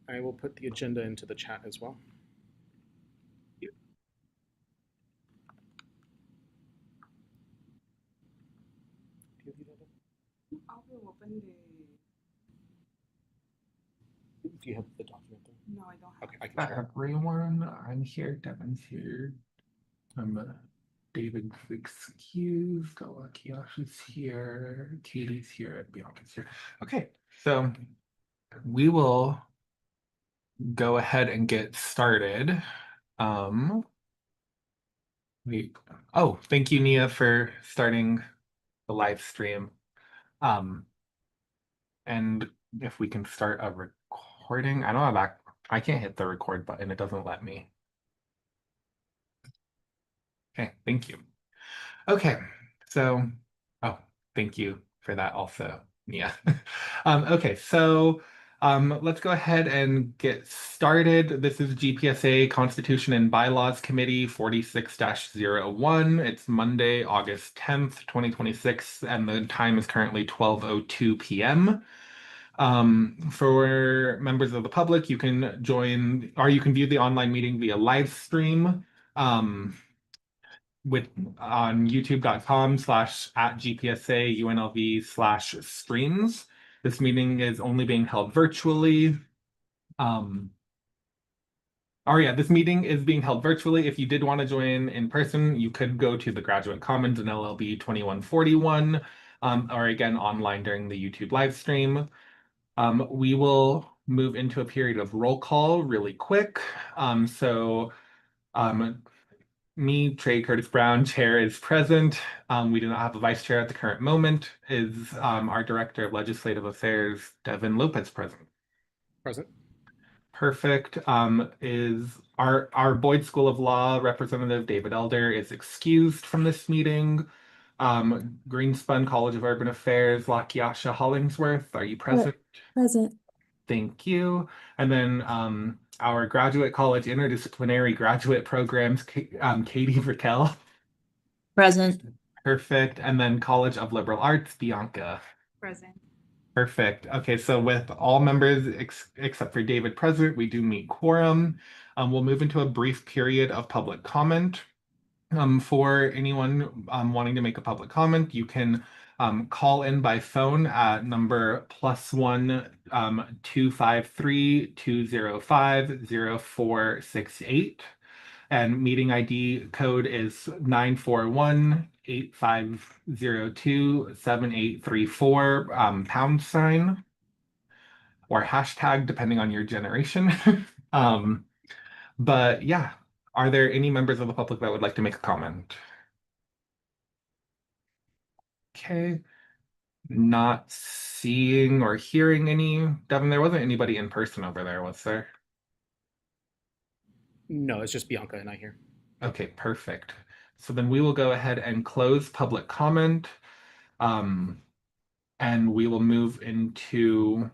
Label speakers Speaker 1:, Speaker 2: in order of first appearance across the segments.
Speaker 1: I will put the agenda into the chat as well. Do you have the document there?
Speaker 2: No, I don't have.
Speaker 1: Okay, I can share.
Speaker 3: Everyone, I'm here. Devin's here. David's excused. Kiyosh is here. Katie's here. And Bianca's here. Okay, so we will go ahead and get started. Wait. Oh, thank you, Nia, for starting the live stream. And if we can start a recording, I don't have I can't hit the record button. It doesn't let me. Okay, thank you. Okay, so, oh, thank you for that also, Nia. Okay, so let's go ahead and get started. This is GPSA Constitution and Bylaws Committee 46-01. It's Monday, August 10th, 2026, and the time is currently 12:02 p.m. For members of the public, you can join, or you can view the online meeting via live stream. On youtube.com/@GPSA/UNLV/streams. This meeting is only being held virtually. This meeting is being held virtually. If you did want to join in person, you could go to the Graduate Commons in LLB 2141, or again online during the YouTube live stream. We will move into a period of roll call really quick. Me, Trey Curtis Brown, chair is present. We do not have a vice chair at the current moment. Is our Director of Legislative Affairs, Devin Lopez, present?
Speaker 1: Present.
Speaker 3: Perfect. Is our Boyd School of Law representative, David Elder, is excused from this meeting. Greenspun College of Urban Affairs, Lakiasha Hollingsworth, are you present?
Speaker 4: Present.
Speaker 3: Thank you. And then our Graduate College Interdisciplinary Graduate Programs, Katie Raquel.
Speaker 4: Present.
Speaker 3: Perfect. And then College of Liberal Arts, Bianca.
Speaker 2: Present.
Speaker 3: Perfect. Okay, so with all members except for David present, we do meet quorum. We'll move into a brief period of public comment. For anyone wanting to make a public comment, you can call in by phone at number +1 253-205-0468. And meeting ID code is 941-8502-7834, #, or hashtag, depending on your generation. But yeah, are there any members of the public that would like to make a comment? Okay, not seeing or hearing any. Devin, there wasn't anybody in person over there, was there?
Speaker 1: No, it's just Bianca and I here.
Speaker 3: Okay, perfect. So then we will go ahead and close public comment. And we will move into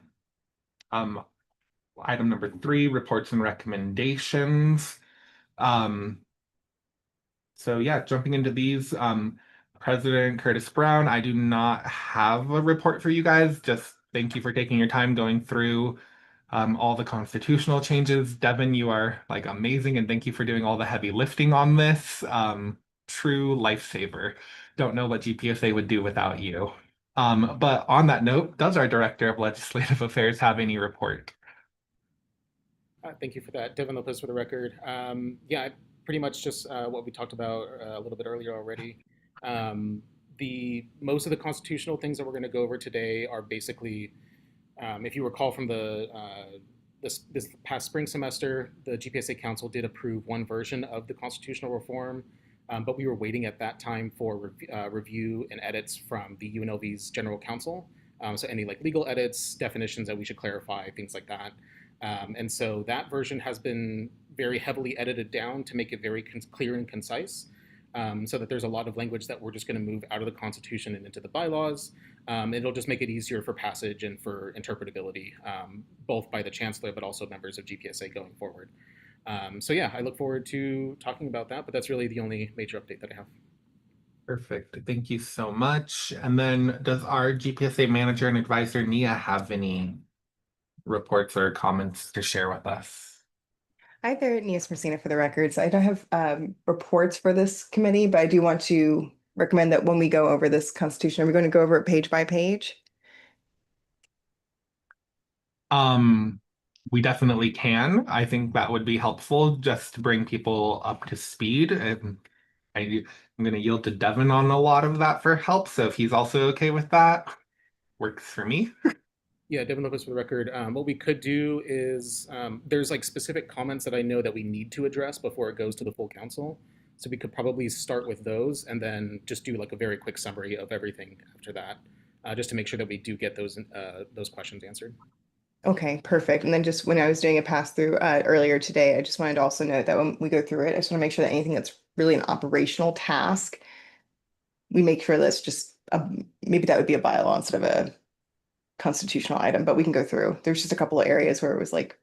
Speaker 3: item number 3, reports and recommendations. So yeah, jumping into these, President Curtis Brown, I do not have a report for you guys. Just thank you for taking your time going through all the constitutional changes. Devin, you are like amazing, and thank you for doing all the heavy lifting on this. True lifesaver. Don't know what GPSA would do without you. But on that note, does our Director of Legislative Affairs have any report?
Speaker 1: Thank you for that, Devin Lopez, for the record. Yeah, pretty much just what we talked about a little bit earlier already. Most of the constitutional things that we're going to go over today are basically, if you recall from this past spring semester, the GPSA Council did approve one version of the constitutional reform, but we were waiting at that time for review and edits from the UNLV's General Counsel. So any like legal edits, definitions that we should clarify, things like that. And so that version has been very heavily edited down to make it very clear and concise, so that there's a lot of language that we're just going to move out of the Constitution and into the bylaws. It'll just make it easier for passage and for interpretability, both by the Chancellor but also members of GPSA going forward. So yeah, I look forward to talking about that, but that's really the only major update that I have.
Speaker 3: Perfect. Thank you so much. And then does our GPSA manager and advisor, Nia, have any reports or comments to share with us?
Speaker 2: Hi there, Nia Messina for the records. I don't have reports for this committee, but I do want to recommend that when we go over this constitution, are we going to go over it page by page?
Speaker 3: We definitely can. I think that would be helpful just to bring people up to speed. And I'm going to yield to Devin on a lot of that for help. So if he's also okay with that, works for me.
Speaker 1: Yeah, Devin Lopez for the record. What we could do is there's like specific comments that I know that we need to address before it goes to the full council. So we could probably start with those and then just do like a very quick summary of everything after that, just to make sure that we do get those questions answered.
Speaker 2: Okay, perfect. And then just when I was doing a pass through earlier today, I just wanted to also note that when we go through it, I just want to make sure that anything that's really an operational task, we make sure that's just maybe that would be a bylaw instead of a constitutional item, but we can go through. There's just a couple of areas where it was like,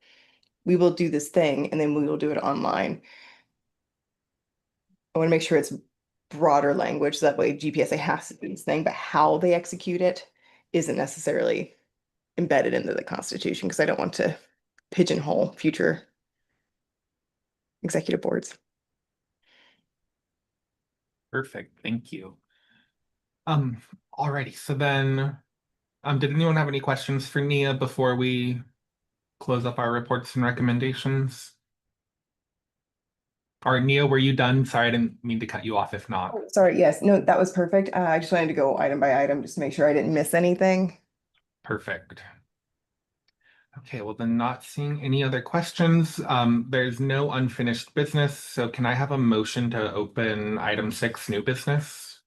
Speaker 2: we will do this thing and then we will do it online. I want to make sure it's broader language, so that way GPSA has to do this thing, but how they execute it isn't necessarily embedded into the Constitution, because I don't want to pigeonhole future executive boards.
Speaker 3: Perfect. Thank you. Alrighty. So then, did anyone have any questions for Nia before we close up our reports and recommendations? Or Nia, were you done? Sorry, I didn't mean to cut you off if not.
Speaker 2: Oh, sorry, yes, no, that was perfect. I just wanted to go item by item just to make sure I didn't miss anything.
Speaker 3: Perfect. Okay, well then not seeing any other questions. There's no unfinished business, so can I have a motion to open item 6, new business?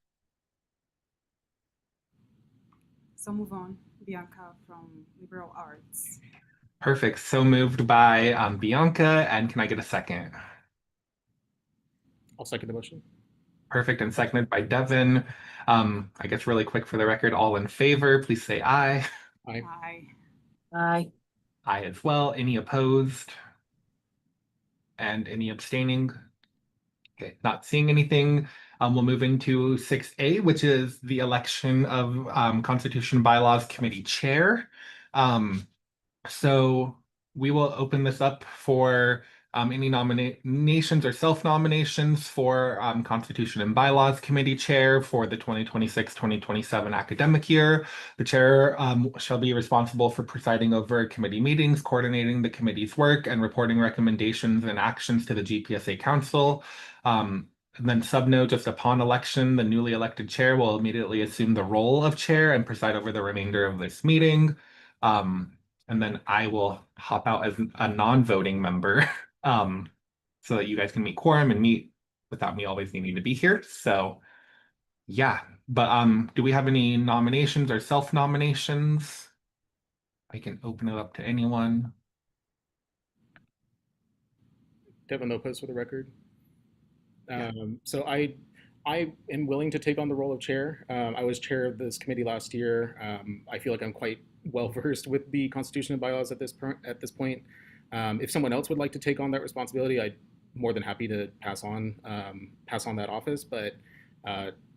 Speaker 5: So move on, Bianca from Liberal Arts.
Speaker 3: Perfect. So moved by Bianca, and can I get a second?
Speaker 1: I'll second the motion.
Speaker 3: Perfect, and seconded by Devin. I guess really quick for the record, all in favor, please say aye.
Speaker 1: Aye.
Speaker 5: Aye.
Speaker 4: Aye.
Speaker 3: Aye as well. Any opposed? And any abstaining? Okay, not seeing anything. We'll move into 6A, which is the election of Constitution Bylaws Committee Chair. So we will open this up for any nominations or self-nominations for Constitution and Bylaws Committee Chair for the 2026-2027 academic year. The chair shall be responsible for presiding over committee meetings, coordinating the committee's work, and reporting recommendations and actions to the GPSA Council. And then subnote, just upon election, the newly elected chair will immediately assume the role of chair and preside over the remainder of this meeting. And then I will hop out as a non-voting member so that you guys can meet quorum and meet without me always needing to be here. So yeah, but do we have any nominations or self-nominations? I can open it up to anyone.
Speaker 1: Devin Lopez for the record.
Speaker 3: Yeah.
Speaker 1: So I am willing to take on the role of chair. I was chair of this committee last year. I feel like I'm quite well versed with the Constitution and bylaws at this point. If someone else would like to take on that responsibility, I'm more than happy to pass on that office. But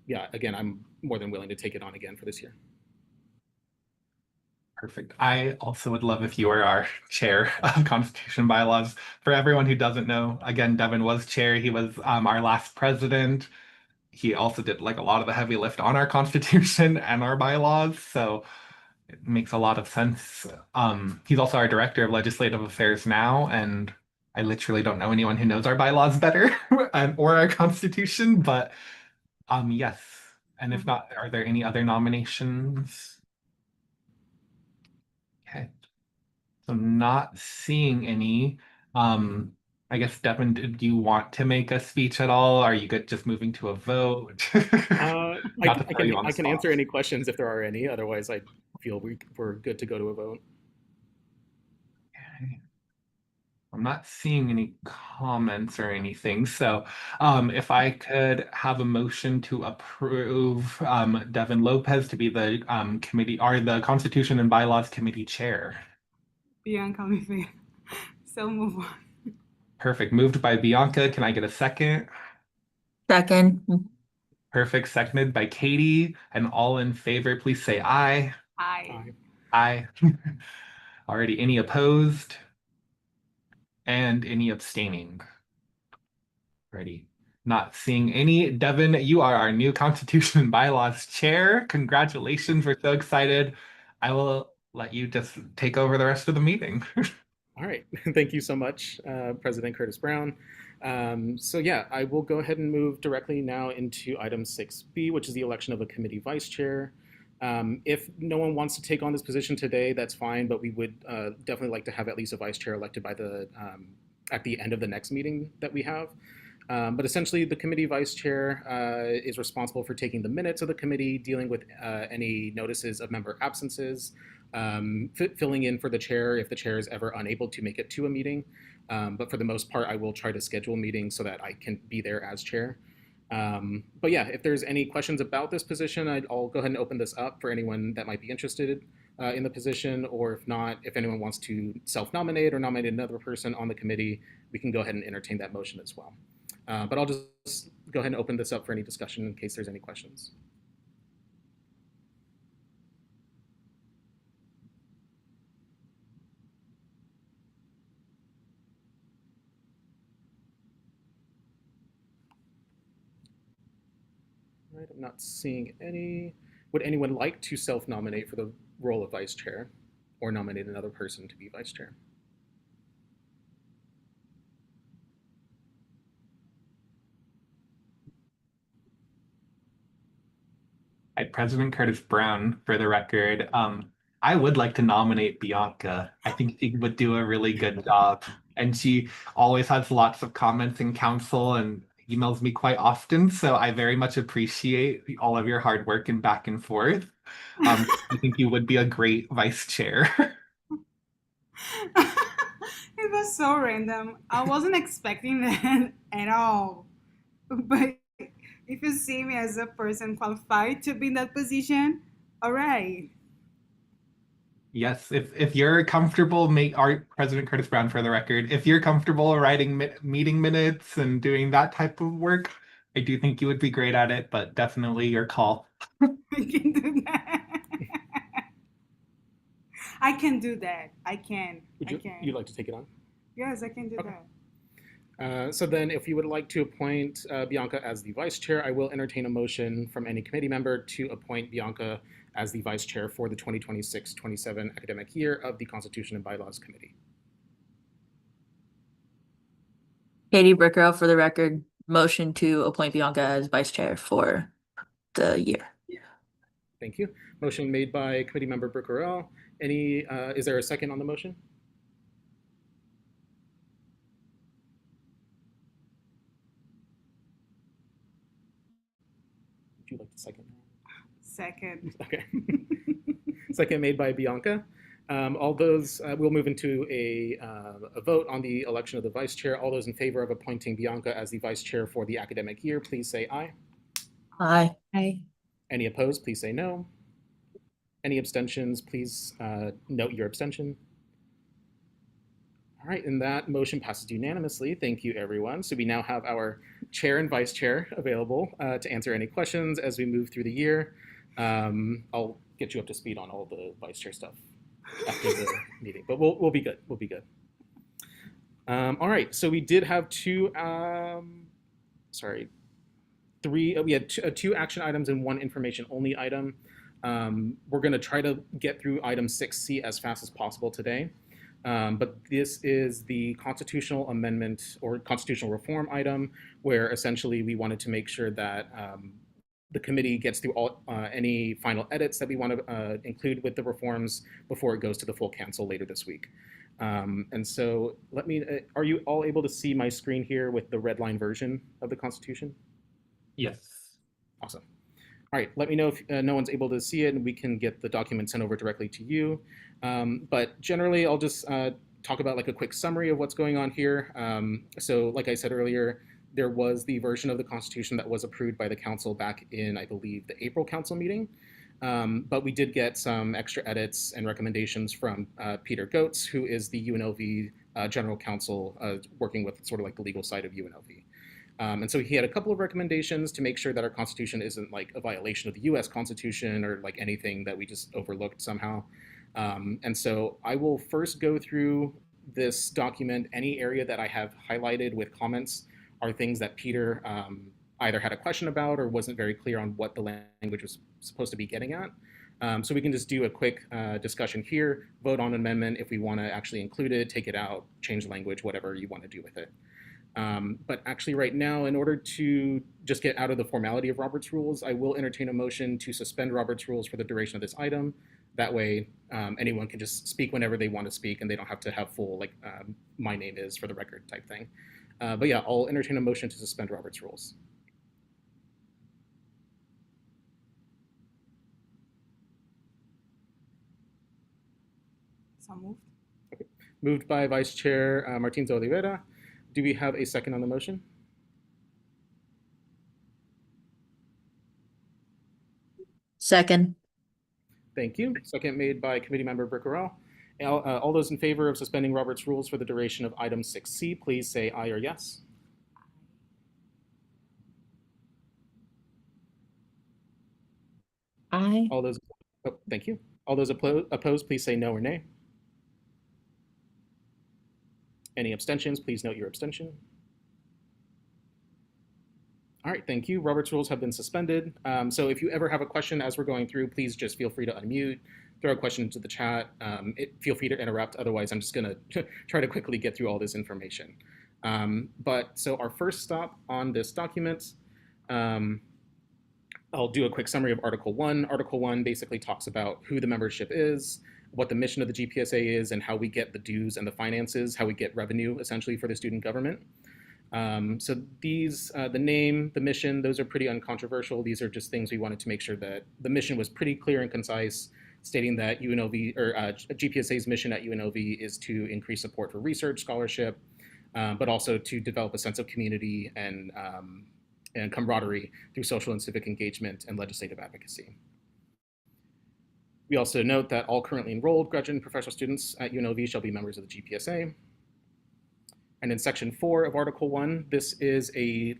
Speaker 1: yeah, again, I'm more than willing to take it on again for this year.
Speaker 3: Perfect. I also would love if you were our chair of Constitution Bylaws. For everyone who doesn't know, again, Devin was chair. He was our last president. He also did like a lot of the heavy lift on our Constitution and our bylaws, so it makes a lot of sense. He's also our director of legislative affairs now, and I literally don't know anyone who knows our bylaws better or our Constitution, but yes. And if not, are there any other nominations? Okay. So not seeing any. I guess, Devin, do you want to make a speech at all? Are you good just moving to a vote?
Speaker 1: I
Speaker 3: Not to throw you on the
Speaker 1: can
Speaker 3: spot.
Speaker 1: answer any questions if there are any. Otherwise, I feel we're good to go to a vote.
Speaker 3: Okay. I'm not seeing any comments or anything. So if I could have a motion to approve Devin Lopez to be the committee or the Constitution and Bylaws Committee Chair.
Speaker 5: Bianca Mifei. So move on.
Speaker 3: Perfect. Moved by Bianca. Can I get a second?
Speaker 4: Second.
Speaker 3: Perfect. Seconded by Katie. And all in favor, please say aye.
Speaker 5: Aye.
Speaker 3: Aye. Alrighty, any opposed? And any abstaining? Ready. Not seeing any. Devin, you are our new Constitution and Bylaws Chair. Congratulations. We're so excited. I will let you just take over the rest of the meeting.
Speaker 1: All right, thank you so much, President Curtis Brown. So yeah, I will go ahead and move directly now into item 6B, which is the election of a committee vice chair. If no one wants to take on this position today, that's fine, but we would definitely like to have at least a vice chair elected by at the end of the next meeting that we have. But essentially, the committee vice chair is responsible for taking the minutes of the committee, dealing with any notices of member absences, filling in for the chair if the chair is ever unable to make it to a meeting. But for the most part, I will try to schedule meetings so that I can be there as chair. But yeah, if there's any questions about this position, I'll go ahead and open this up for anyone that might be interested in the position, or if not, if anyone wants to self-nominate or nominate another person on the committee, we can go ahead and entertain that motion as well. But I'll just go ahead and open this up for any discussion in case there's any questions. All right, I'm not seeing any. Would anyone like to self-nominate for the role of vice chair or nominate another person to be vice chair?
Speaker 3: Hi, President Curtis Brown, for the record. I would like to nominate Bianca. I think she would do a really good job. And she always has lots of comments in council and emails me quite often. So I very much appreciate all of your hard work and back and forth. I think you would be a great vice chair.
Speaker 5: It was so random. I wasn't expecting that at all. But if you see me as a person qualified to be in that position, all right.
Speaker 3: Yes, if you're comfortable, our President Curtis Brown, for the record, if you're comfortable writing meeting minutes and doing that type of work, I do think you would be great at it, but definitely your call.
Speaker 5: I can do that. I can do that. I can.
Speaker 1: You'd like to take it on?
Speaker 5: Yes, I can do
Speaker 1: Okay.
Speaker 5: that.
Speaker 1: So then if you would like to appoint Bianca as the vice chair, I will entertain a motion from any committee member to appoint Bianca as the vice chair for the 2026-27 academic year of the Constitution and Bylaws Committee.
Speaker 4: Katie Brickrow, for the record, motion to appoint Bianca as vice chair for the year.
Speaker 1: Thank you. Motion made by committee member Brookerell. Is there a second on the motion? Would you like to second that?
Speaker 5: Second.
Speaker 1: Okay. Second made by Bianca. All those, we'll move into a vote on the election of the vice chair. All those in favor of appointing Bianca as the vice chair for the academic year, please say aye.
Speaker 4: Aye. Aye.
Speaker 1: Any opposed, please say no. Any abstentions, please note your abstention. All right, and that motion passes unanimously. Thank you, everyone. So we now have our chair and vice chair available to answer any questions as we move through the year. I'll get you up to speed on all the vice chair stuff after the meeting, but we'll be good. We'll be good. All right, so we did have two action items and one information only item. We're going to try to get through item 6C as fast as possible today. But this is the constitutional amendment or constitutional reform item, where essentially we wanted to make sure that the committee gets through all any final edits that we want to include with the reforms before it goes to the full council later this week. And so are you all able to see my screen here with the red line version of the Constitution?
Speaker 3: Yes.
Speaker 1: Awesome. All right, let me know if no one's able to see it and we can get the document sent over directly to you. But generally, I'll just talk about like a quick summary of what's going on here. So like I said earlier, there was the version of the Constitution that was approved by the council back in, I believe, the April council meeting. But we did get some extra edits and recommendations from Peter Goetz, who is the UNLV general counsel working with sort of like the legal side of UNLV. And so he had a couple of recommendations to make sure that our Constitution isn't like a violation of the US Constitution or like anything that we just overlooked somehow. And so I will first go through this document. Any area that I have highlighted with comments are things that Peter either had a question about or wasn't very clear on what the language was supposed to be getting at. So we can just do a quick discussion here, vote on an amendment if we want to actually include it, take it out, change the language, whatever you want to do with it. But actually right now, in order to just get out of the formality of Robert's rules, I will entertain a motion to suspend Robert's rules for the duration of this item. That way, anyone can just speak whenever they want to speak and they don't have to have full, like, my name is for the record type thing. But yeah, I'll entertain a motion to suspend Robert's rules.
Speaker 5: So moved.
Speaker 1: Moved by Vice Chair Martins Oliveira. Do we have a second on the motion?
Speaker 4: Second.
Speaker 1: Thank you. Second made by Committee Member Bricarel. All those in favor of suspending Robert's rules for the duration of item 6C, please say aye or yes.
Speaker 4: Aye.
Speaker 1: All those, oh, thank you. All those opposed, please say no or nay. Any abstentions, please note your abstention. All right, thank you. Robert's rules have been suspended. So if you ever have a question as we're going through, please just feel free to unmute, throw a question into the chat. Feel free to interrupt. Otherwise, I'm just going to try to quickly get through all this information. So our first stop on this document, I'll do a quick summary of Article 1. Article 1 basically talks about who the membership is, what the mission of the GPSA is, and how we get the dues and the finances, how we get revenue essentially for the student government. So these, the name, the mission, those are pretty uncontroversial. These are just things we wanted to make sure that the mission was pretty clear and concise, stating that UNLV or GPSA's mission at UNLV is to increase support for research, scholarship, but also to develop a sense of community and camaraderie through social and civic engagement and legislative advocacy. We also note that all currently enrolled graduate and professional students at UNLV shall be members of the GPSA. And in section 4 of Article 1, this is a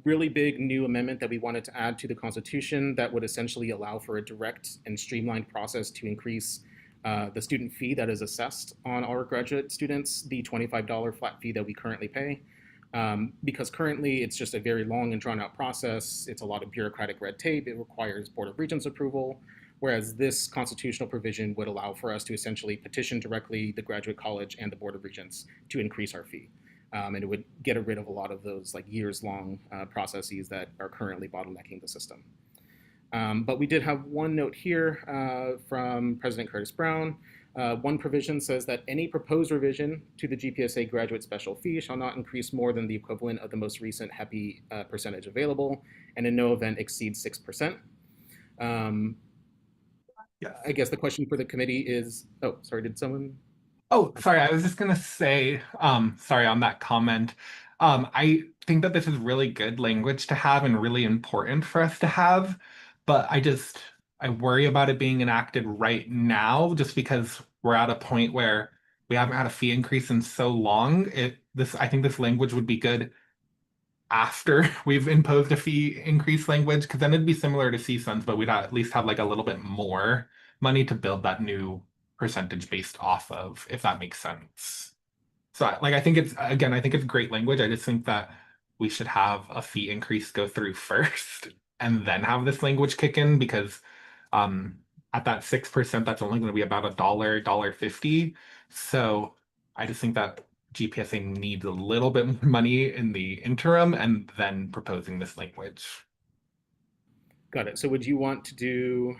Speaker 1: really big new amendment that we wanted to add to the Constitution that would essentially allow for a direct and streamlined process to increase the student fee that is assessed on our graduate students, the $25 flat fee that we currently pay. Because currently it's just a very long and drawn out process. It's a lot of bureaucratic red tape. It requires Board of Regents approval, whereas this constitutional provision would allow for us to essentially petition directly the Graduate College and the Board of Regents to increase our fee. And it would get rid of a lot of those like years-long processes that are currently bottlenecking the system. But we did have one note here from President Curtis Brown. One provision says that any proposed revision to the GPSA graduate special fee shall not increase more than the equivalent of the most recent HEPI percentage available, and in no event exceed 6%.
Speaker 3: Yes.
Speaker 1: I guess the question for the committee is, oh, sorry, did someone?
Speaker 3: Oh, sorry, I was just gonna say, sorry on that comment. I think that this is really good language to have and really important for us to have, but I worry about it being enacted right now just because we're at a point where we haven't had a fee increase in so long. I think this language would be good after we've imposed a fee increase language, because then it'd be similar to CSUNs, but we'd at least have like a little bit more money to build that new percentage based off of, if that makes sense. So I think it's great language. I just think that we should have a fee increase go through first and then have this language kick in, because at that 6%, that's only going to be about $1.50. So I just think that GPSA needs a little bit more money in the interim and then proposing this language.
Speaker 1: Got it. So would you want to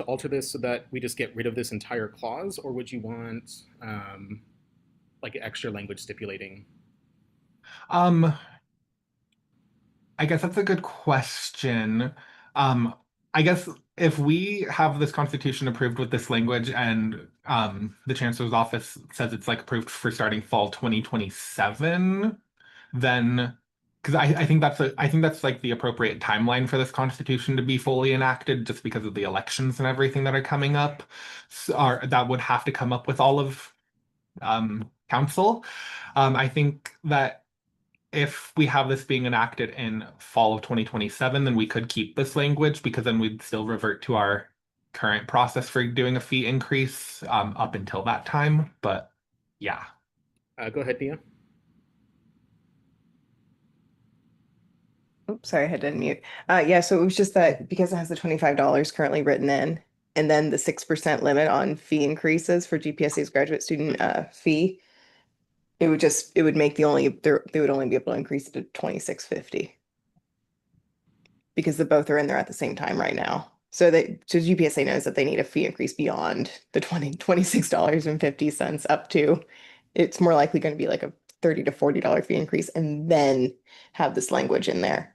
Speaker 1: alter this so that we just get rid of this entire clause, or would you want like extra language stipulating?
Speaker 3: I guess that's a good question. I guess if we have this constitution approved with this language and the chancellor's office says it's like approved for starting fall 2027, then because I think that's like the appropriate timeline for this constitution to be fully enacted, just because of the elections and everything that are coming up. So, that would have to come up with all of council. I think that if we have this being enacted in fall of 2027, then we could keep this language, because then we'd still revert to our current process for doing a fee increase up until that time. But yeah.
Speaker 1: Go ahead, Nia.
Speaker 2: Oops, sorry, I had to unmute. Yeah, so it was just that because it has the $25 currently written in, and then the 6% limit on fee increases for GPSA's graduate student fee, it would make they would only be able to increase it to 26.50 because the both are in there at the same time right now. So GPSA knows that they need a fee increase beyond the $26.50 up to. It's more likely going to be like a $30 to $40 fee increase and then have this language in there.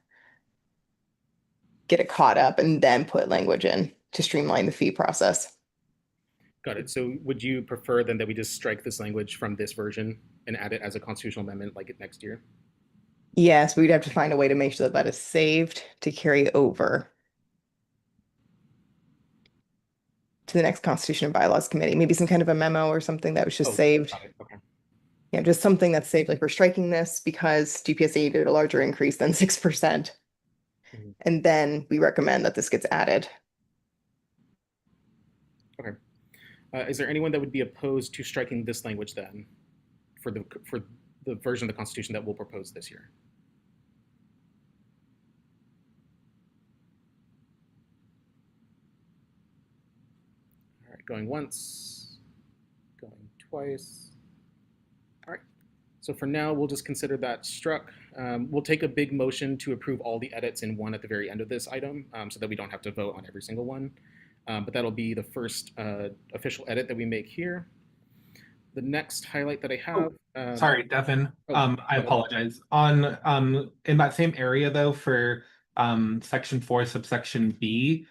Speaker 2: Get it caught up and then put language in to streamline the fee process.
Speaker 1: Got it. So would you prefer then that we just strike this language from this version and add it as a constitutional amendment like it next year?
Speaker 2: Yes, we'd have to find a way to make sure that that is saved to carry over to the next Constitution and Bylaws Committee. Maybe some kind of a memo or something that was just saved.
Speaker 1: Got it. Okay.
Speaker 2: Yeah, just something that's saved, like we're striking this because GPSA did a larger increase than 6%.
Speaker 1: Mhm.
Speaker 2: And then we recommend that this gets added.
Speaker 1: Okay. Is there anyone that would be opposed to striking this language then for the version of the Constitution that we'll propose this year? All right, going once, going twice. All right. So for now, we'll just consider that struck. We'll take a big motion to approve all the edits in one at the very end of this item so that we don't have to vote on every single one. But that'll be the first official edit that we make here. The next highlight that I have.
Speaker 3: Sorry, Devin.
Speaker 1: Oh,
Speaker 3: I
Speaker 1: go ahead.
Speaker 3: apologize. On in that same area though, for section 4, subsection B,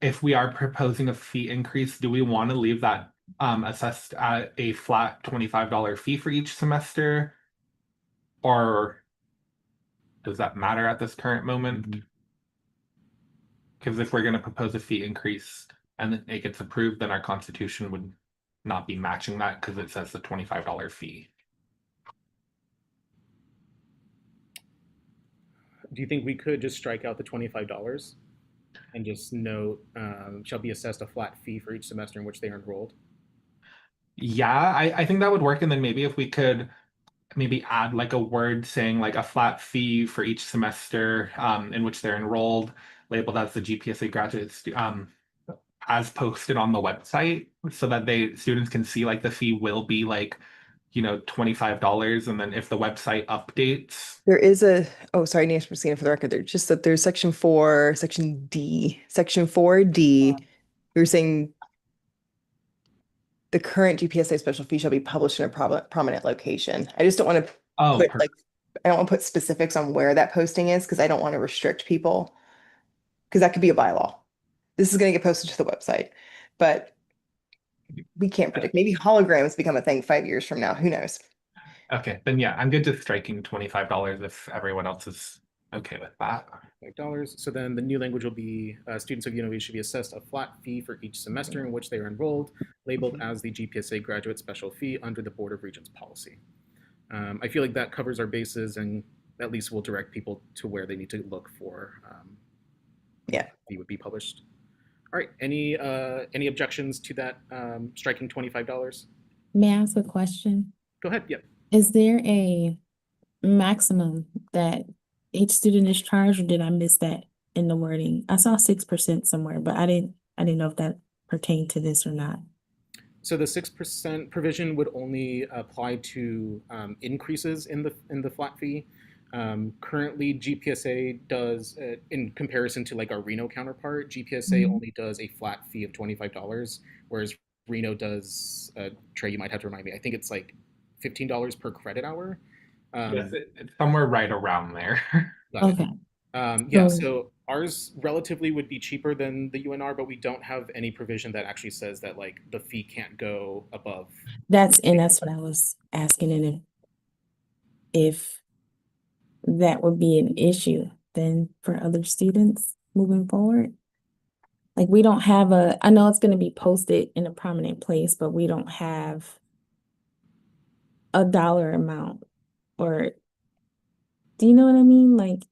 Speaker 3: if we are proposing a fee increase, do we want to leave that assessed at a flat $25 fee for each semester? Or does that matter at this current moment? Because if we're going to propose a fee increase and then it gets approved, then our constitution would not be matching that because it says the $25 fee.
Speaker 1: Do you think we could just strike out the $25 and just note shall be assessed a flat fee for each semester in which they are enrolled?
Speaker 3: Yeah, I think that would work. And then maybe if we could maybe add like a word saying like a flat fee for each semester in which they're enrolled, labeled as the GPSA graduate as posted on the website, so that students can see like the fee will be like, $25. And then if the website updates.
Speaker 2: There is sorry, Nancy Christina, for the record, there's just that there's section 4, section D. Section 4D, you're saying the current GPSA special fee shall be published in a prominent location. I just don't want to
Speaker 3: Oh,
Speaker 2: put
Speaker 3: perfect.
Speaker 2: I don't want to put specifics on where that posting is because I don't want to restrict people because that could be a bylaw. This is going to get posted to the website, but we can't predict. Maybe holograms become a thing 5 years from now. Who knows?
Speaker 3: Okay, then yeah, I'm good just striking $25 if everyone else is okay with that.
Speaker 1: $5. So then the new language will be students of UNLV should be assessed a flat fee for each semester in which they are enrolled, labeled as the GPSA graduate special fee under the Board of Regents policy. I feel like that covers our bases and at least will direct people to where they need to look for fee would be published. All right, any objections to that striking $25?
Speaker 6: May I ask a question?
Speaker 1: Go ahead, yep.
Speaker 6: Is there a maximum that each student is charged, or did I miss that in the wording? I saw 6% somewhere, but I didn't know if that pertained to this or not.
Speaker 1: So the 6% provision would only apply to increases in the flat fee. Currently, GPSA does, in comparison to like our Reno counterpart, GPSA only does a flat fee of $25, whereas Reno does, Trey, you might have to remind me, I think it's like $15 per credit hour.
Speaker 3: Yes, it's somewhere right around there.
Speaker 6: Okay.
Speaker 1: Yeah, so ours relatively would be cheaper than the UNR, but we don't have any provision that actually says that like the fee can't go above.
Speaker 6: That's what I was asking, and if that would be an issue then for other students moving forward. Like we don't have I know it's going to be posted in a prominent place, but we don't have a dollar amount, or do you know what I mean? Like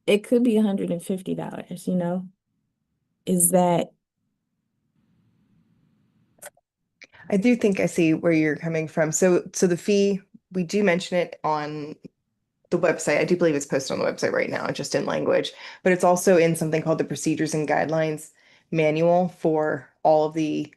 Speaker 6: it could be $150, Is that
Speaker 2: I do think I see where you're coming from. So the fee, we do mention it on the website. I do believe it's posted on the website right now, just in language, but it's also in something called the Procedures and Guidelines Manual for all of the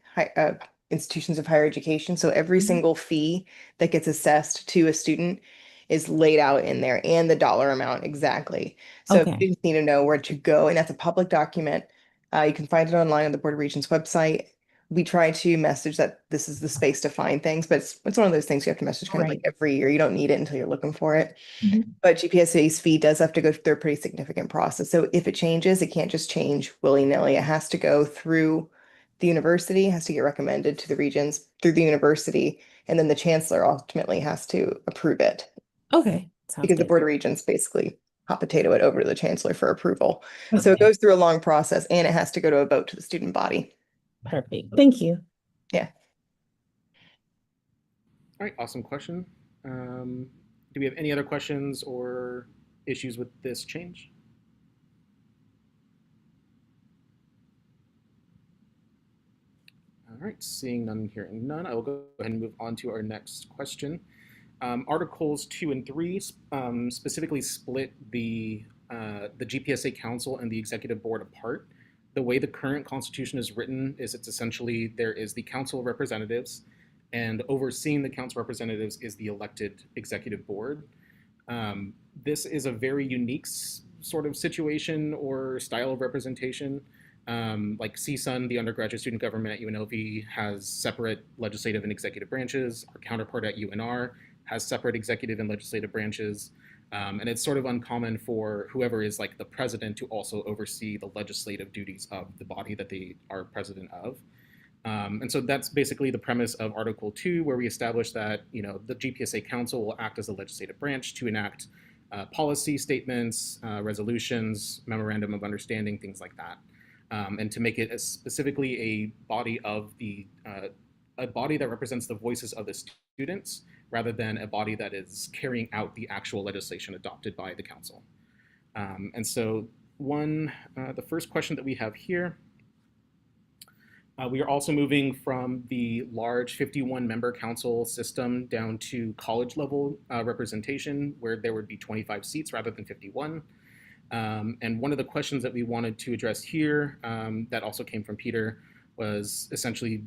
Speaker 2: institutions of higher education. So every
Speaker 6: Mhm.
Speaker 2: single fee that gets assessed to a student is laid out in there and the dollar amount exactly. So
Speaker 6: Okay.
Speaker 2: students need to know where to go, and that's a public document. You can find it online on the Board of Regents website. We try to message that this is the space to find things, but it's one of those things you have to message kind of like
Speaker 6: Right.
Speaker 2: every year. You don't need it until you're looking for it.
Speaker 6: Mhm.
Speaker 2: But GPSA's fee does have to go through a pretty significant process. So if it changes, it can't just change willy-nilly. It has to go through the university, has to get recommended to the regions through the university, and then the chancellor ultimately has to approve it
Speaker 6: Okay. Sounds
Speaker 2: because the
Speaker 6: good.
Speaker 2: Board of Regents basically hot potato it over to the chancellor for approval. So it
Speaker 6: Okay.
Speaker 2: goes through a long process and it has to go to a vote to the student body.
Speaker 6: Perfect. Thank you.
Speaker 2: Yeah.
Speaker 1: All right, awesome question. Do we have any other questions or issues with this change? All right, seeing none, hearing none, I will go ahead and move on to our next question. Articles 2 and 3 specifically split the GPSA Council and the Executive Board apart. The way the current Constitution is written is it's essentially there is the Council of Representatives, and overseeing the Council of Representatives is the elected Executive Board. This is a very unique sort of situation or style of representation. Like CSUN, the undergraduate student government at UNLV, has separate legislative and executive branches. Our counterpart at UNR has separate executive and legislative branches. And it's sort of uncommon for whoever is like the president to also oversee the legislative duties of the body that they are president of. And so that's basically the premise of Article 2, where we establish that the GPSA Council will act as a legislative branch to enact policy statements, resolutions, memorandum of understanding, things like that, and to make it specifically a body of a body that represents the voices of the students, rather than a body that is carrying out the actual legislation adopted by the council. And so the first question that we have here. We are also moving from the large 51-member council system down to college level representation, where there would be 25 seats rather than 51. And one of the questions that we wanted to address here that also came from Peter was essentially,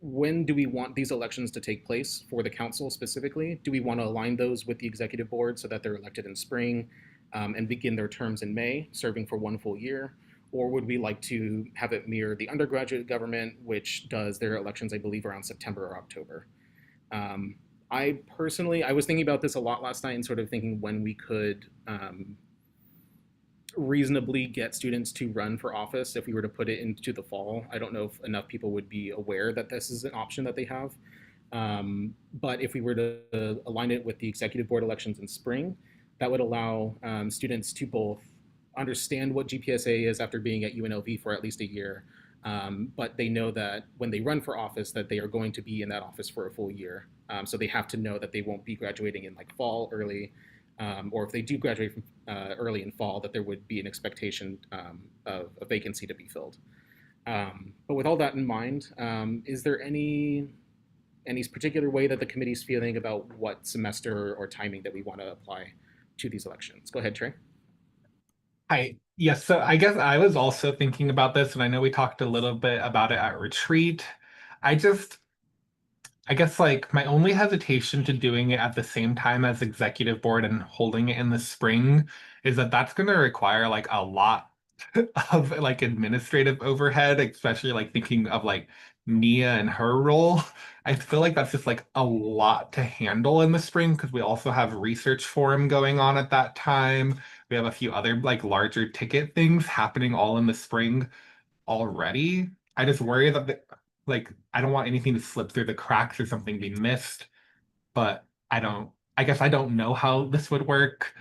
Speaker 1: when do we want these elections to take place for the council specifically? Do we want to align those with the executive board so that they're elected in spring and begin their terms in May, serving for 1 full year? Or would we like to have it mirror the undergraduate government, which does their elections, I believe, around September or October? I was thinking about this a lot last night and sort of thinking when we could reasonably get students to run for office if we were to put it into the fall. I don't know if enough people would be aware that this is an option that they have. But if we were to align it with the executive board elections in spring, that would allow students to both understand what GPSA is after being at UNLV for at least a year, but they know that when they run for office that they are going to be in that office for a full year. So they have to know that they won't be graduating in like fall early, or if they do graduate from early in fall, that there would be an expectation of a vacancy to be filled. But with all that in mind, is there any particular way that the committee's feeling about what semester or timing that we want to apply to these elections? Go ahead, Trey.
Speaker 3: Yes, so I guess I was also thinking about this, and I know we talked a little bit about it at retreat. I guess like my only hesitation to doing it at the same time as executive board and holding it in the spring is that that's going to require like a lot of like administrative overhead, especially like thinking of like Nia and her role. I feel like that's just like a lot to handle in the spring because we also have research forum going on at that time. We have a few other like larger ticket things happening all in the spring already. I just worry that like I don't want anything to slip through the cracks or something be missed, but I guess I don't know how this would work.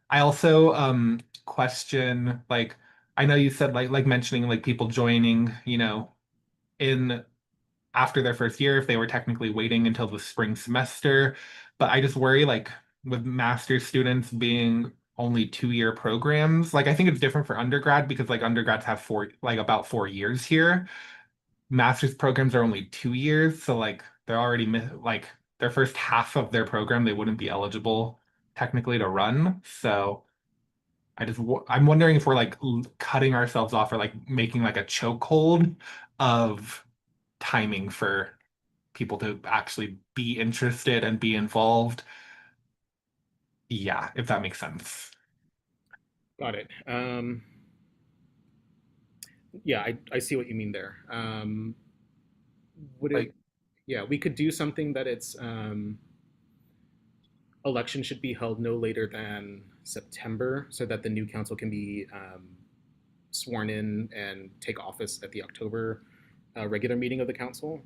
Speaker 3: I also question like I know you said like mentioning like people joining, in after their first year if they were technically waiting until the spring semester, but I just worry like with master's students being only 2-year programs, like I think it's different for undergrad because like undergrads have about 4 years here. master's programs are only 2 years, so like they're already like their first half of their program they wouldn't be eligible technically to run. So I'm wondering if we're like cutting ourselves off or like making like a chokehold of timing for people to actually be interested and be involved. Yeah, if that makes sense.
Speaker 1: Got it. Yeah, I see what you mean there. Would it,
Speaker 3: Like,
Speaker 1: yeah, we could do something that it's election should be held no later than September so that the new council can be sworn in and take office at the October regular meeting of the council.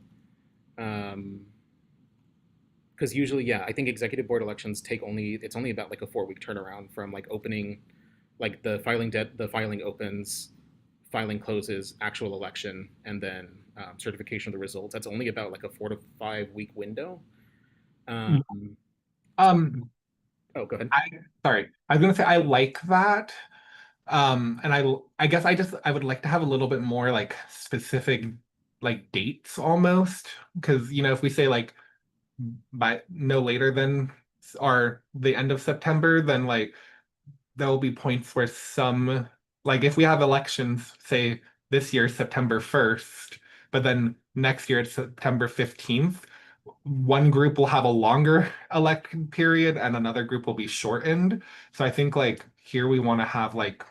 Speaker 1: Because usually, yeah, I think executive board elections it's only about like a 4 week turnaround from like opening, like the filing opens, filing closes, actual election, and then certification of the results. That's only about like a 4 to 5 week window. Um,
Speaker 3: um,
Speaker 1: oh, go ahead.
Speaker 3: sorry, I was gonna say I like that. And I guess I would like to have a little bit more like specific like dates almost, because if we say like by no later than or the end of September, then like there will be points where some like if we have elections, say this year September 1st, but then next year it's September 15th, one group will have a longer election period and another group will be shortened. So I think like here we want to have like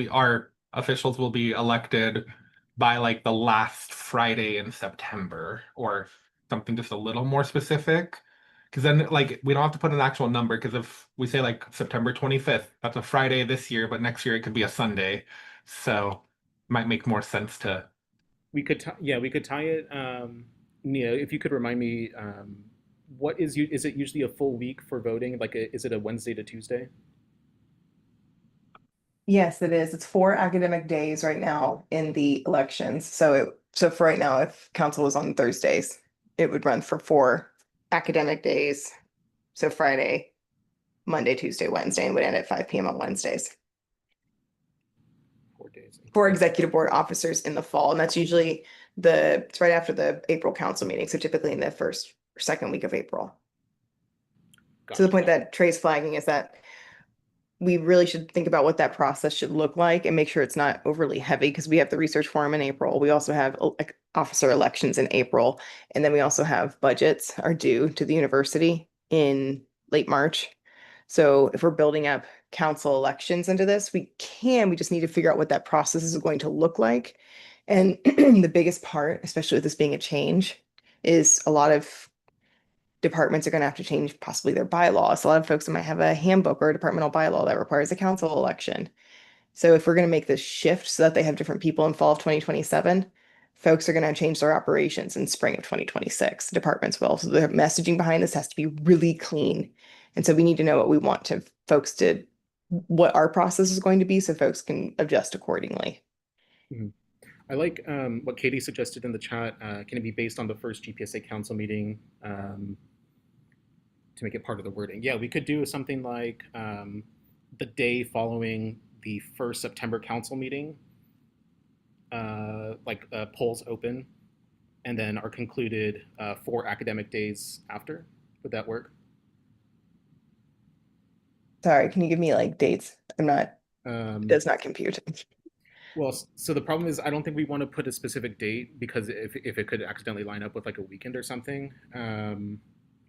Speaker 3: our officials will be elected by like the last Friday in September or something just a little more specific. Because then like we don't have to put an actual number because if we say like September 25th, that's a Friday this year, but next year it could be a Sunday. So might make more sense to
Speaker 1: Yeah, we could tie it. Nia, if you could remind me, is it usually a full week for voting? Like, is it a Wednesday to Tuesday?
Speaker 2: Yes, it is. It's 4 academic days right now in the elections. So for right now, if council was on Thursdays, it would run for 4 academic days. So Friday, Monday, Tuesday, Wednesday, and would end at 5 p.m. on Wednesdays.
Speaker 1: 4 days.
Speaker 2: For executive board officers in the fall, and that's usually it's right after the April council meeting. So typically in the first or second week of April. So the
Speaker 1: Gotcha.
Speaker 2: point that Trey's flagging is that we really should think about what that process should look like and make sure it's not overly heavy because we have the research forum in April. We also have officer elections in April. And then we also have budgets are due to the university in late March. So if we're building up council elections into this, we just need to figure out what that process is going to look like. And the biggest part, especially with this being a change, is a lot of departments are going to have to change possibly their bylaws. A lot of folks might have a handbook or a departmental bylaw that requires a council election. So if we're going to make this shift so that they have different people in fall of 2027, folks are going to change their operations in spring of 2026. Departments will. So the messaging behind this has to be really clean. And so we need to know what we want what our process is going to be so folks can adjust accordingly.
Speaker 1: I like what Katie suggested in the chat. Can it be based on the first GPSA council meeting to make it part of the wording? Yeah, we could do something like the day following the first September council meeting, polls open, and then are concluded 4 academic days after. Would that work?
Speaker 2: Sorry, can you give me like dates? It does not compute.
Speaker 1: Well, so the problem is I don't think we want to put a specific date because if it could accidentally line up with like a weekend or something.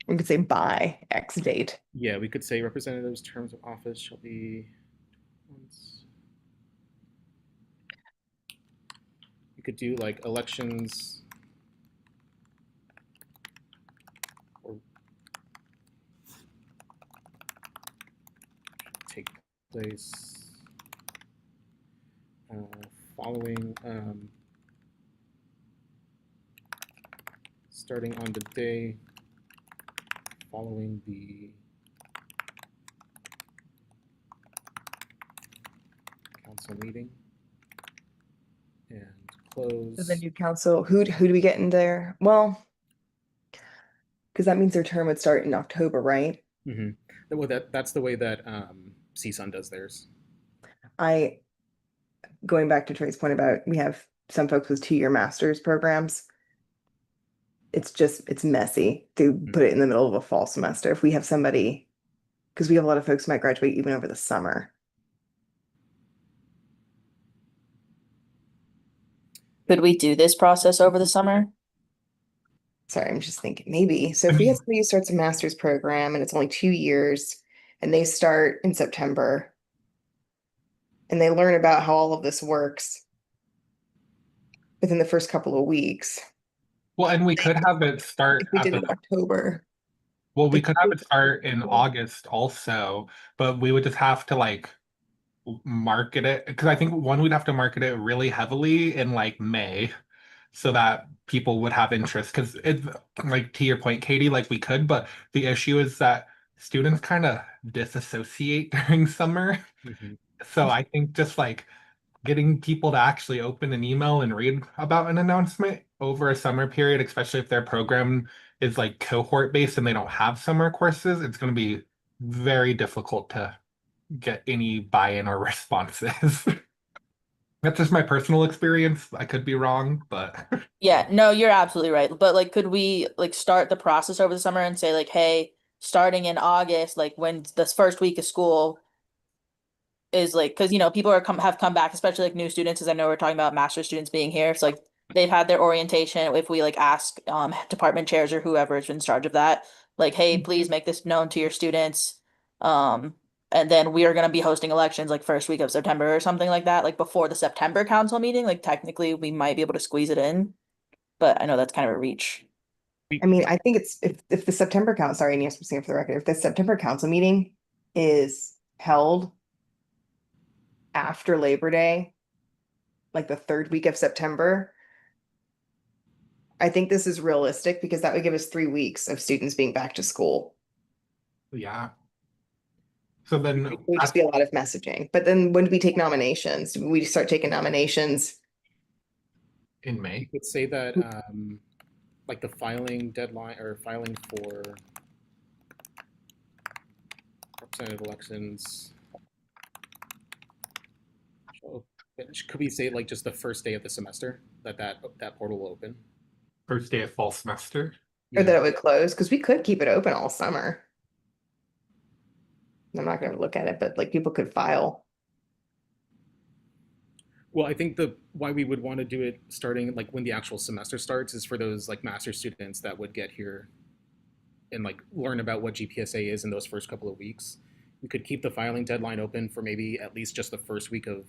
Speaker 2: We could say by X date.
Speaker 1: Yeah, we could say representatives' terms of office shall be once. You could do like elections or take place following starting on the day following the council meeting and close.
Speaker 2: So the new council, who do we get in there? Well, because that means their term would start in October, right?
Speaker 1: Mm-hmm. Well, that's the way that CSUN does theirs.
Speaker 2: Going back to Trey's point about we have some folks with 2-year master's programs. It's messy to put it in the middle of a fall semester. If we have somebody, because we have a lot of folks who might graduate even over the summer.
Speaker 4: Could we do this process over the summer?
Speaker 2: Sorry, I'm just thinking maybe. So if we have somebody who starts a master's program and it's only 2 years and they start in September and they learn about how all of this works within the first couple of weeks.
Speaker 3: Well, and we could have it start
Speaker 2: If we
Speaker 3: at
Speaker 2: did
Speaker 3: the
Speaker 2: it in October.
Speaker 3: well, we could have it start in August also, but we would just have to like market it because I think one we'd have to market it really heavily in like May so that people would have interest because it's like to your point, Katie, like we could, but the issue is that students kind of disassociate during summer.
Speaker 1: Mhm.
Speaker 3: So I think just like getting people to actually open an email and read about an announcement over a summer period, especially if their program is like cohort based and they don't have summer courses, it's going to be very difficult to get any buy-in or responses. That's just my personal experience. I could be wrong, but
Speaker 4: Yeah, no, you're absolutely right. But like, could we like start the process over the summer and say like, hey, starting in August, like when this first week of school is like, because people have come back, especially like new students, as I know we're talking about master students being here. It's like they've had their orientation. If we like ask department chairs or whoever is in charge of that, like, hey, please make this known to your students. And then we are going to be hosting elections like first week of September or something like that, like before the September council meeting. Like technically, we might be able to squeeze it in, but I know that's kind of a reach.
Speaker 2: I mean, I think it's if the September council, sorry, Nancy, I'm saying for the record, if the September council meeting is held after Labor Day, like the 3rd week of September, I think this is realistic because that would give us 3 weeks of students being back to school.
Speaker 3: yeah. So then
Speaker 2: It would just be a lot of messaging. But then when do we take nominations? Do we start taking nominations?
Speaker 3: in May.
Speaker 1: You could say that like the filing deadline or filing for representative elections. Could we say like just the first day of the semester that portal will open?
Speaker 3: First day of fall semester.
Speaker 2: Or that it would close? Because we could keep it open all summer. I'm not going to look at it, but like people could file.
Speaker 1: Well, I think why we would want to do it starting like when the actual semester starts is for those like master students that would get here and like learn about what GPSA is in those first couple of weeks. We could keep the filing deadline open for maybe at least just the first week of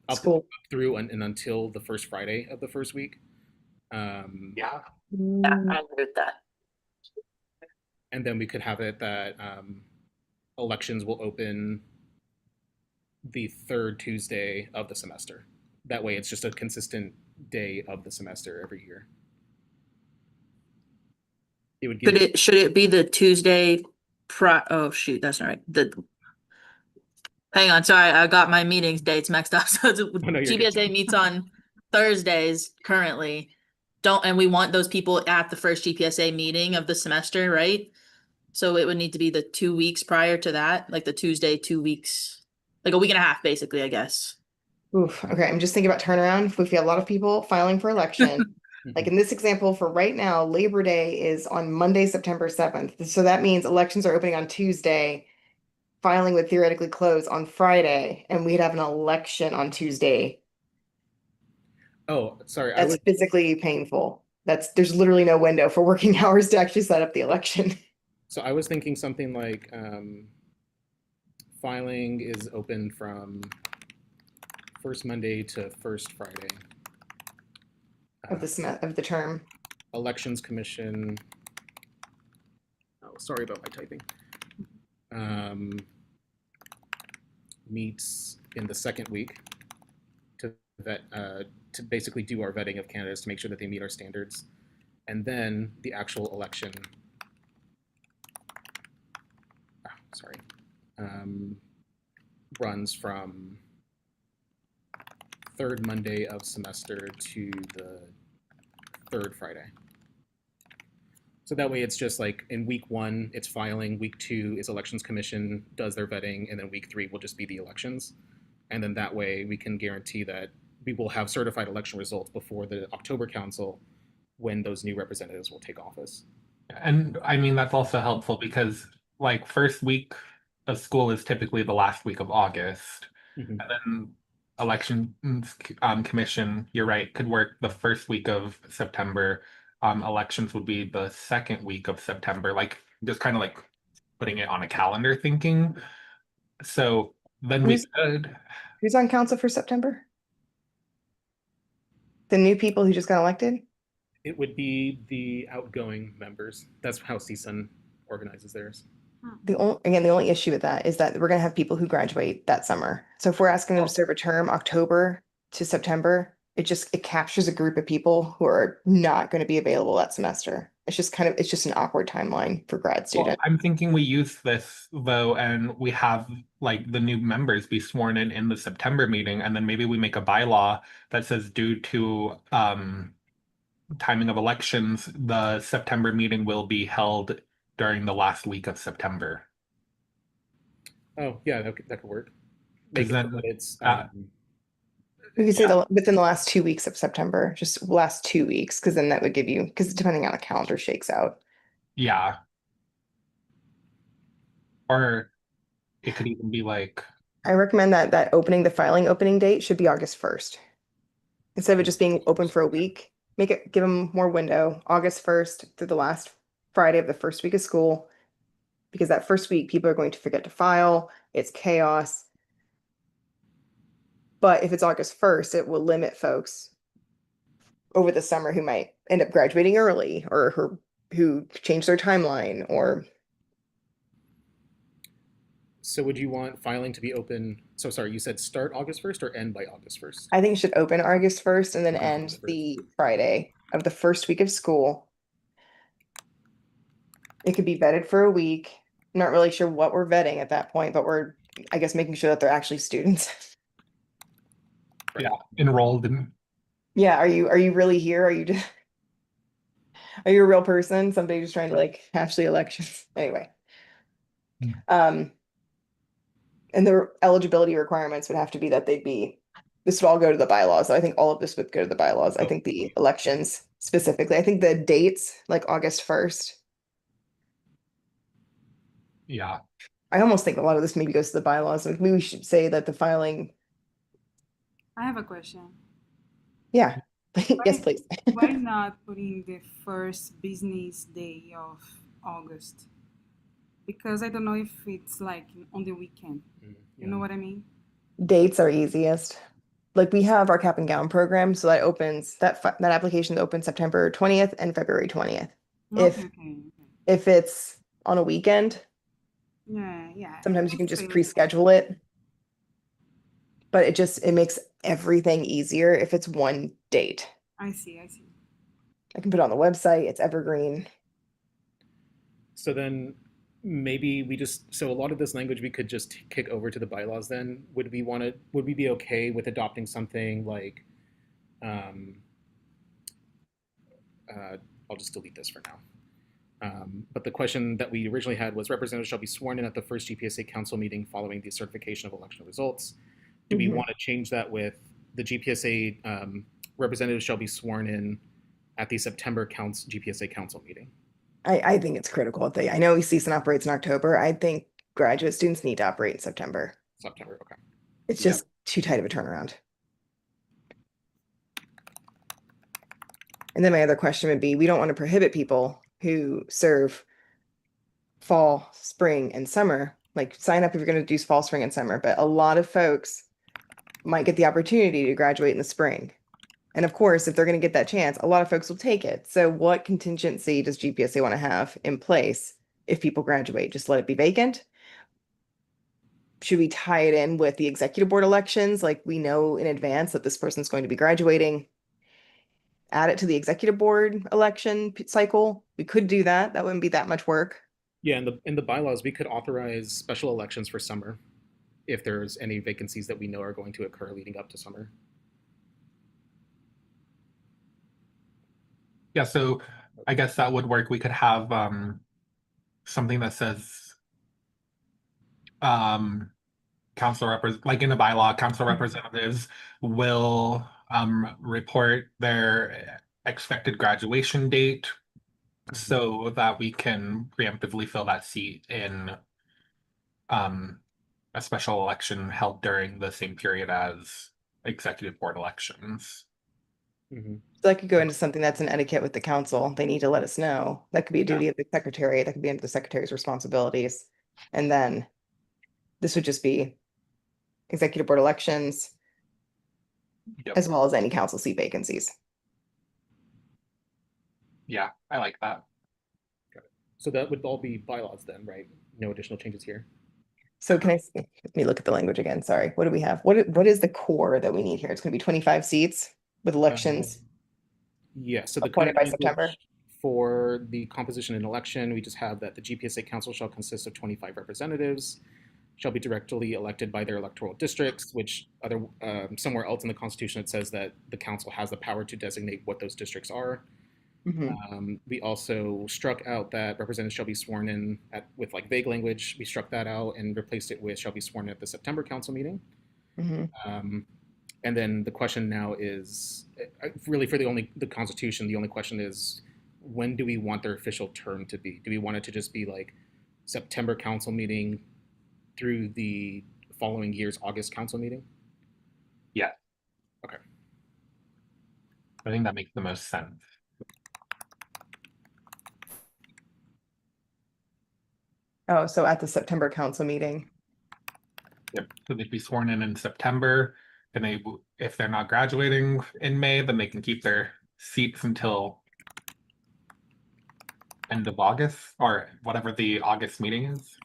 Speaker 1: up
Speaker 2: School.
Speaker 1: through and until the first Friday of the first week.
Speaker 3: Yeah.
Speaker 4: Yeah, I agree with that.
Speaker 1: And then we could have it that elections will open the 3rd Tuesday of the semester. That way it's just a consistent day of the semester every year. It would give
Speaker 4: Should it be the Tuesday oh shoot, that's not right. Hang on, sorry, I got my meetings dates mixed up. So
Speaker 1: no, you're good.
Speaker 4: GPSA meets on Thursdays currently. And we want those people at the first GPSA meeting of the semester, right? So it would need to be the 2 weeks prior to that, like the Tuesday, 2 weeks, like a week and a half, basically, I guess.
Speaker 2: Oof, okay, I'm just thinking about turnaround. If we have a lot of people filing for election, like in this example for right now, Labor Day is on Monday, September 7th. So that means elections are opening on Tuesday. Filing would theoretically close on Friday, and we'd have an election on Tuesday.
Speaker 1: Oh, sorry.
Speaker 2: That's physically painful. There's literally no window for working hours to actually set up the election.
Speaker 1: So I was thinking something like filing is open from first Monday to first Friday.
Speaker 2: Of the term.
Speaker 1: Elections Commission. Oh, sorry about my typing. Meets in the 2nd week to vet, to basically do our vetting of candidates to make sure that they meet our standards, and then the actual election. Runs from 3rd Monday of semester to the 3rd Friday. So that way it's just like in week 1, it's filing, week 2 is elections commission does their vetting, and then week 3 will just be the elections. And then that way we can guarantee that we will have certified election results before the October council when those new representatives will take office.
Speaker 3: And I mean, that's also helpful because like first week of school is typically the last week of August.
Speaker 1: Mhm.
Speaker 3: And then elections commission, you're right, could work the first week of September. Elections would be the second week of September, like just kind of like putting it on a calendar thinking. So then we
Speaker 2: Who's-
Speaker 3: could,
Speaker 2: Who's on council for September? The new people who just got elected?
Speaker 1: It would be the outgoing members. That's how CSUN organizes theirs.
Speaker 2: The only issue with that is that we're gonna have people who graduate that summer. So if we're asking them to serve a term October to September, it captures a group of people who are not going to be available that semester. It's just an awkward timeline for grad
Speaker 3: well,
Speaker 2: students.
Speaker 3: I'm thinking we use this though, and we have like the new members be sworn in the September meeting, and then maybe we make a bylaw that says due to timing of elections, the September meeting will be held during the last week of September.
Speaker 1: Oh, yeah, that could work.
Speaker 3: Because
Speaker 1: Make it so
Speaker 3: then
Speaker 1: that it's
Speaker 2: We could say within the last 2 weeks of September, just last 2 weeks, because then that would give you, because depending on how the calendar shakes out.
Speaker 3: yeah. Or it could even be like,
Speaker 2: I recommend that the filing opening date should be August 1st. Instead of it just being open for a week, give them more window, August 1st through the last Friday of the first week of school. Because that first week, people are going to forget to file, it's chaos. But if it's August 1st, it will limit folks over the summer who might end up graduating early or who change their timeline or
Speaker 1: So would you want filing to be open? So sorry, you said start August 1st or end by August 1st?
Speaker 2: I think it should open August 1st and then
Speaker 1: Okay,
Speaker 2: end
Speaker 1: August 1st.
Speaker 2: the Friday of the first week of school. It could be vetted for a week. I'm not really sure what we're vetting at that point, but we're, I guess, making sure that they're actually students.
Speaker 1: Right.
Speaker 3: yeah, enrolled in.
Speaker 2: Yeah, are you really here? Are you are you a real person? Somebody who's trying to like hash the elections? Anyway.
Speaker 3: Hmm.
Speaker 2: And the eligibility requirements would have to be that this would all go to the bylaws. I think all of this would go to the bylaws. I think the elections specifically, I think the dates like August 1st.
Speaker 3: Yeah.
Speaker 2: I almost think a lot of this maybe goes to the bylaws. Like maybe we should say that the filing,
Speaker 5: I have a question.
Speaker 2: yeah. Yes, please.
Speaker 5: Why not putting the first business day of August? Because I don't know if it's like on the weekend. You know what I mean?
Speaker 2: Dates are easiest. Like we have our cap and gown program, so that opens that application opens September 20th and February 20th.
Speaker 5: Okay, okay.
Speaker 2: If it's on a weekend,
Speaker 5: Yeah.
Speaker 2: sometimes you can
Speaker 5: It's
Speaker 2: just
Speaker 5: fair.
Speaker 2: pre-schedule it. But it makes everything easier if it's one date.
Speaker 5: I see.
Speaker 2: I can put it on the website, it's evergreen.
Speaker 1: So then maybe so a lot of this language we could just kick over to the bylaws then. Would we be okay with adopting something like, I'll just delete this for now. But the question that we originally had was representatives shall be sworn in at the first GPSA council meeting following the certification of election results. Do we want to change that with the GPSA representatives shall be sworn in at the September GPSA council meeting?
Speaker 2: I think it's critical that I know CSUN operates in October. I think graduate students need to operate in September.
Speaker 1: September, okay.
Speaker 2: It's just too tight of a turnaround. And then my other question would be, we don't want to prohibit people who serve fall, spring, and summer. Like sign up if you're going to do fall, spring, and summer. But a lot of folks might get the opportunity to graduate in the spring. And of course, if they're going to get that chance, a lot of folks will take it. So what contingency does GPSA want to have in place if people graduate? Just let it be vacant? Should we tie it in with the executive board elections? Like we know in advance that this person's going to be graduating. Add it to the executive board election cycle. We could do that. That wouldn't be that much work.
Speaker 1: Yeah, in the bylaws, we could authorize special elections for summer if there's any vacancies that we know are going to occur leading up to summer.
Speaker 3: Yeah, so I guess that would work. We could have something that says like in the bylaw, council representatives will report their expected graduation date so that we can preemptively fill that seat in a special election held during the same period as executive board elections.
Speaker 1: Mhm.
Speaker 2: So that could go into something that's an etiquette with the council. They need to let us know. That could be a duty of the secretary. That could be under the secretary's responsibilities. And then this would just be executive board elections,
Speaker 3: Yep.
Speaker 2: as well as any council seat vacancies.
Speaker 3: Yeah, I like that.
Speaker 1: So that would all be bylaws then, right? No additional changes here.
Speaker 2: So can I, let me look at the language again. Sorry. What do we have? What is the core that we need here? It's going to be 25 seats with elections
Speaker 1: Yeah, so the
Speaker 2: appointed
Speaker 1: current
Speaker 2: by
Speaker 1: language
Speaker 2: September.
Speaker 1: for the composition and election, we just have that the GPSA council shall consist of 25 representatives, shall be directly elected by their electoral districts, which somewhere else in the Constitution it says that the council has the power to designate what those districts are. We also struck out that representatives shall be sworn in with like vague language. We struck that out and replaced it with shall be sworn in at the September council meeting. And then the question now is really for the Constitution. The only question is, when do we want their official term to be? Do we want it to just be like September council meeting through the following year's August council meeting?
Speaker 3: Yeah.
Speaker 1: Okay.
Speaker 3: I think that makes the most sense.
Speaker 2: Oh, so at the September council meeting.
Speaker 3: Yep. So they'd be sworn in September, and if they're not graduating in May, then they can keep their seats until end of August or whatever the August meeting is.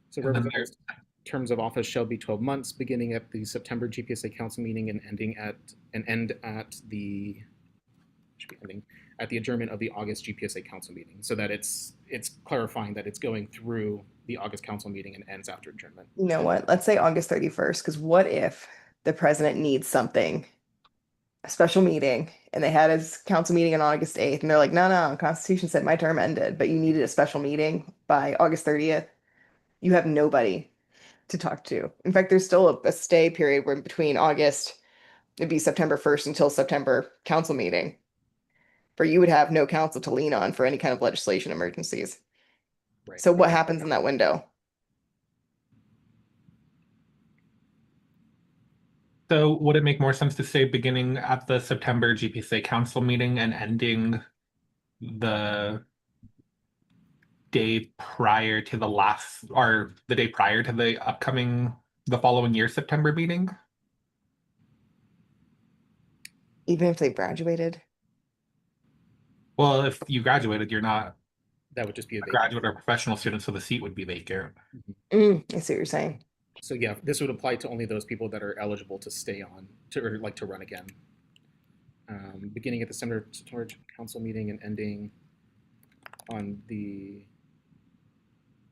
Speaker 1: So
Speaker 3: And then
Speaker 1: representatives' terms of office shall be 12 months, beginning at the September GPSA council meeting and end at the adjournment of the August GPSA council meeting, so that it's clarifying that it's going through the August council meeting and ends after adjournment.
Speaker 2: You know what? Let's say August 31st, because what if the president needs something, a special meeting, and they had his council meeting on August 8th, and they're like, no, Constitution said my term ended, but you needed a special meeting by August 30th. You have nobody to talk to. In fact, there's still a stay period where between August, it'd be September 1st until September council meeting, where you would have no council to lean on for any kind of legislation emergencies.
Speaker 1: Right.
Speaker 2: So what happens in that window?
Speaker 3: So would it make more sense to say beginning at the September GPSA council meeting and ending the day prior to the day prior to the following year September meeting?
Speaker 2: Even if they graduated?
Speaker 3: Well, if you graduated, you're not
Speaker 1: That would just be a
Speaker 3: a
Speaker 1: vacancy.
Speaker 3: graduate or professional student, so the seat would be vacant.
Speaker 2: I see what you're saying.
Speaker 1: So yeah, this would apply to only those people that are eligible to stay on or like to run again. Beginning at the September council meeting and ending on the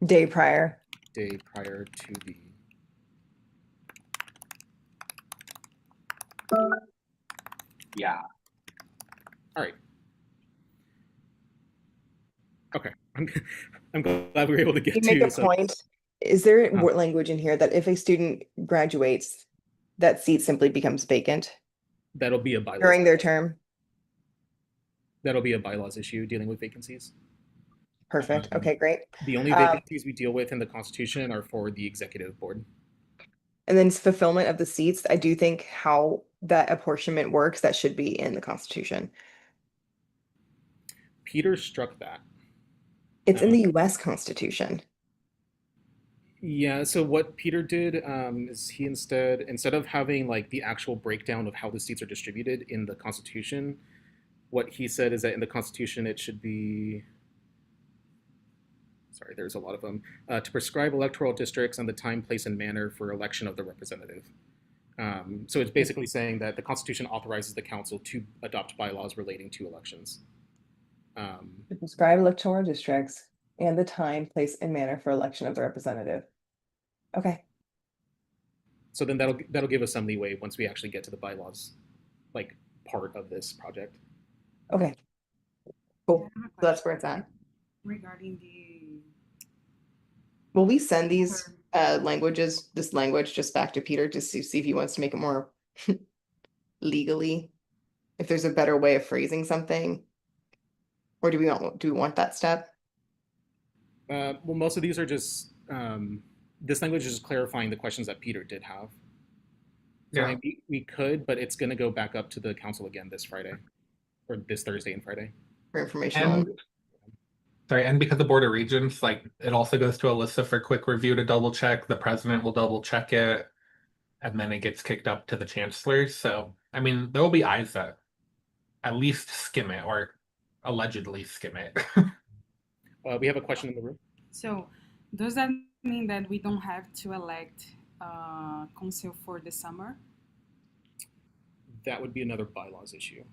Speaker 2: Day prior.
Speaker 1: day prior to the.
Speaker 3: Yeah.
Speaker 1: All right. Okay, I'm glad we were able to get
Speaker 2: You make a
Speaker 1: to.
Speaker 2: point. Is there
Speaker 3: Huh.
Speaker 2: language in here that if a student graduates, that seat simply becomes vacant
Speaker 1: That'll be a bylaws.
Speaker 2: during their term?
Speaker 1: That'll be a bylaws issue dealing with vacancies.
Speaker 2: Perfect. Okay, great.
Speaker 1: The only vacancies we deal with in the Constitution are for the executive board.
Speaker 2: And then fulfillment of the seats, I do think how that apportionment works, that should be in the Constitution.
Speaker 1: Peter struck that.
Speaker 2: It's in the US Constitution.
Speaker 1: Yeah, so what Peter did is he instead of having like the actual breakdown of how the seats are distributed in the Constitution, what he said is that in the Constitution it should be, sorry, there's a lot of them, to prescribe electoral districts and the time, place, and manner for election of the representative. So it's basically saying that the Constitution authorizes the council to adopt bylaws relating to elections.
Speaker 2: To prescribe electoral districts and the time, place, and manner for election of the representative. Okay.
Speaker 1: So then that'll give us some leeway once we actually get to the bylaws, like part of this project.
Speaker 2: Okay. Cool. So that's where it's at.
Speaker 5: Regarding the
Speaker 2: Will we send these this language just back to Peter to see if he wants to make it more legally, if there's a better way of phrasing something, or do we want that step?
Speaker 1: Well, most of these are just this language is just clarifying the questions that Peter did have. So
Speaker 3: Yeah.
Speaker 1: we could, but it's going to go back up to the council again this Friday, or this Thursday and Friday.
Speaker 2: For informational.
Speaker 3: And because the Board of Regents, like, it also goes to Alyssa for quick review to double check. The president will double check it, and then it gets kicked up to the chancellor. So, I mean, there will be eyes that at least skim it or allegedly skim it.
Speaker 1: We have a question in the room.
Speaker 5: So, does that mean that we don't have to elect council for the summer?
Speaker 1: That would be another bylaws issue.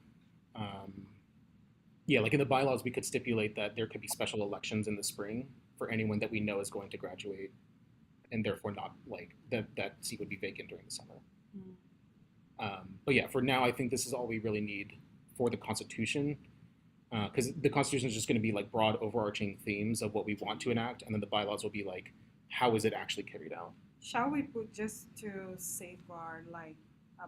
Speaker 1: Yeah, like in the bylaws, we could stipulate that there could be special elections in the spring for anyone that we know is going to graduate, and therefore not like that seat would be vacant during the summer. But yeah, for now, I think this is all we really need for the Constitution, because the Constitution is just going to be like broad, overarching themes of what we want to enact, and then the bylaws will be like, how is it actually carried out?
Speaker 5: Shall we put just to safeguard, like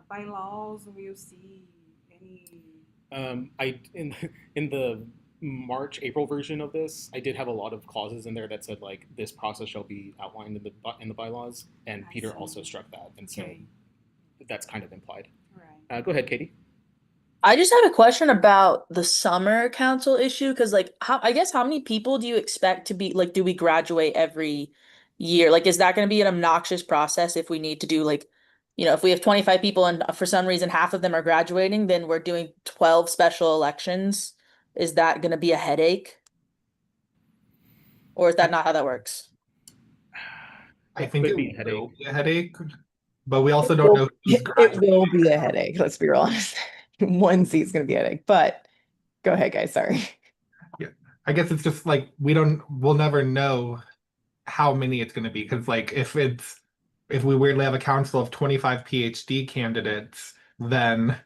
Speaker 5: bylaws? We'll see any.
Speaker 1: In the March-April version of this, I did have a lot of clauses in there that said like this process shall be outlined in the bylaws, and
Speaker 5: I
Speaker 1: Peter
Speaker 5: see.
Speaker 1: also struck that, and so
Speaker 5: Okay.
Speaker 1: that's kind of implied.
Speaker 5: Right.
Speaker 1: Go ahead, Katie.
Speaker 4: I just have a question about the summer council issue, because like I guess how many people do you expect to be like, do we graduate every year? Like, is that going to be an obnoxious process if we need to do like, if we have 25 people and for some reason half of them are graduating, then we're doing 12 special elections. Is that going to be a headache? Or is that not how that works?
Speaker 3: I think
Speaker 1: could
Speaker 3: it
Speaker 1: be a headache.
Speaker 3: will be a headache, but we also don't know who's
Speaker 2: It
Speaker 3: graduating.
Speaker 2: will be a headache, let's be real honest. One seat's gonna be a headache, but go ahead, guys, sorry.
Speaker 3: I guess it's just like we'll never know how many it's going to be, because like if we weirdly have a council of 25 PhD candidates, then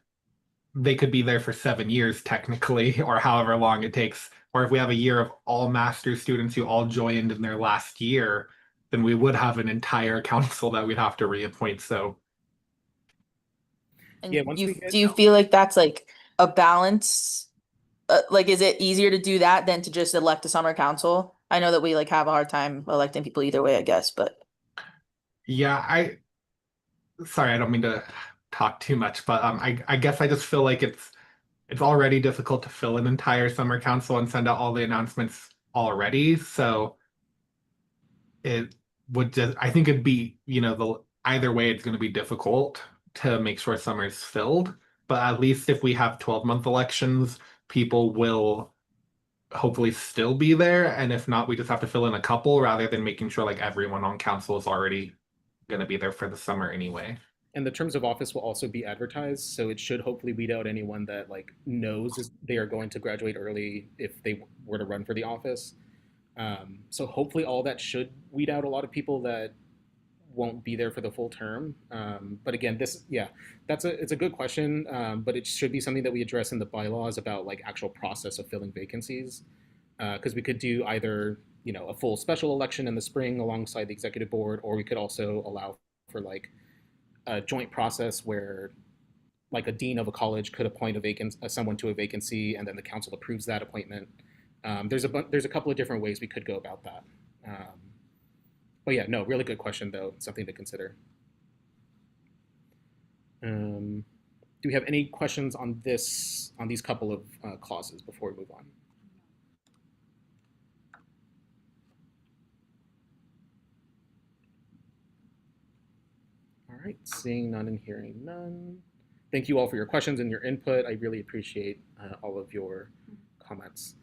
Speaker 3: they could be there for 7 years technically, or however long it takes. Or if we have a year of all master's students who all joined in their last year, then we would have an entire council that we'd have to reappoint. So
Speaker 4: And
Speaker 1: Yeah, once we get
Speaker 4: do you feel like that's like a balance? Like, is it easier to do that than to just elect a summer council? I know that we like have a hard time electing people either way, I guess, but
Speaker 3: yeah, sorry, I don't mean to talk too much, but I guess I just feel like it's already difficult to fill an entire summer council and send out all the announcements already. So it would just, I think it'd be, either way, it's going to be difficult to make sure summer's filled. But at least if we have 12-month elections, people will hopefully still be there. And if not, we just have to fill in a couple rather than making sure like everyone on council is already going to be there for the summer anyway.
Speaker 1: And the terms of office will also be advertised, so it should hopefully weed out anyone that like knows they are going to graduate early if they were to run for the office. So hopefully all that should weed out a lot of people that won't be there for the full term. But again, it's a good question, but it should be something that we address in the bylaws about like actual process of filling vacancies, because we could do either a full special election in the spring alongside the executive board, or we could also allow for like a joint process where like a dean of a college could appoint someone to a vacancy, and then the council approves that appointment. There's a couple of different ways we could go about that. But yeah, no, really good question though. Something to consider. Do we have any questions on these couple of clauses before we move on? All right, seeing none and hearing none. Thank you all for your questions and your input. I really appreciate all of your comments.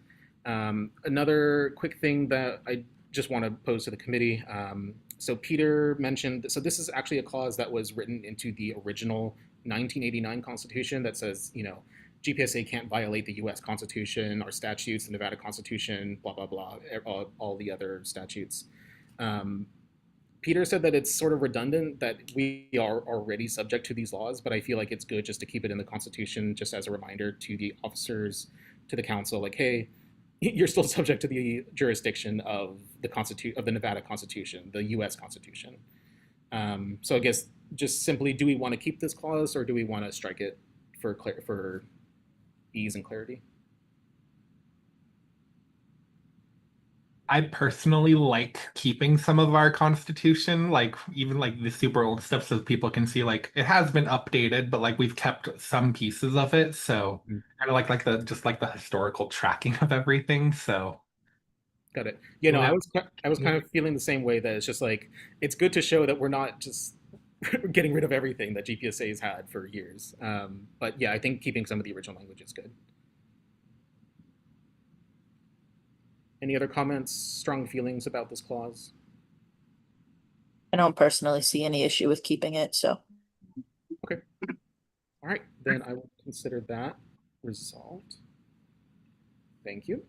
Speaker 1: Another quick thing that I just want to pose to the committee. So Peter mentioned, so this is actually a clause that was written into the original 1989 Constitution that says, GPSA can't violate the US Constitution or statutes, the Nevada Constitution, blah, blah, blah, all the other statutes. Peter said that it's sort of redundant that we are already subject to these laws, but I feel like it's good just to keep it in the Constitution just as a reminder to the officers, to the council, like, hey, you're still subject to the jurisdiction of the Nevada Constitution, the U.S. Constitution. So I guess just simply, do we want to keep this clause or do we want to strike it for ease and clarity?
Speaker 3: I personally like keeping some of our constitution, like even like the super old stuff, so people can see like it has been updated, but like we've kept some pieces of it. So
Speaker 1: Mm.
Speaker 3: kind of like the just like the historical tracking of everything. So
Speaker 1: Got it. You know,
Speaker 3: Yeah.
Speaker 1: I was kind of feeling the same way, that it's just like it's good to show that we're not just getting rid of everything that GPSA has had for years. But yeah, I think keeping some of the original language is good. Any other comments, strong feelings about this clause?
Speaker 4: I don't personally see any issue with keeping it, so.
Speaker 1: Okay. All right, then I will consider that resolved. Thank you.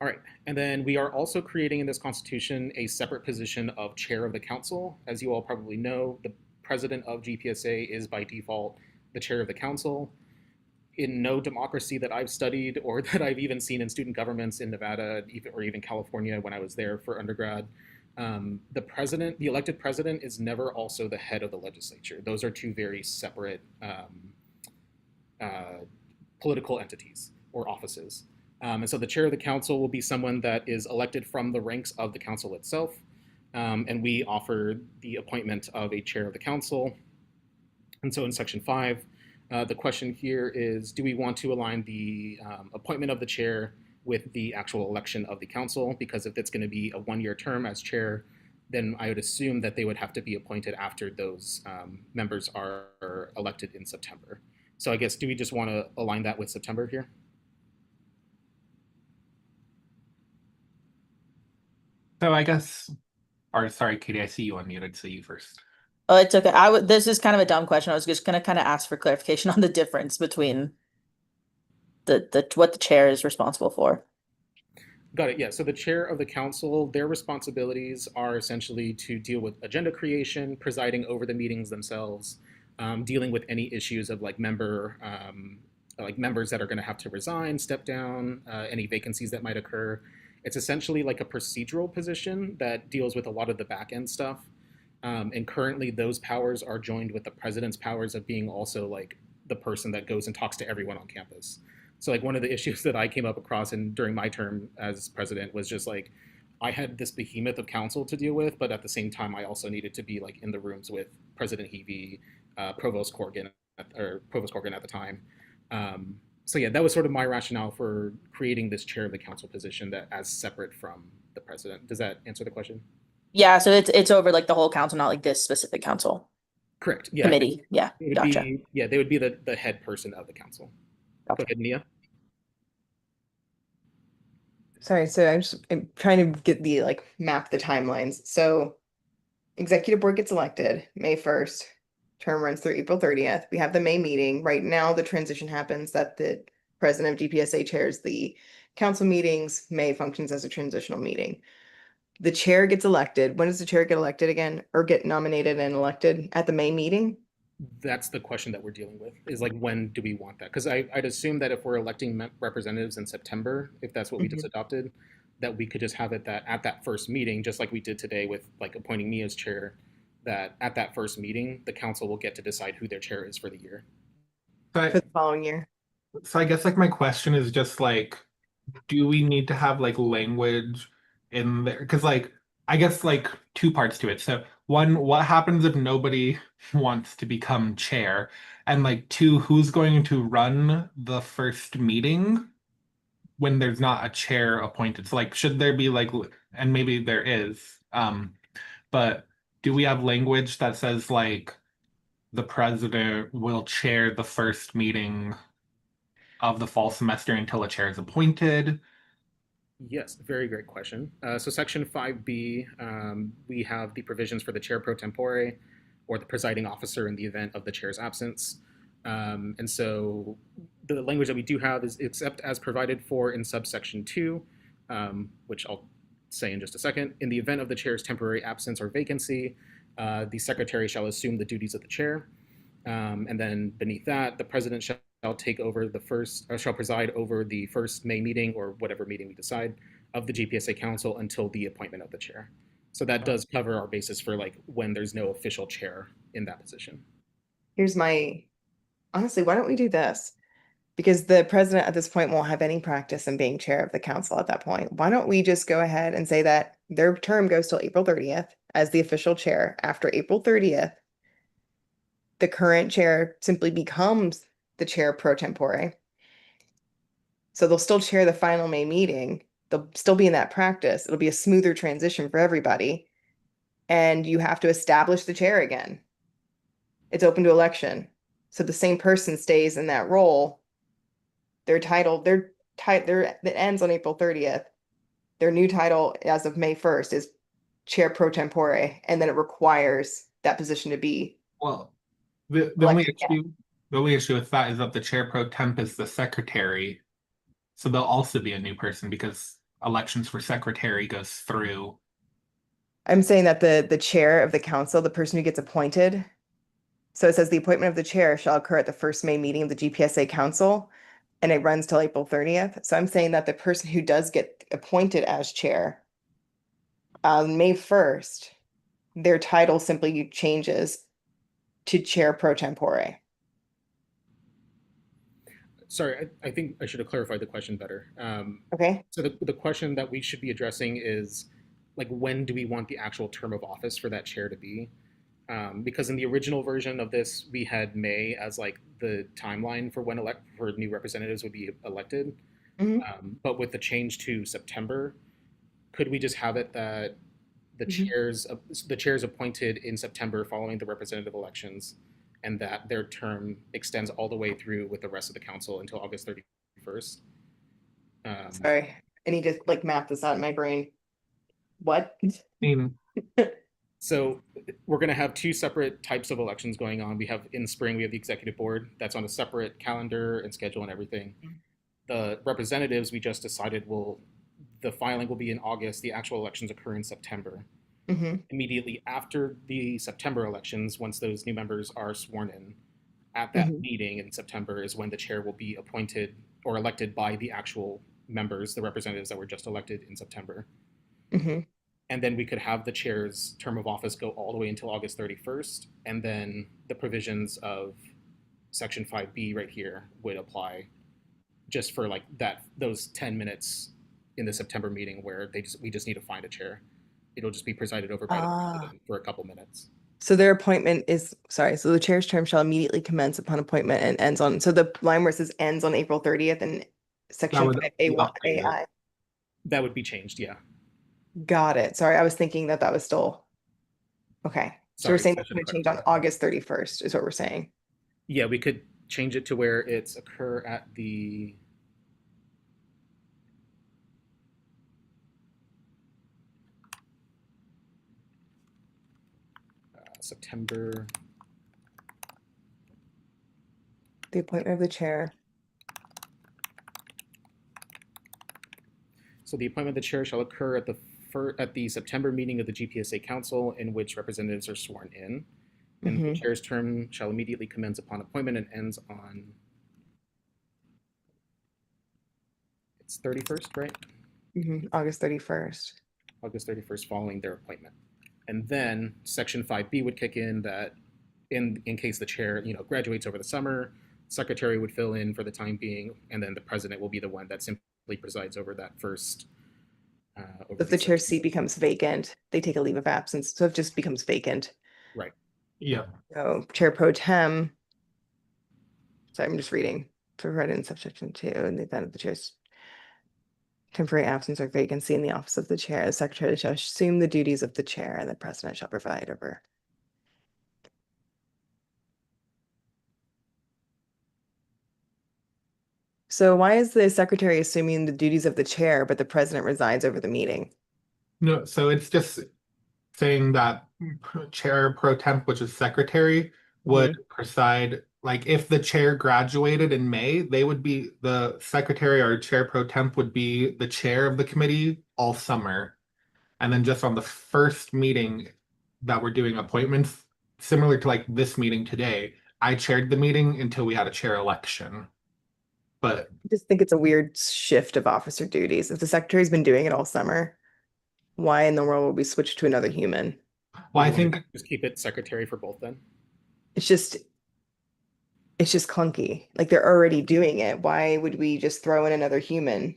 Speaker 1: All right, and then we are also creating in this constitution a separate position of chair of the council. As you all probably know, the president of GPSA is by default the chair of the council. In no democracy that I've studied or that I've even seen in student governments in Nevada or even California when I was there for undergrad, the elected president, is never also the head of the legislature. Those are two very separate political entities or offices. And so the chair of the council will be someone that is elected from the ranks of the council itself. And we offer the appointment of a chair of the council. And so in section 5, the question here is, do we want to align the appointment of the chair with the actual election of the council? Because if it's going to be a one-year term as chair, then I would assume that they would have to be appointed after those members are elected in September. So I guess, do we just want to align that with September here?
Speaker 3: So I guess, or sorry, Katie, I see you unmuted, so you first.
Speaker 4: Oh, it's okay. This is kind of a dumb question. I was just gonna kind of ask for clarification on the difference between what the chair is responsible for.
Speaker 1: Got it. Yeah. So the chair of the council, their responsibilities are essentially to deal with agenda creation, presiding over the meetings themselves, dealing with any issues of like members that are going to have to resign, step down, any vacancies that might occur. It's essentially like a procedural position that deals with a lot of the back end stuff. And currently, those powers are joined with the president's powers of being also like the person that goes and talks to everyone on campus. So like one of the issues that I came up across during my term as president was just like I had this behemoth of council to deal with, but at the same time I also needed to be like in the rooms with President Heavey, Provost Corrigan at the time. So yeah, that was sort of my rationale for creating this chair of the council position that as separate from the president. Does that answer the question?
Speaker 4: Yeah, so it's over like the whole council, not like this specific council
Speaker 1: Correct. Yeah.
Speaker 4: committee. Yeah,
Speaker 1: It would
Speaker 4: gotcha.
Speaker 1: be, yeah, they would be the head person of the council. Go ahead, Nia.
Speaker 2: Sorry, so I'm trying to get the map the timelines. So executive board gets elected May 1st, term runs through April 30th. We have the May meeting. Right now, the transition happens that the president of GPSA chairs the council meetings. May functions as a transitional meeting. The chair gets elected. When does the chair get elected again, or get nominated and elected at the May meeting?
Speaker 1: That's the question that we're dealing with, is like, when do we want that? Because I'd assume that if we're electing representatives in September, if that's what we just adopted, that we could just have it that at that first meeting, just like we did today with like appointing me as chair, that at that first meeting, the council will get to decide who their chair is for the year.
Speaker 2: For the following year.
Speaker 3: So I guess like my question is just like, do we need to have like language in there? Because like I guess like two parts to it. So one, what happens if nobody wants to become chair? And like two, who's going to run the first meeting when there's not a chair appointed? So like should there be like, and maybe there is, but do we have language that says like the president will chair the first meeting of the fall semester until a chair is appointed?
Speaker 1: Yes, very great question. So section 5B, we have the provisions for the chair pro tempore, or the presiding officer in the event of the chair's absence. And so the language that we do have is, except as provided for in subsection 2, which I'll say in just a second. In the event of the chair's temporary absence or vacancy, the secretary shall assume the duties of the chair. And then beneath that, the president shall take over the first, or shall preside over the first May meeting or whatever meeting we decide of the GPSA Council until the appointment of the chair. So that does cover our basis for like when there's no official chair in that position.
Speaker 2: Here's honestly, why don't we do this? Because the president at this point won't have any practice in being chair of the council at that point. Why don't we just go ahead and say that their term goes till April 30th as the official chair? After April 30th, the current chair simply becomes the chair pro tempore. So they'll still chair the final May meeting. They'll still be in that practice. It'll be a smoother transition for everybody. And you have to establish the chair again. It's open to election. So the same person stays in that role. Their title, that ends on April 30th. Their new title as of May 1st is chair pro tempore, and then it requires that position to be
Speaker 3: Well, the only
Speaker 2: elected again.
Speaker 3: issue the only issue with that is that the chair pro temp is the secretary. So there'll also be a new person because elections for secretary goes through.
Speaker 2: I'm saying that the chair of the council, the person who gets appointed. So it says the appointment of the chair shall occur at the first May meeting of the GPSA council, and it runs till April 30th. So I'm saying that the person who does get appointed as chair on May 1st, their title simply changes to chair pro tempore.
Speaker 1: Sorry, I think I should have clarified the question better.
Speaker 2: Okay.
Speaker 1: So the question that we should be addressing is like, when do we want the actual term of office for that chair to be? Because in the original version of this, we had May as like the timeline for when for new representatives would be elected.
Speaker 2: Mhm.
Speaker 1: But with the change to September, could we just have it that the
Speaker 2: Mhm.
Speaker 1: the chairs appointed in September following the representative elections, and that their term extends all the way through with the rest of the council until August 31st?
Speaker 2: Sorry, I need to like map this out in my brain. What?
Speaker 3: I mean,
Speaker 1: So we're going to have two separate types of elections going on. We have in spring, we have the executive board that's on a separate calendar and schedule and everything. The representatives we just decided the filing will be in August. The actual elections occur in September.
Speaker 2: Mm-hmm.
Speaker 1: Immediately after the September elections, once those new members are sworn in, at that meeting in September is when the chair will be appointed or elected by the actual members, the representatives that were just elected in September.
Speaker 2: Mm-hmm.
Speaker 1: And then we could have the chair's term of office go all the way until August 31st. And then the provisions of Section 5B right here would apply just for like those 10 minutes in the September meeting where we just need to find a chair. It'll just be presided over by the president for a couple minutes.
Speaker 2: So their appointment is, sorry, so the chair's term shall immediately commence upon appointment and ends on, so the line where it says ends on April 30th and section
Speaker 3: would
Speaker 2: 5A1
Speaker 3: be updated.
Speaker 2: AI.
Speaker 1: That would be changed, yeah.
Speaker 2: Got it. Sorry, I was thinking that was still, okay. So we're
Speaker 1: Sorry,
Speaker 2: saying
Speaker 1: I
Speaker 2: it's
Speaker 1: should
Speaker 2: going
Speaker 1: have
Speaker 2: to change on
Speaker 1: clarified.
Speaker 2: August 31st is what we're saying.
Speaker 1: Yeah, we could change it to where it's occur at the September.
Speaker 2: The appointment of the chair.
Speaker 1: So the appointment of the chair shall occur at the September meeting of the GPSA Council in which representatives are sworn in. And the chair's term shall immediately commence upon appointment and ends on it's 31st, right?
Speaker 2: August 31st.
Speaker 1: August 31st following their appointment. And then Section 5B would kick in that in case the chair, graduates over the summer, secretary would fill in for the time being, and then the president will be the one that simply presides over that first.
Speaker 2: If the chair's seat becomes vacant, they take a leave of absence. So it just becomes vacant.
Speaker 1: Right.
Speaker 3: Yeah.
Speaker 2: So chair pro tem. Sorry, I'm just reading. Provided in subsection 2, in the event of the chair's temporary absence or vacancy in the office of the chair, the secretary shall assume the duties of the chair and the president shall preside over. So why is the secretary assuming the duties of the chair, but the president resides over the meeting?
Speaker 3: No, so it's just saying that chair pro temp, which is secretary, would preside. Like if the chair graduated in May, they would be the secretary or chair pro temp would be the chair of the committee all summer. And then just on the first meeting that we're doing appointments, similar to like this meeting today, I chaired the meeting until we had a chair election. But
Speaker 2: I just think it's a weird shift of officer duties. If the secretary's been doing it all summer, why in the world would we switch to another human?
Speaker 3: well, I
Speaker 1: You wanna
Speaker 3: think
Speaker 1: just keep it secretary for both then.
Speaker 2: It's just clunky. Like they're already doing it. Why would we just throw in another human?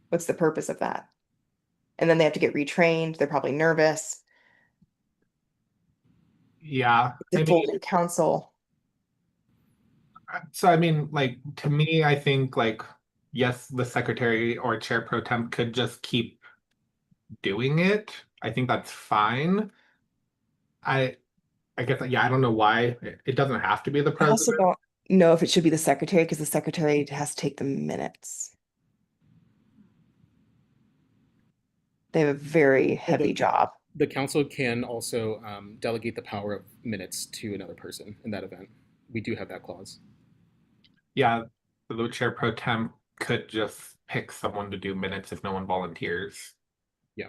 Speaker 2: What's the purpose of that? And then they have to get retrained. They're probably nervous.
Speaker 3: yeah,
Speaker 2: The
Speaker 3: I
Speaker 2: full
Speaker 3: mean,
Speaker 2: new council.
Speaker 3: so I mean, like to me, I think like yes, the secretary or chair pro temp could just keep doing it. I think that's fine. I I guess yeah, I don't know why it doesn't have to be the
Speaker 2: I also
Speaker 3: president.
Speaker 2: don't know if it should be the secretary because the secretary has to take the minutes. They have a very
Speaker 1: Well,
Speaker 2: heavy job.
Speaker 1: the council can also delegate the power of minutes to another person in that event. We do have that clause.
Speaker 3: Yeah, the chair pro temp could just pick someone to do minutes if no one volunteers.
Speaker 1: Yeah.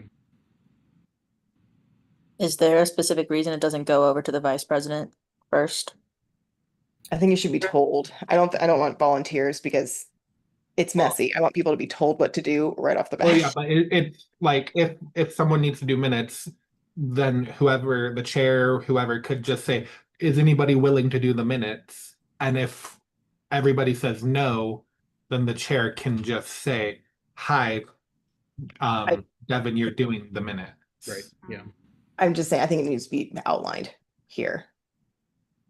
Speaker 4: Is there a specific reason it doesn't go over to the vice president first?
Speaker 2: I think it should be told. I don't want volunteers because it's
Speaker 3: Well-
Speaker 2: messy. I want people to be told what to do right off the
Speaker 3: Well, yeah,
Speaker 2: bat.
Speaker 3: but it's like if someone needs to do minutes, then whoever the chair, whoever could just say, "Is anybody willing to do the minutes?" And if everybody says no, then the chair can just say, "Hi, Devin, you're doing the minutes."
Speaker 1: Right. Yeah.
Speaker 2: I'm just saying, I think it needs to be outlined here.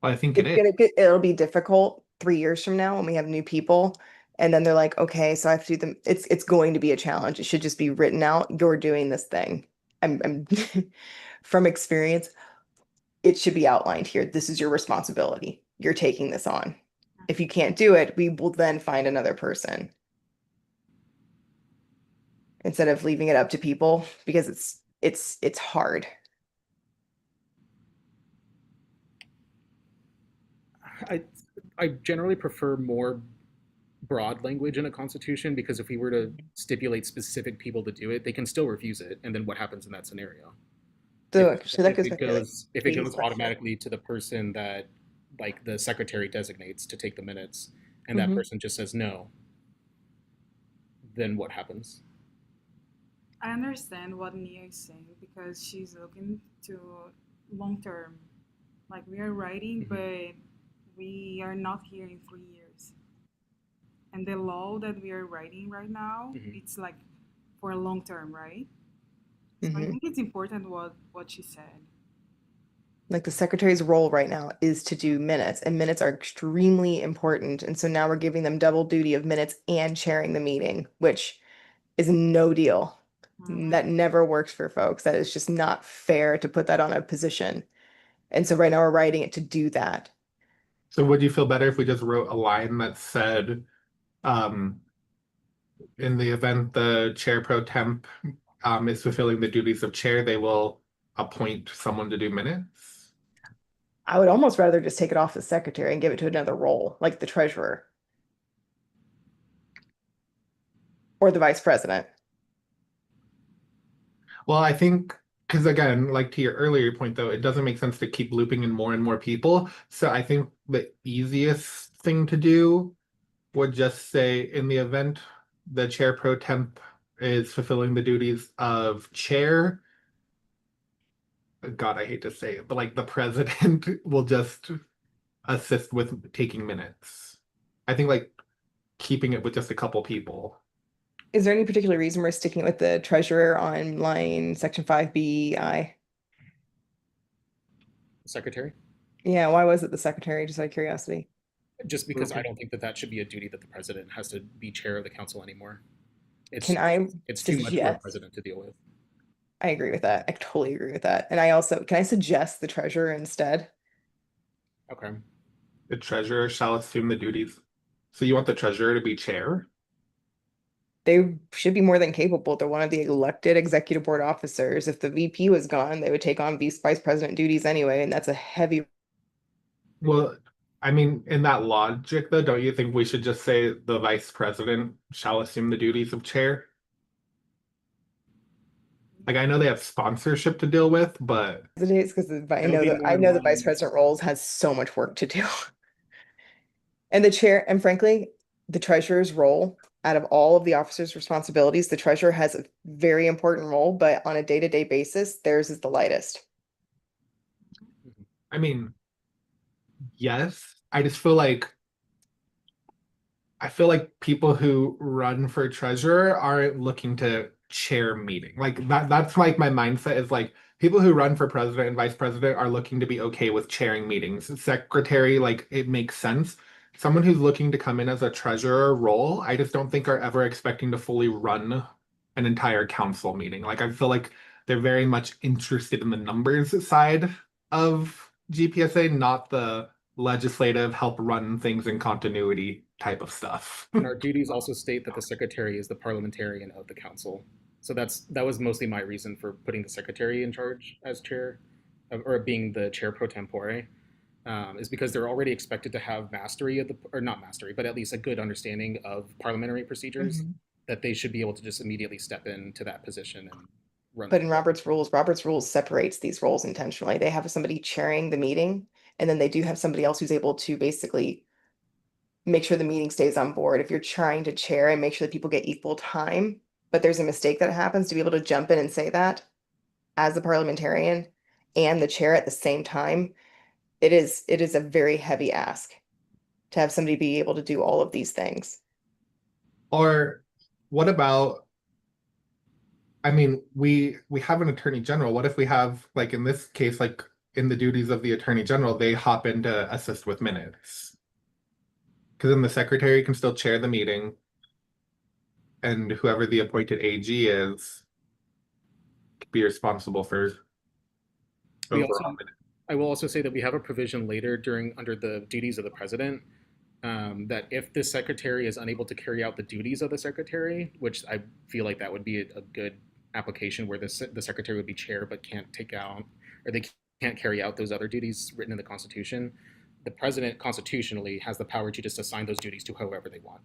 Speaker 3: Well, I think it
Speaker 2: It's
Speaker 3: is.
Speaker 2: gonna get, it'll be difficult 3 years from now when we have new people. And then they're like, okay, so I have to do them. It's going to be a challenge. It should just be written out. You're doing this thing. I'm from experience, it should be outlined here. This is your responsibility. You're taking this on. If you can't do it, we will then find another person. Instead of leaving it up to people because it's hard.
Speaker 1: I I generally prefer more broad language in a constitution because if we were to stipulate specific people to do it, they can still refuse it. And then what happens in that scenario?
Speaker 2: So
Speaker 1: If,
Speaker 2: actually that
Speaker 1: if
Speaker 2: goes
Speaker 1: it
Speaker 2: back to like
Speaker 1: goes if it
Speaker 2: Katie's
Speaker 1: goes
Speaker 2: question.
Speaker 1: automatically to the person that like the secretary designates to take the minutes and that
Speaker 2: Mhm.
Speaker 1: person just says no, then what happens?
Speaker 5: I understand what Nia is saying because she's looking to long term. Like we are writing,
Speaker 1: Mhm.
Speaker 5: but we are not here in 3 years. And the law that we are writing right now,
Speaker 1: Mhm.
Speaker 5: it's like for a long term, right? So I
Speaker 2: Mhm.
Speaker 5: think it's important what she said.
Speaker 2: Like the secretary's role right now is to do minutes, and minutes are extremely important. And so now we're giving them double duty of minutes and chairing the meeting, which is no deal. That never works for folks. That is just not fair to put that on a position. And so right now we're writing it to do that.
Speaker 3: So would you feel better if we just wrote a line that said, um, in the event the chair pro temp is fulfilling the duties of chair, they will appoint someone to do minutes?
Speaker 2: I would almost rather just take it off the secretary and give it to another role, like the treasurer or the vice president.
Speaker 3: Well, I think because again, like to your earlier point though, it doesn't make sense to keep looping in more and more people. So I think the easiest thing to do would just say in the event the chair pro temp is fulfilling the duties of chair. God, I hate to say it, but like the president will just assist with taking minutes. I think like keeping it with just a couple people.
Speaker 2: Is there any particular reason we're sticking with the treasurer on line section 5BI?
Speaker 1: Secretary?
Speaker 2: Yeah, why was it the secretary? Just out of curiosity.
Speaker 1: Just because I don't think that that should be a duty that the president has to be chair of the council anymore.
Speaker 2: Can I
Speaker 1: It's too much for a
Speaker 2: suggest?
Speaker 1: president to deal with.
Speaker 2: I agree with that. I totally agree with that. And I also, can I suggest the treasurer instead?
Speaker 1: Okay.
Speaker 3: The treasurer shall assume the duties. So you want the treasurer to be chair?
Speaker 2: They should be more than capable. They're one of the elected executive board officers. If the VP was gone, they would take on vice president duties anyway, and that's a heavy.
Speaker 3: Well, I mean, in that logic though, don't you think we should just say the vice president shall assume the duties of chair? Like I know they have sponsorship to deal with, but
Speaker 2: It is because I
Speaker 1: It'll
Speaker 2: know
Speaker 1: be
Speaker 2: that
Speaker 1: more
Speaker 2: I
Speaker 1: in
Speaker 2: know the vice
Speaker 1: line-
Speaker 2: president roles has so much work to do. And the chair, and frankly, the treasurer's role. Out of all of the officers' responsibilities, the treasurer has a very important role, but on a day-to-day basis, theirs is the lightest.
Speaker 3: I mean, yes, I just feel like people who run for treasurer aren't looking to chair meeting. Like that's like my mindset is like people who run for president and vice president are looking to be okay with chairing meetings. Secretary, like it makes sense. Someone who's looking to come in as a treasurer role, I just don't think are ever expecting to fully run an entire council meeting. Like I feel like they're very much interested in the numbers side of GPSA, not the legislative help run things in continuity type of stuff.
Speaker 1: And our duties also state that the secretary is the parliamentarian of the council. So that was mostly my reason for putting the secretary in charge as chair, or being the chair pro tempore, is because they're already expected to have mastery of or not mastery, but at least a good understanding of parliamentary procedures, that they should be able to just immediately step into that position and run.
Speaker 2: But in Robert's rules separates these roles intentionally. They have somebody chairing the meeting, and then they do have somebody else who's able to basically make sure the meeting stays on board. If you're trying to chair and make sure that people get equal time, but there's a mistake that happens, to be able to jump in and say that as the parliamentarian and the chair at the same time, it is a very heavy ask to have somebody be able to do all of these things.
Speaker 3: Or what about, I mean, we have an attorney general. What if we have, like in this case, like in the duties of the attorney general, they hop in to assist with minutes? Because then the secretary can still chair the meeting, and whoever the appointed AG is could be responsible for
Speaker 1: We
Speaker 3: overall
Speaker 1: also, I will also say that we have a provision later under the duties of the president, that if the secretary is unable to carry out the duties of the secretary, which I feel like that would be a good application where the secretary would be chair but can't take out, or they can't carry out those other duties written in the Constitution, the president constitutionally has the power to just assign those duties to whoever they want.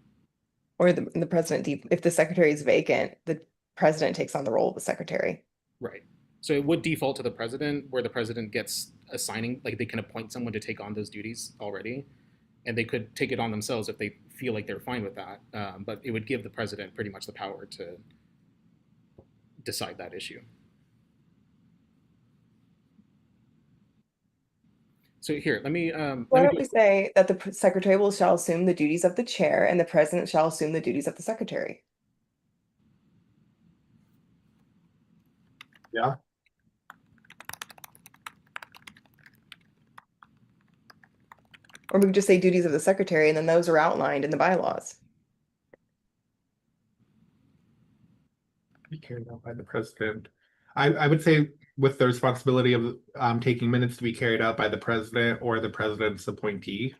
Speaker 2: Or the president, if the secretary is vacant, the president takes on the role of the secretary.
Speaker 1: Right. So it would default to the president, where the president gets assigning, like they can appoint someone to take on those duties already, and they could take it on themselves if they feel like they're fine with that. But it would give the president pretty much the power to decide that issue. So here, let me.
Speaker 2: Why don't we say that the secretary shall assume the duties of the chair and the president shall assume the duties of the secretary?
Speaker 3: Yeah.
Speaker 2: Or we could just say duties of the secretary, and then those are outlined in the bylaws.
Speaker 3: Be carried out by the president. I would say with the responsibility of taking minutes to be carried out by the president or the president's appointee.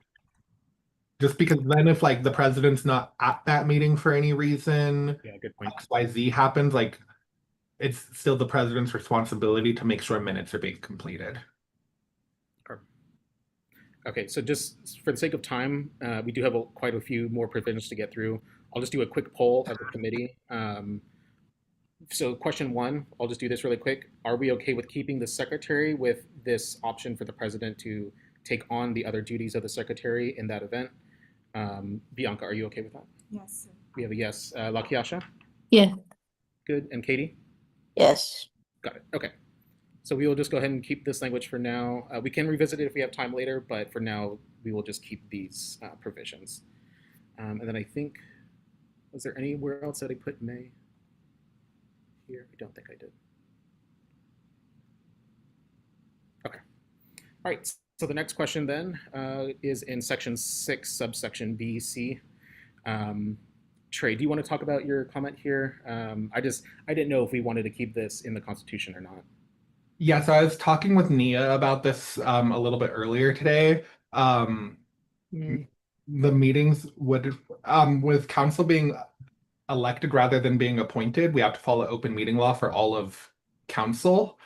Speaker 3: Just because then if like the president's not at that meeting for any reason,
Speaker 1: Yeah, good point.
Speaker 3: XYZ happens, like it's still the president's responsibility to make sure minutes are being completed.
Speaker 1: Okay, so just for the sake of time, we do have quite a few more provisions to get through. I'll just do a quick poll of the committee. So question one, I'll just do this really quick. Are we okay with keeping the secretary with this option for the president to take on the other duties of the secretary in that event? Bianca, are you okay with that?
Speaker 5: Yes, sir.
Speaker 1: We have a yes. Lakiasha?
Speaker 4: Yeah.
Speaker 1: Good. And Katie?
Speaker 4: Yes.
Speaker 1: Got it. Okay. So we will just go ahead and keep this language for now. We can revisit it if we have time later, but for now, we will just keep these provisions. And then I think, was there anywhere else that I put may here? I don't think I did. Okay. All right. So the next question then is in section 6, subsection B, C. Trey, do you want to talk about your comment here? I didn't know if we wanted to keep this in the Constitution or not.
Speaker 3: Yeah, so I was talking with Nia about this a little bit earlier today. The meetings would, with council being elected rather than being appointed, we have to follow open meeting law for all of council.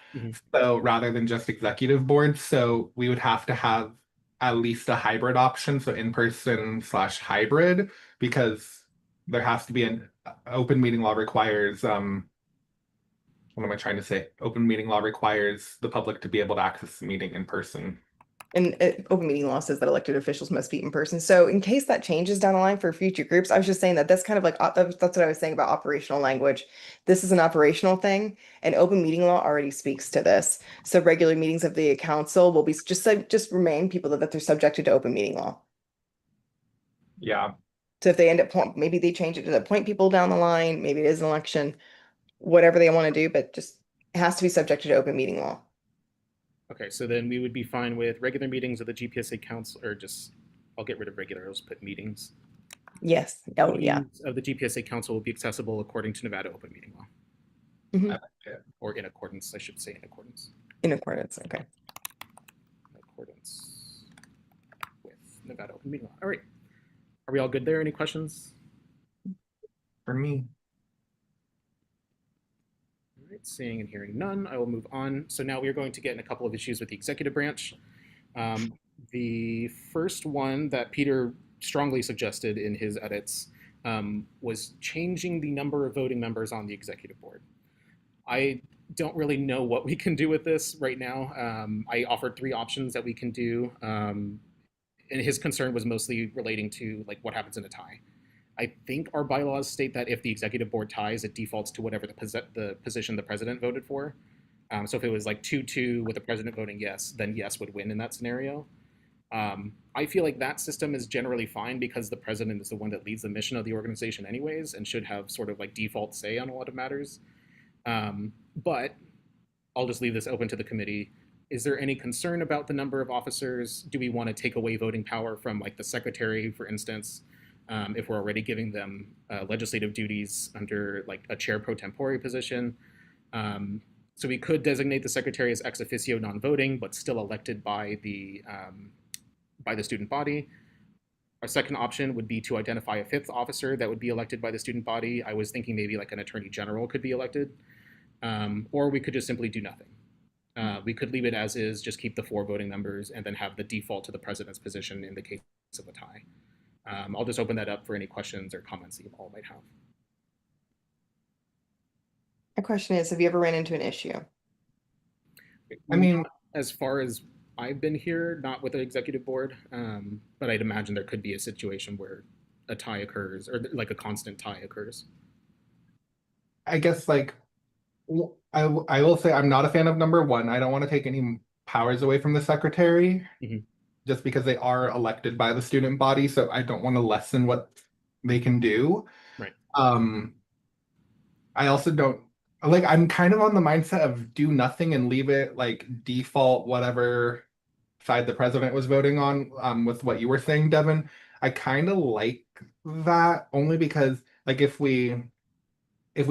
Speaker 3: So rather than just executive boards, so we would have to have at least a hybrid option, so in-person / hybrid, because there has to be an open meeting law requires what am I trying to say? Open meeting law requires the public to be able to access the meeting in person.
Speaker 2: And open meeting law says that elected officials must meet in person. So in case that changes down the line for future groups, I was just saying that that's kind of like, that's what I was saying about operational language. This is an operational thing, and open meeting law already speaks to this. So regular meetings of the council will be just remain people that they're subjected to open meeting law.
Speaker 3: Yeah.
Speaker 2: So if they end up, maybe they change it to appoint people down the line, maybe it is an election, whatever they want to do, but just it has to be subjected to open meeting law.
Speaker 1: Okay, so then we would be fine with regular meetings of the GPSA council, or just, I'll get rid of regular, I'll just put meetings.
Speaker 2: Yes. Oh, yeah.
Speaker 1: Meetings of the GPSA council will be accessible according to Nevada open meeting law,
Speaker 2: Mhm.
Speaker 1: or in accordance, I should say in accordance.
Speaker 2: In accordance. Okay.
Speaker 1: In accordance with Nevada open meeting law. All right. Are we all good there? Any questions?
Speaker 3: For me.
Speaker 1: All right, seeing and hearing none, I will move on. So now we are going to get in a couple of issues with the executive branch. The first one that Peter strongly suggested in his edits was changing the number of voting members on the executive board. I don't really know what we can do with this right now. I offered 3 options that we can do, and his concern was mostly relating to like what happens in a tie. I think our bylaws state that if the executive board ties, it defaults to whatever the position the president voted for. So if it was like 2-2 with the president voting yes, then yes would win in that scenario. I feel like that system is generally fine because the president is the one that leads the mission of the organization anyways and should have sort of like default say on a lot of matters. But I'll just leave this open to the committee. Is there any concern about the number of officers? Do we want to take away voting power from like the secretary, for instance, if we're already giving them legislative duties under like a chair pro tempore position? So we could designate the secretary as ex officio non-voting, but still elected by the student body. Our second option would be to identify a 5th officer that would be elected by the student body. I was thinking maybe like an attorney general could be elected, or we could just simply do nothing. We could leave it as is, just keep the 4 voting members, and then have the default to the president's position in the case of a tie. I'll just open that up for any questions or comments that you all might have.
Speaker 2: My question is, have you ever ran into an issue?
Speaker 3: I mean,
Speaker 1: as far as I've been here, not with the executive board, but I'd imagine there could be a situation where a tie occurs, or like a constant tie occurs.
Speaker 3: I guess like I will say I'm not a fan of number 1. I don't want to take any powers away from the secretary, just because they are elected by the student body. So I don't want to lessen what they can do.
Speaker 1: Right.
Speaker 3: I also don't like. I'm kind of on the mindset of do nothing and leave it like default whatever side the president was voting on. With what you were saying, Devin, I kind of like that only because like if we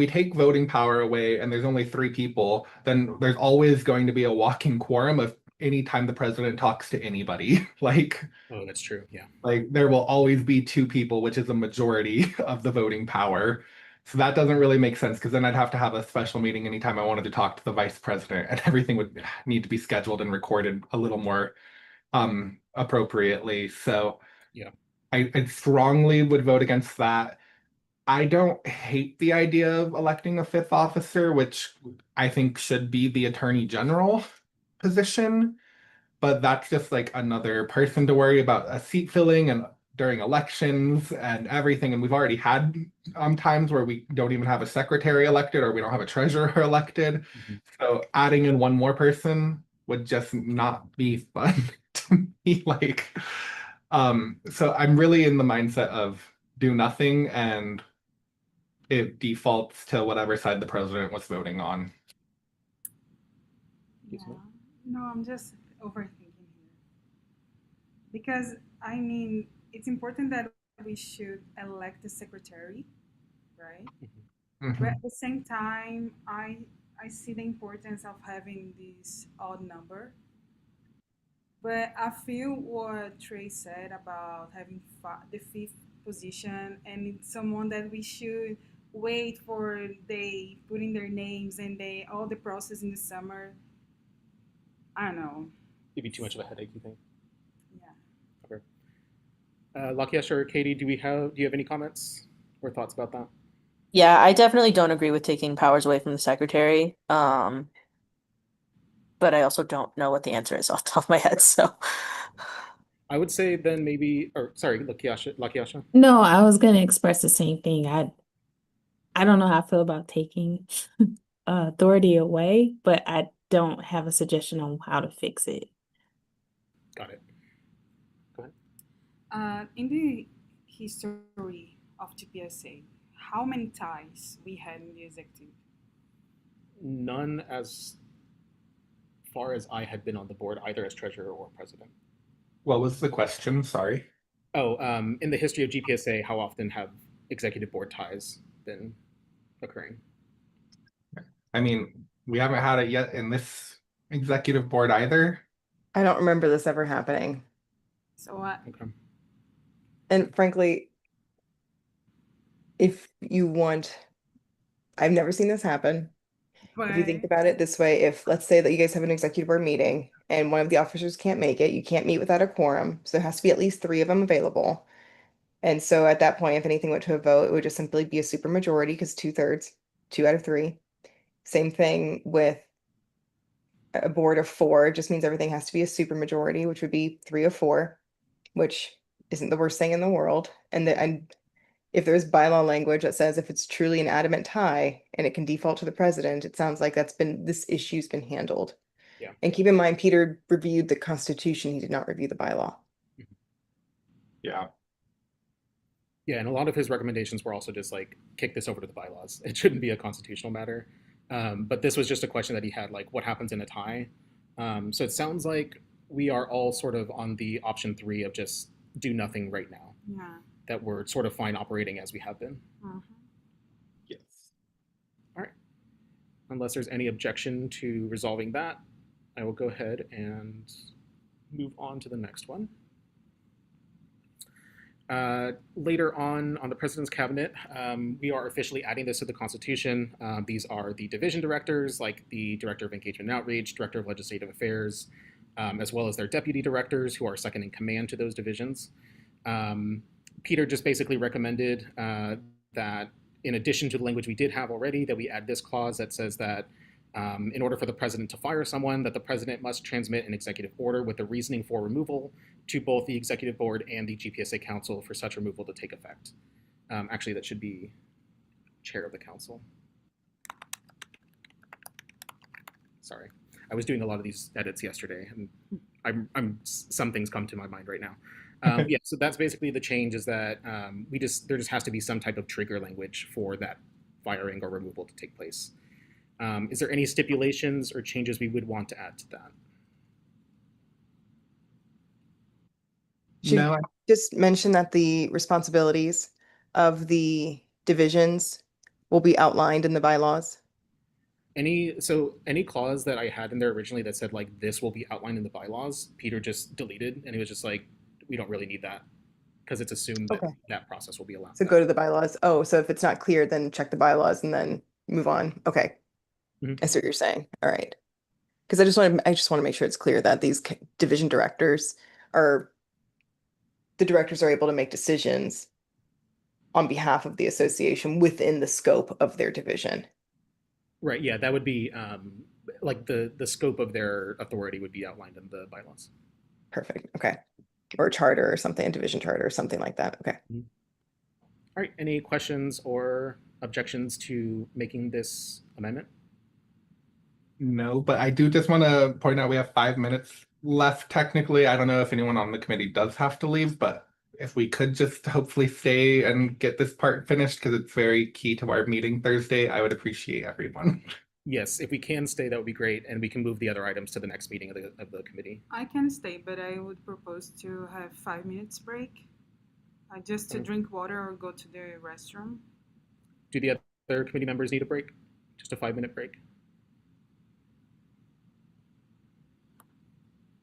Speaker 3: take voting power away and there's only 3 people, then there's always going to be a walking quorum of any time the president talks to anybody. Like,
Speaker 1: oh, that's true. Yeah.
Speaker 3: Like there will always be 2 people, which is a majority of the voting power. So that doesn't really make sense because then I'd have to have a special meeting anytime I wanted to talk to the vice president, and everything would need to be scheduled and recorded a little more appropriately. So
Speaker 1: yeah,
Speaker 3: I strongly would vote against that. I don't hate the idea of electing a 5th officer, which I think should be the attorney general position, but that's just like another person to worry about a seat filling and during elections and everything. And we've already had times where we don't even have a secretary elected or we don't have a treasurer elected. So adding in one more person would just not be fun to me. Like, so I'm really in the mindset of do nothing and it defaults to whatever side the president was voting on.
Speaker 5: Yeah. No, I'm just overthinking here. Because, I mean, it's important that we should elect the secretary, right?
Speaker 3: Mhm.
Speaker 5: But at the same time, I see the importance of having this odd number. But I feel what Trey said about having the 5th position, and it's someone that we should wait for they putting their names and they all the process in the summer. I don't know.
Speaker 1: It'd be too much of a headache, you think?
Speaker 5: Yeah.
Speaker 1: Okay. Lakesh or Katie, do you have any comments or thoughts about that?
Speaker 4: Yeah, I definitely don't agree with taking powers away from the secretary. but I also don't know what the answer is off the top of my head. So
Speaker 1: I would say then maybe, or sorry, Lakiasha.
Speaker 6: No, I was gonna express the same thing. I don't know how I feel about taking authority away, but I don't have a suggestion on how to fix it.
Speaker 1: Got it. Go ahead.
Speaker 5: In the history of GPSA, how many ties we had in the executive?
Speaker 1: None as far as I had been on the board, either as treasurer or president.
Speaker 3: What was the question? Sorry.
Speaker 1: Oh, in the history of GPSA, how often have executive board ties been occurring?
Speaker 3: I mean, we haven't had it yet in this executive board either.
Speaker 2: I don't remember this ever happening.
Speaker 5: So
Speaker 1: Okay.
Speaker 2: And frankly, if you want, I've never seen this happen. If you think
Speaker 5: but
Speaker 2: about it this way, if let's say that you guys have an executive board meeting and one of the officers can't make it, you can't meet without a quorum. So there has to be at least 3 of them available. And so at that point, if anything went to a vote, it would just simply be a supermajority because 2/3, 2 out of 3. Same thing with a board of 4. It just means everything has to be a supermajority, which would be 3 of 4, which isn't the worst thing in the world. And if there's bylaw language that says if it's truly an adamant tie and it can default to the president, it sounds like this issue's been handled.
Speaker 1: Yeah.
Speaker 2: And keep in mind, Peter reviewed the Constitution. He did not review the bylaw.
Speaker 3: Yeah.
Speaker 1: Yeah, and a lot of his recommendations were also just like kick this over to the bylaws. It shouldn't be a constitutional matter. But this was just a question that he had, like, what happens in a tie? So it sounds like we are all sort of on the option 3 of just do nothing right now.
Speaker 5: yeah.
Speaker 1: That we're sort of fine operating as we have been.
Speaker 5: Mhm.
Speaker 3: Yes.
Speaker 1: All right. Unless there's any objection to resolving that, I will go ahead and move on to the next one. Later on the President's Cabinet, we are officially adding this to the Constitution. These are the division directors, like the Director of Engagement and Outreach, Director of Legislative Affairs, as well as their deputy directors who are second in command to those divisions. Peter just basically recommended that in addition to the language we did have already, that we add this clause that says that in order for the president to fire someone, that the president must transmit an executive order with the reasoning for removal to both the executive board and the GPSA council for such removal to take effect. Actually, that should be chair of the council. Sorry, I was doing a lot of these edits yesterday, and some things come to my mind right now. Yeah, so that's basically the change, is that there just has to be some type of trigger language for that firing or removal to take place. Is there any stipulations or changes we would want to add to that?
Speaker 2: Should
Speaker 3: No,
Speaker 2: just mention that the responsibilities of the divisions will be outlined in the bylaws.
Speaker 1: Any clause that I had in there originally that said like this will be outlined in the bylaws, Peter just deleted, and he was just like, we don't really need that because it's assumed that
Speaker 2: Okay.
Speaker 1: that process will be allowed.
Speaker 2: So go to the bylaws. Oh, so if it's not clear, then check the bylaws and then move on. Okay.
Speaker 1: Mhm.
Speaker 2: I see what you're saying. All right. Because I just want to make sure it's clear that these division directors are the directors are able to make decisions on behalf of the association within the scope of their division.
Speaker 1: Right. Yeah, that would be like the scope of their authority would be outlined in the bylaws.
Speaker 2: Perfect. Okay. Or a charter or something, a division charter or something like that. Okay.
Speaker 1: All right. Any questions or objections to making this amendment?
Speaker 3: no, but I do just want to point out we have 5 minutes left technically. I don't know if anyone on the committee does have to leave, but if we could just hopefully stay and get this part finished because it's very key to our meeting Thursday, I would appreciate everyone.
Speaker 1: Yes, if we can stay, that would be great, and we can move the other items to the next meeting of the committee.
Speaker 5: I can stay, but I would propose to have 5 minutes break, just to
Speaker 1: Okay.
Speaker 5: drink water or go to the restroom.
Speaker 1: Do the other committee members need a break? Just a 5-minute break?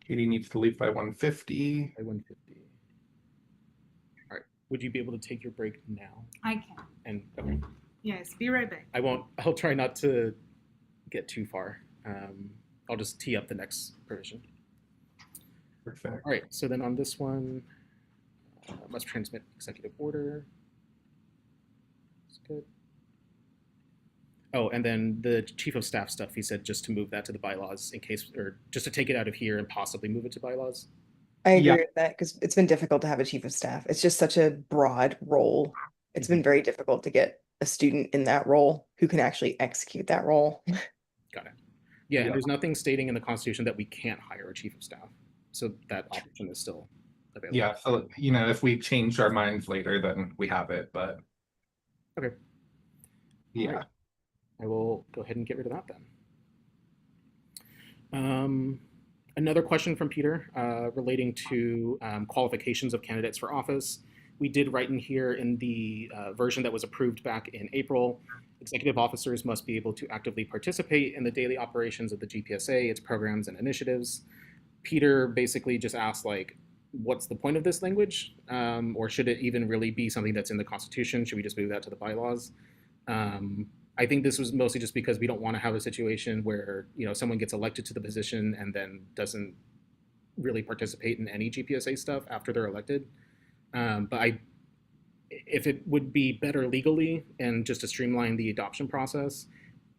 Speaker 3: Katie needs to leave by 1:50.
Speaker 1: By 1:50. All right. Would you be able to take your break now?
Speaker 5: I can.
Speaker 1: And okay.
Speaker 5: Yes, be right back.
Speaker 1: I won't. I'll try not to get too far. I'll just tee up the next provision.
Speaker 3: Perfect.
Speaker 1: All right. So then on this one, must transmit executive order. That's good. Oh, and then the chief of staff stuff, he said just to move that to the bylaws in case, or just to take it out of here and possibly move it to bylaws.
Speaker 2: I agree
Speaker 3: Yeah.
Speaker 2: with that because it's been difficult to have a chief of staff. It's just such a broad role. It's been
Speaker 1: Mhm.
Speaker 2: very difficult to get a student in that role who can actually execute that role.
Speaker 1: Got it. Yeah, and
Speaker 3: Yeah.
Speaker 1: there's nothing stating in the Constitution that we can't hire a chief of staff. So that option is still available.
Speaker 3: Yeah, so if we change our minds later, then we have it, but
Speaker 1: Okay.
Speaker 3: yeah.
Speaker 1: Alright. I will go ahead and get rid of that then. Another question from Peter relating to qualifications of candidates for office. We did write in here in the version that was approved back in April, executive officers must be able to actively participate in the daily operations of the GPSA, its programs and initiatives. Peter basically just asked, like, what's the point of this language? Or should it even really be something that's in the Constitution? Should we just move that to the bylaws? I think this was mostly just because we don't want to have a situation where someone gets elected to the position and then doesn't really participate in any GPSA stuff after they're elected. But if it would be better legally and just to streamline the adoption process,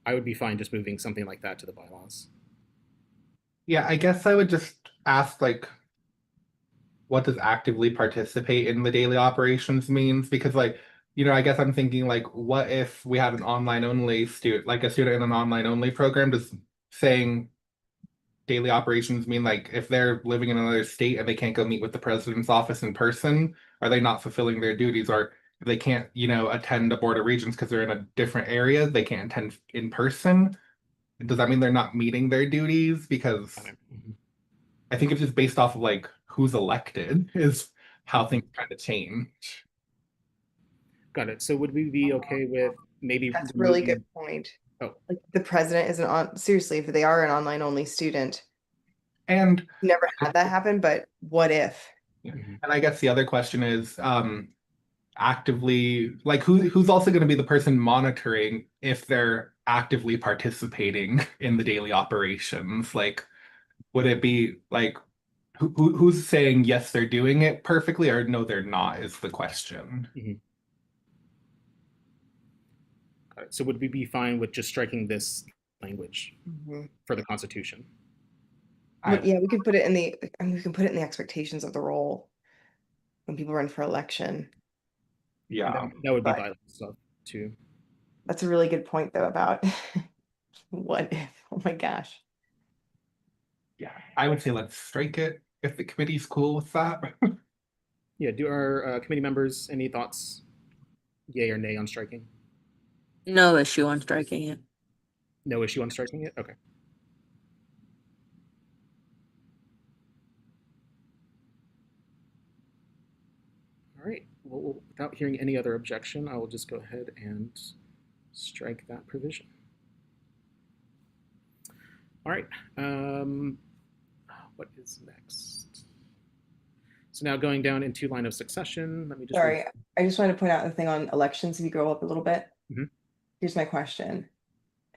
Speaker 1: I would be fine just moving something like that to the bylaws.
Speaker 3: Yeah, I guess I would just ask, like, what does actively participate in the daily operations means? Because, like, I guess I'm thinking, like, what if we had an online only student, like a student in an online only program, does saying daily operations mean, like, if they're living in another state and they can't go meet with the president's office in person, are they not fulfilling their duties? Or if they can't, attend a board of regents because they're in a different area, they can't attend in person? Does that mean they're not meeting their duties? Because
Speaker 1: Mhm.
Speaker 3: I think it's just based off of, like, who's elected is how things kind of change.
Speaker 1: Got it. So would we be okay with maybe
Speaker 2: That's a really
Speaker 1: removing?
Speaker 2: good point.
Speaker 1: Oh,
Speaker 2: Like the president is seriously, if they are an online only student,
Speaker 3: And
Speaker 2: never had that happen, but what if?
Speaker 1: mhm.
Speaker 3: and I guess the other question is actively, like, who's also going to be the person monitoring if they're actively participating in the daily operations? Like, would it be like who's saying yes, they're doing it perfectly, or no, they're not, is the question.
Speaker 1: Mhm. Got it. So would we be fine with just striking this language
Speaker 2: Mhm.
Speaker 1: for the Constitution?
Speaker 2: Yeah, we could put it in we can put it in the expectations of the role when people run for election.
Speaker 3: Yeah.
Speaker 1: That would be
Speaker 2: But
Speaker 1: bylaw stuff too.
Speaker 2: that's a really good point though about what if? Oh my gosh.
Speaker 3: Yeah, I would say let's strike it if the committee's cool with that.
Speaker 1: Yeah. Do our committee members any thoughts, yay or nay, on striking?
Speaker 4: No issue on striking it.
Speaker 1: No issue on striking it. Okay. All right. Well, without hearing any other objection, I will just go ahead and strike that provision. All right. What is next? So now going down into line of succession, let me just.
Speaker 2: Sorry, I just wanted to point out the thing on elections. If you go up a little bit,
Speaker 1: Mhm.
Speaker 2: here's my question.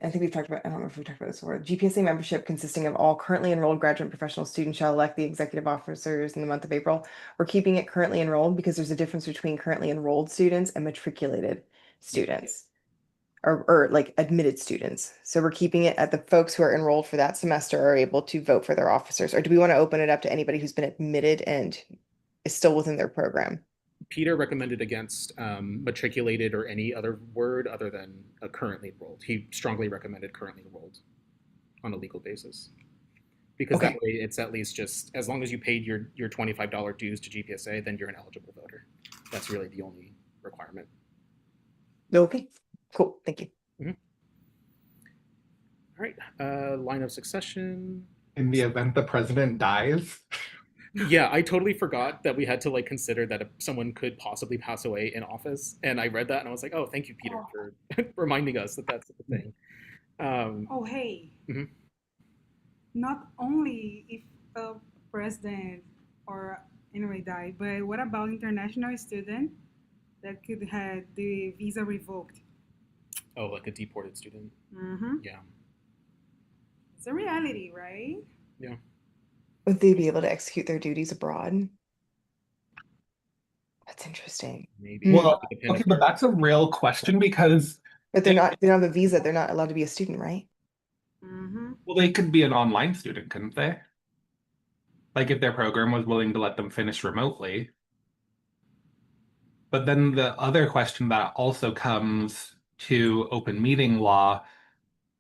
Speaker 2: I think we've talked about, I don't know if we've talked about this before. GPSA membership consisting of all currently enrolled graduate professional students shall elect the executive officers in the month of April. We're keeping it currently enrolled because there's a difference between currently enrolled students and matriculated students. Or like admitted students. So we're keeping it at the folks who are enrolled for that semester are able to vote for their officers. Or do we want to open it up to anybody who's been admitted and is still within their program?
Speaker 1: Peter recommended against matriculated or any other word other than currently enrolled. He strongly recommended currently enrolled on a legal basis. Because that
Speaker 2: Okay.
Speaker 1: way it's at least just, as long as you paid your $25 dues to GPSA, then you're an eligible voter. That's really the only requirement.
Speaker 2: Okay, cool, thank you.
Speaker 1: All right, line of succession.
Speaker 3: In the event the president dies.
Speaker 1: Yeah, I totally forgot that we had to consider that someone could possibly pass away in office, and I read that and I was like, oh, thank you, Peter, for reminding us that that's the thing.
Speaker 5: Oh, hey.
Speaker 1: Mhm.
Speaker 5: Not only if a president or anyway die, but what about international student that could have the visa revoked?
Speaker 1: Oh, like a deported student.
Speaker 5: Mm-hmm.
Speaker 1: Yeah.
Speaker 5: It's a reality, right?
Speaker 1: Yeah.
Speaker 2: Would they be able to execute their duties abroad? That's interesting.
Speaker 1: Maybe.
Speaker 3: Well,
Speaker 1: It depends.
Speaker 3: okay, but that's a real question because
Speaker 2: But they're not, they don't have a visa, they're not allowed to be a student, right?
Speaker 5: Mm-hmm.
Speaker 3: Well, they could be an online student, couldn't they? Like if their program was willing to let them finish remotely. But then the other question that also comes to open meeting law,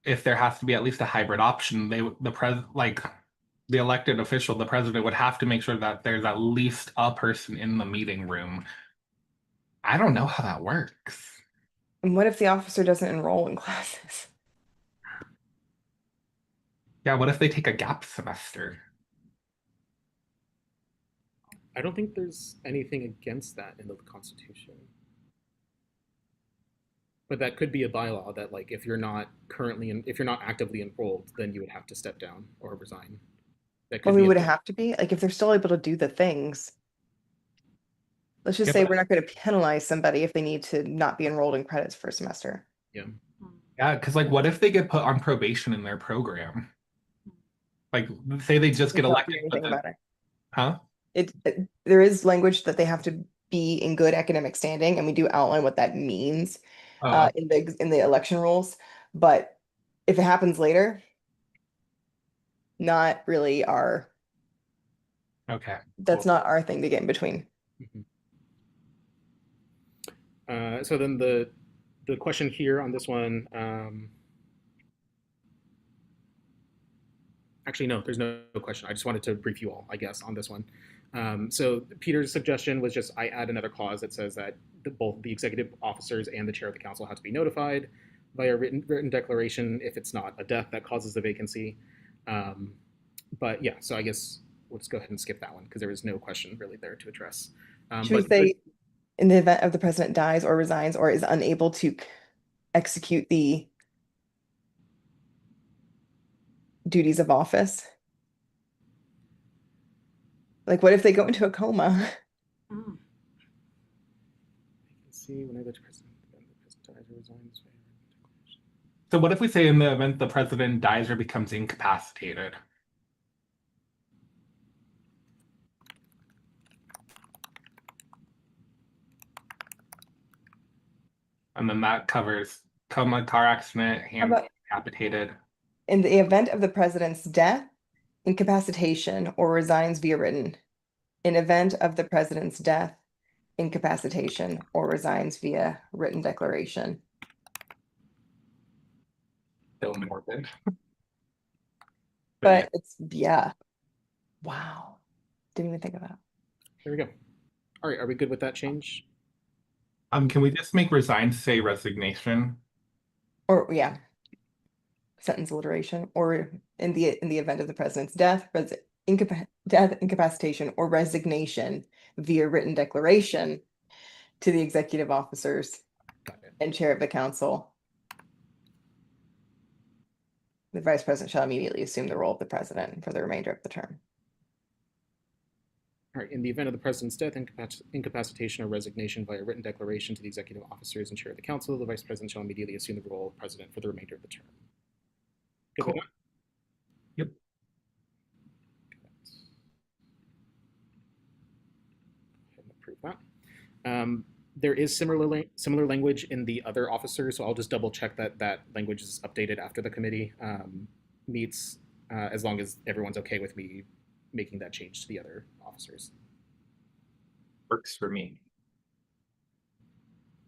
Speaker 3: if there has to be at least a hybrid option, the elected official, the president would have to make sure that there's at least a person in the meeting room. I don't know how that works.
Speaker 2: And what if the officer doesn't enroll in classes?
Speaker 3: Yeah, what if they take a gap semester?
Speaker 1: I don't think there's anything against that in the Constitution. But that could be a bylaw that, like, if you're not actively enrolled, then you would have to step down or resign. That
Speaker 2: Well,
Speaker 1: could
Speaker 2: we
Speaker 1: be
Speaker 2: would have to be, like, if they're still able to do the things. Let's just
Speaker 3: Yeah,
Speaker 2: say
Speaker 3: but-
Speaker 2: we're not going to penalize somebody if they need to not be enrolled in credits for a semester.
Speaker 1: yeah.
Speaker 3: Yeah, because like what if they get put on probation in their program? Like say they just
Speaker 2: We
Speaker 3: get
Speaker 2: can't do
Speaker 3: elected, but
Speaker 2: anything
Speaker 3: then,
Speaker 2: about it.
Speaker 3: huh?
Speaker 2: There is language that they have to be in good academic standing, and we do outline what that means
Speaker 3: Oh,
Speaker 2: in the election rules. But if it happens later, not really
Speaker 3: okay.
Speaker 2: that's
Speaker 3: Cool.
Speaker 2: not our thing to get in between.
Speaker 1: Mhm. So then the question here on this one, actually, no, there's no question. I just wanted to brief you all, I guess, on this one. So Peter's suggestion was just I add another clause that says that both the executive officers and the chair of the council have to be notified via written declaration if it's not a death that causes the vacancy. But yeah, so I guess we'll just go ahead and skip that one because there was no question really there to address.
Speaker 2: Should we say in the event of the president dies or resigns or is unable to execute the duties of office? Like, what if they go into a coma?
Speaker 5: Mm.
Speaker 1: see whenever the president dies or resigns.
Speaker 3: So what if we say in the event the president dies or becomes incapacitated? And then that covers coma, car accident, hand
Speaker 2: about-
Speaker 3: decapitated.
Speaker 2: In the event of the president's death, incapacitation, or resigns via written. In event of the president's death, incapacitation, or resigns via written declaration.
Speaker 3: Still morbid.
Speaker 2: But it's, yeah. Wow. Didn't even think of that.
Speaker 1: There we go. All right, are we good with that change?
Speaker 3: Can we just make resign say resignation?
Speaker 2: Or, yeah. Sentence alliteration, or in the event of the president's death, incapacitation, or resignation via written declaration to the executive officers
Speaker 1: Got it.
Speaker 2: and chair of the council. The vice president shall immediately assume the role of the president for the remainder of the term.
Speaker 1: All right, in the event of the president's death, incapacitation, or resignation via written declaration to the executive officers and chair of the council, the vice president shall immediately assume the role of president for the remainder of the term. Good with
Speaker 3: Cool.
Speaker 1: that?
Speaker 3: Yep.
Speaker 1: Go ahead and approve that. There is similar language in the other officers, so I'll just double check that language is updated after the committee meets, as long as everyone's okay with me making that change to the other officers.
Speaker 3: Works for me.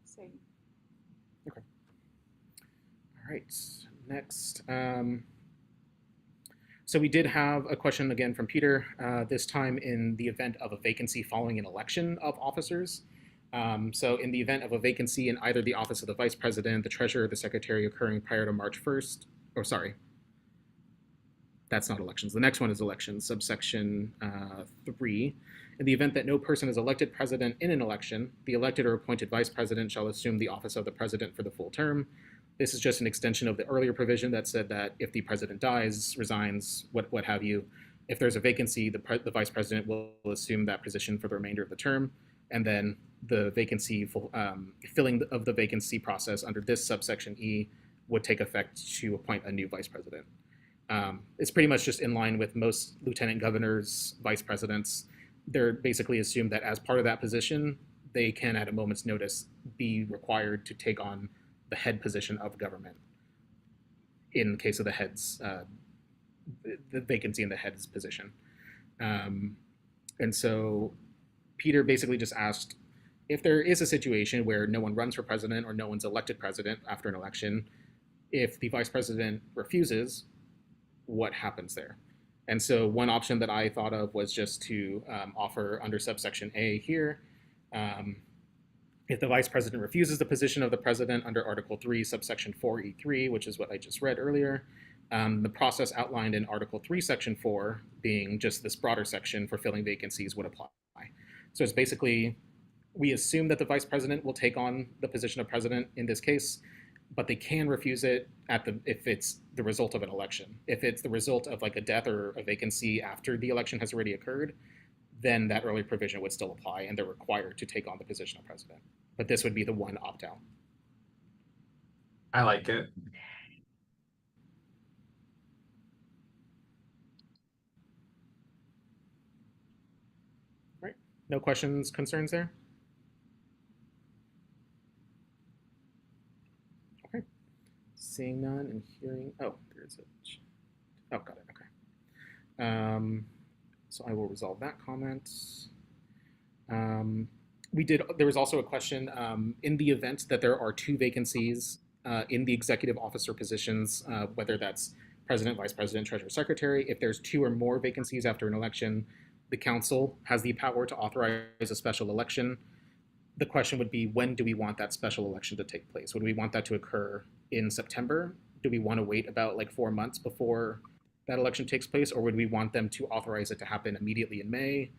Speaker 5: Same.
Speaker 1: All right, next. So we did have a question again from Peter, this time in the event of a vacancy following an election of officers. So in the event of a vacancy in either the office of the vice president, the treasurer, or the secretary occurring prior to March 1st, or sorry, that's not elections. The next one is elections, subsection 3. In the event that no person is elected president in an election, the elected or appointed vice president shall assume the office of the president for the full term. This is just an extension of the earlier provision that said that if the president dies, resigns, what have you, if there's a vacancy, the vice president will assume that position for the remainder of the term, and then the vacancy filling of the vacancy process under this subsection E would take effect to appoint a new vice president. It's pretty much just in line with most lieutenant governors, vice presidents. They're basically assumed that as part of that position, they can, at a moment's notice, be required to take on the head position of government in the case of the head's the vacancy in the head's position. And so Peter basically just asked if there is a situation where no one runs for president or no one's elected president after an election, if the vice president refuses, what happens there? And so one option that I thought of was just to offer under subsection A here, if the vice president refuses the position of the president under Article 3, subsection 4E3, which is what I just read earlier, the process outlined in Article 3, Section 4, being just this broader section for filling vacancies, would apply. So it's basically, we assume that the vice president will take on the position of president in this case, but they can refuse it if it's the result of an election. If it's the result of like a death or a vacancy after the election has already occurred, then that early provision would still apply and they're required to take on the position of president. But this would be the one opt-out.
Speaker 3: I like it.
Speaker 1: Right? No questions, concerns there? Okay. Seeing none and hearing, oh, there's a, oh, got it, okay. So I will resolve that comment. There was also a question, in the event that there are 2 vacancies in the executive officer positions, whether that's president, vice president, treasurer, secretary, if there's 2 or more vacancies after an election, the council has the power to authorize a special election. The question would be, when do we want that special election to take place? Would we want that to occur in September? Do we want to wait about like 4 months before that election takes place, or would we want them to authorize it to happen immediately in May?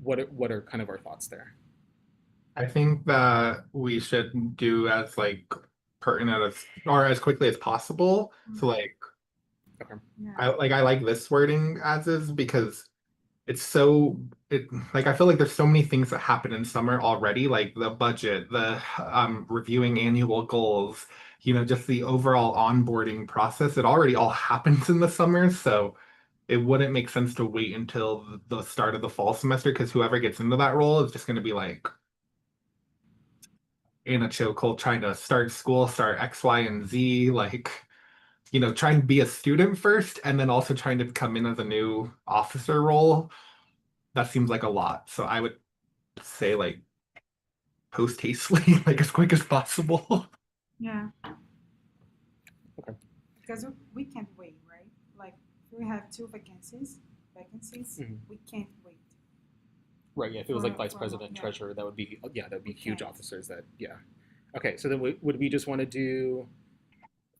Speaker 1: What are kind of our thoughts there?
Speaker 3: I think that we should do as like pertinent as or as quickly as possible. So like
Speaker 1: Okay.
Speaker 5: Yeah.
Speaker 3: I like this wording as is because it's so like I feel like there's so many things that happen in summer already, like the budget, the reviewing annual goals, you know, just the overall onboarding process. It already all happens in the summer, so it wouldn't make sense to wait until the start of the fall semester because whoever gets into that role is just going to be like in a chokehold trying to start school, start X, Y, and Z, like, you know, trying to be a student first and then also trying to come in as a new officer role. That seems like a lot. So I would say like post hastily, like as quick as possible.
Speaker 5: Yeah.
Speaker 1: Okay.
Speaker 5: Because we can't wait, right? Like if we have 2 vacancies,
Speaker 1: Mhm.
Speaker 5: we can't wait.
Speaker 1: Right, yeah, if it was like
Speaker 5: For-
Speaker 1: vice
Speaker 5: for a
Speaker 1: president,
Speaker 5: month, yeah.
Speaker 1: treasurer, that would be, yeah, that would be
Speaker 5: We
Speaker 1: huge
Speaker 5: can't.
Speaker 1: officers that, yeah. Okay, so then would we just want to do,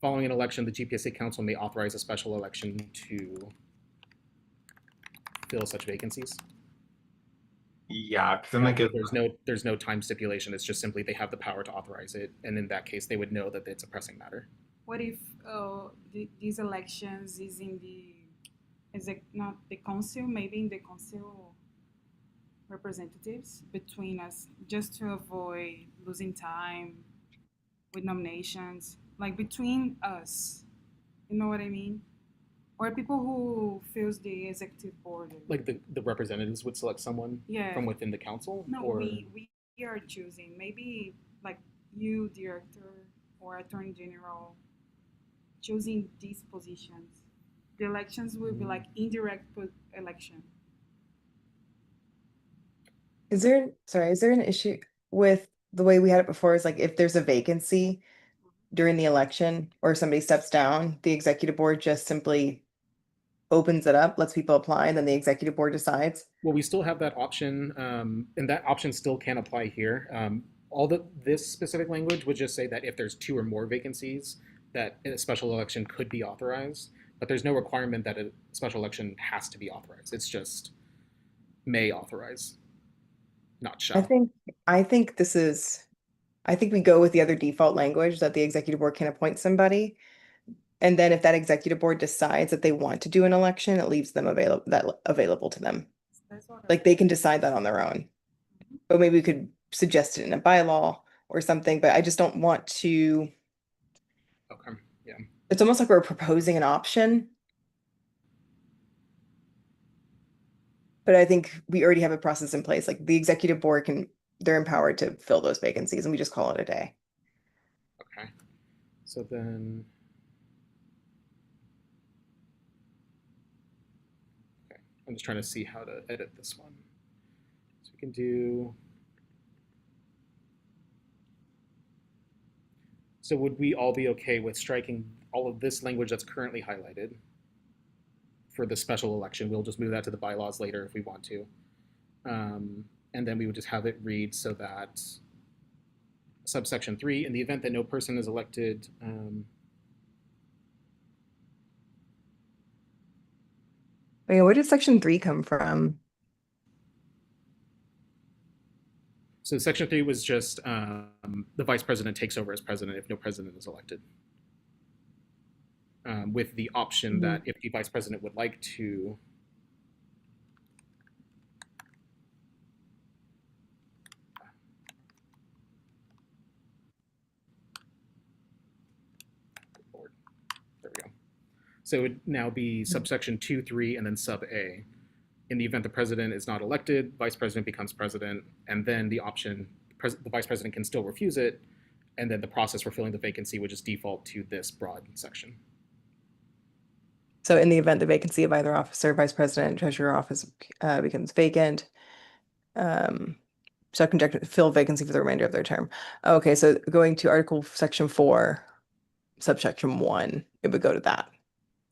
Speaker 1: following an election, the GPSA council may authorize a special election to fill such vacancies?
Speaker 3: Yeah, because then like
Speaker 1: There's no time stipulation, it's just simply they have the power to authorize it, and in that case, they would know that it's a pressing matter.
Speaker 5: What if these elections is it not the council, maybe in the council representatives between us, just to avoid losing time with nominations, like between us, you know what I mean? Or people who fills the executive board.
Speaker 1: Like the representatives would select someone
Speaker 5: Yeah.
Speaker 1: from within the council?
Speaker 5: No,
Speaker 1: or
Speaker 5: we are choosing, maybe like you, director, or attorney general, choosing these positions. The elections will be like indirect election.
Speaker 2: Is there an issue with the way we had it before? Is like if there's a vacancy during the election or somebody steps down, the executive board just simply opens it up, lets people apply, and then the executive board decides?
Speaker 1: Well, we still have that option, and that option still can apply here. This specific language would just say that if there's 2 or more vacancies, that a special election could be authorized, but there's no requirement that a special election has to be authorized. It's just may authorize, not shall.
Speaker 2: I think we go with the other default language that the executive board can appoint somebody. And then if that executive board decides that they want to do an election, it leaves them available to them.
Speaker 5: That's what
Speaker 2: Like they can decide that on their own. But maybe we could suggest it in a bylaw or something, but I just don't want to.
Speaker 1: Okay, yeah.
Speaker 2: It's almost like we're proposing an option. But I think we already have a process in place. Like the executive board they're empowered to fill those vacancies and we just call it a day.
Speaker 1: Okay. So then, okay, I'm just trying to see how to edit this one. So we can do, so would we all be okay with striking all of this language that's currently highlighted for the special election? We'll just move that to the bylaws later if we want to. And then we would just have it read so that subsection 3, in the event that no person is elected,
Speaker 2: Wait, where did section 3 come from?
Speaker 1: so section 3 was just the vice president takes over as president if no president is elected. With the option that if the vice president would like to there we go. So it would now be subsection 2, 3, and then sub A. In the event the president is not elected, vice president becomes president, and then the option, the vice president can still refuse it, and then the process for filling the vacancy would just default to this broad section.
Speaker 2: So in the event the vacancy of either officer, vice president, treasurer office becomes vacant, shall conduct fill vacancy for the remainder of their term. Okay, so going to Article Section 4, subsection 1, it would go to that.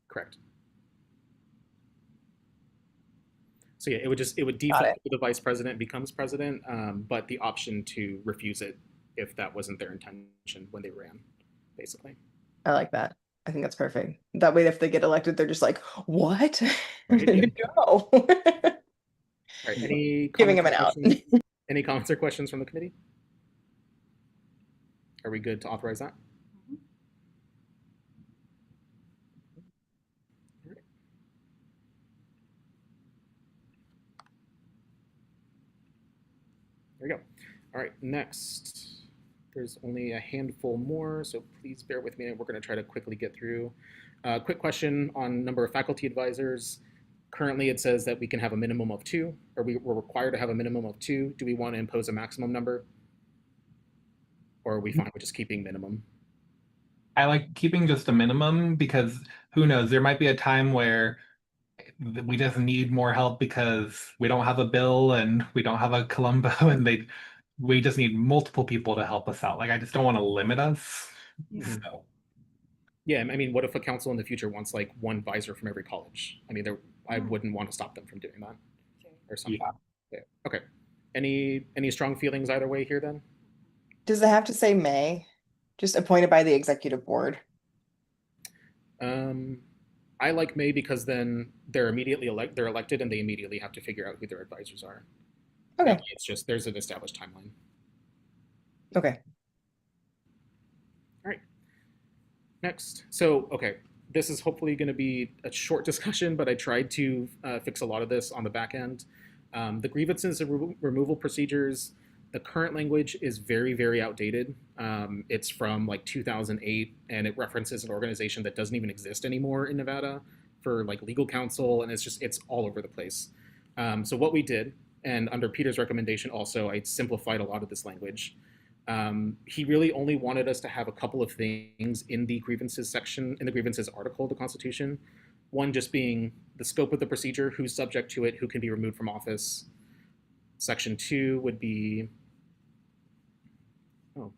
Speaker 1: Correct. So yeah, it would default to the vice president becomes president, but the option to refuse it if that wasn't their intention when they ran, basically.
Speaker 2: I like that. I think that's perfect. That way, if they get elected, they're just like, what?
Speaker 1: Right,
Speaker 2: No.
Speaker 1: All right, any
Speaker 2: Giving him
Speaker 1: comments
Speaker 2: an
Speaker 1: or
Speaker 2: out.
Speaker 1: questions? Any comments or questions from the committee? Are we good to authorize that? All right. There we go. All right, next. There's only a handful more, so please bear with me. We're going to try to quickly get through. Quick question on number of faculty advisors. Currently, it says that we can have a minimum of 2, or we're required to have a minimum of 2. Do we want to impose a maximum number? Or are we fine with just keeping minimum?
Speaker 3: I like keeping just a minimum because who knows, there might be a time where we just need more help because we don't have a bill and we don't have a Columbo and we just need multiple people to help us out. Like I just don't want to limit us. So.
Speaker 1: Yeah, I mean, what if a council in the future wants like one advisor from every college? I mean, I wouldn't want to stop them from doing that or something. Yeah. Okay. Any strong feelings either way here then?
Speaker 2: Does it have to say may? Just appointed by the executive board.
Speaker 1: I like may because then they're elected and they immediately have to figure out who their advisors are.
Speaker 2: Okay.
Speaker 1: It's just there's an established timeline.
Speaker 2: Okay.
Speaker 1: All right. Next. So, okay, this is hopefully going to be a short discussion, but I tried to fix a lot of this on the back end. The grievances and removal procedures, the current language is very, very outdated. It's from like 2008, and it references an organization that doesn't even exist anymore in Nevada for like legal counsel, and it's all over the place. So what we did, and under Peter's recommendation also, I simplified a lot of this language. He really only wanted us to have a couple of things in the grievances section, in the grievances article of the Constitution. One just being the scope of the procedure, who's subject to it, who can be removed from office. Section 2 would be, oh,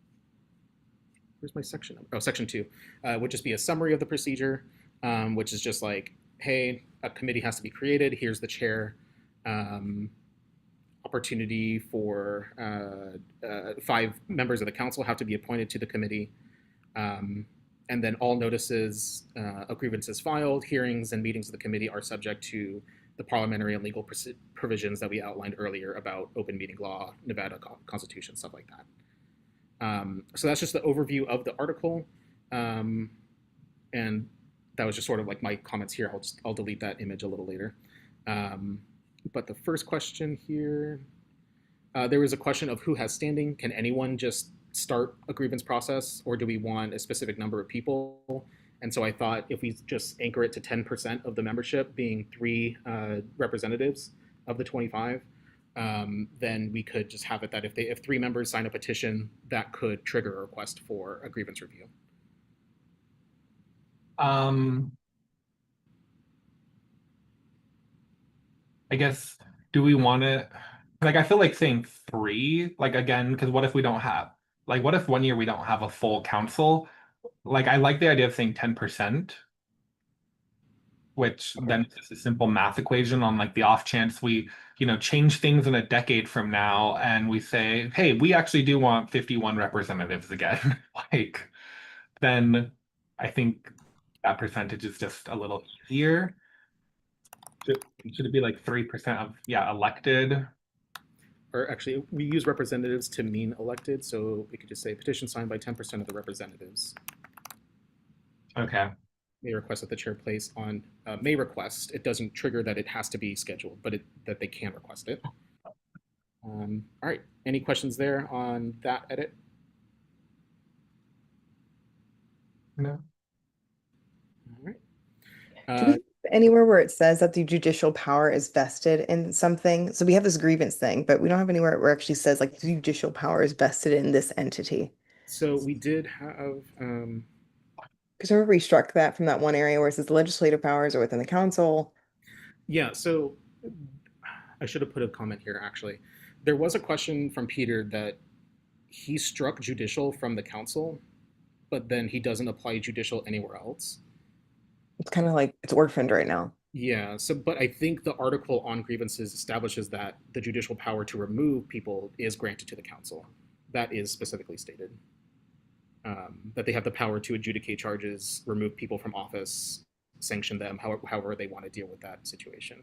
Speaker 1: where's my section? Oh, section 2 would just be a summary of the procedure, which is just like, hey, a committee has to be created. Here's the chair. Opportunity for 5 members of the council have to be appointed to the committee. And then all notices of grievances filed, hearings, and meetings of the committee are subject to the parliamentary and legal provisions that we outlined earlier about open meeting law, Nevada Constitution, stuff like that. So that's just the overview of the article. And that was just sort of like my comments here. I'll delete that image a little later. But the first question here, there was a question of who has standing. Can anyone just start a grievance process, or do we want a specific number of people? And so I thought if we just anchor it to 10% of the membership being 3 representatives of the 25, then we could just have it that if 3 members sign a petition, that could trigger a request for a grievance review.
Speaker 3: I guess, do we want to, like, I feel like saying three, like, again, because what if we don't have, like, what if one year we don't have a full council? Like, I like the idea of saying 10%, which
Speaker 1: Okay.
Speaker 3: then it's just a simple math equation on like the off chance we, change things in a decade from now and we say, hey, we actually do want 51 representatives again. Like, then I think that percentage is just a little easier. Should it be like 3% of, elected?
Speaker 1: Or actually, we use representatives to mean elected, so we could just say petition signed by 10% of the representatives
Speaker 3: Okay.
Speaker 1: may request that the chair place on, may request. It doesn't trigger that it has to be scheduled, but that they can request it. All right, any questions there on that edit?
Speaker 3: No.
Speaker 1: All right.
Speaker 2: Do we have anywhere where it says that the judicial power is vested in something? So we have this grievance thing, but we don't have anywhere where it actually says like the judicial power is vested in this entity.
Speaker 1: So we did have,
Speaker 2: Because remember we struck that from that one area where it says the legislative powers are within the council.
Speaker 1: yeah, so I should have put a comment here actually. There was a question from Peter that he struck judicial from the council, but then he doesn't apply judicial anywhere else.
Speaker 2: It's kind of like it's orphaned right now.
Speaker 1: Yeah, so but I think the article on grievances establishes that the judicial power to remove people is granted to the council. That is specifically stated. That they have the power to adjudicate charges, remove people from office, sanction them, however they want to deal with that situation.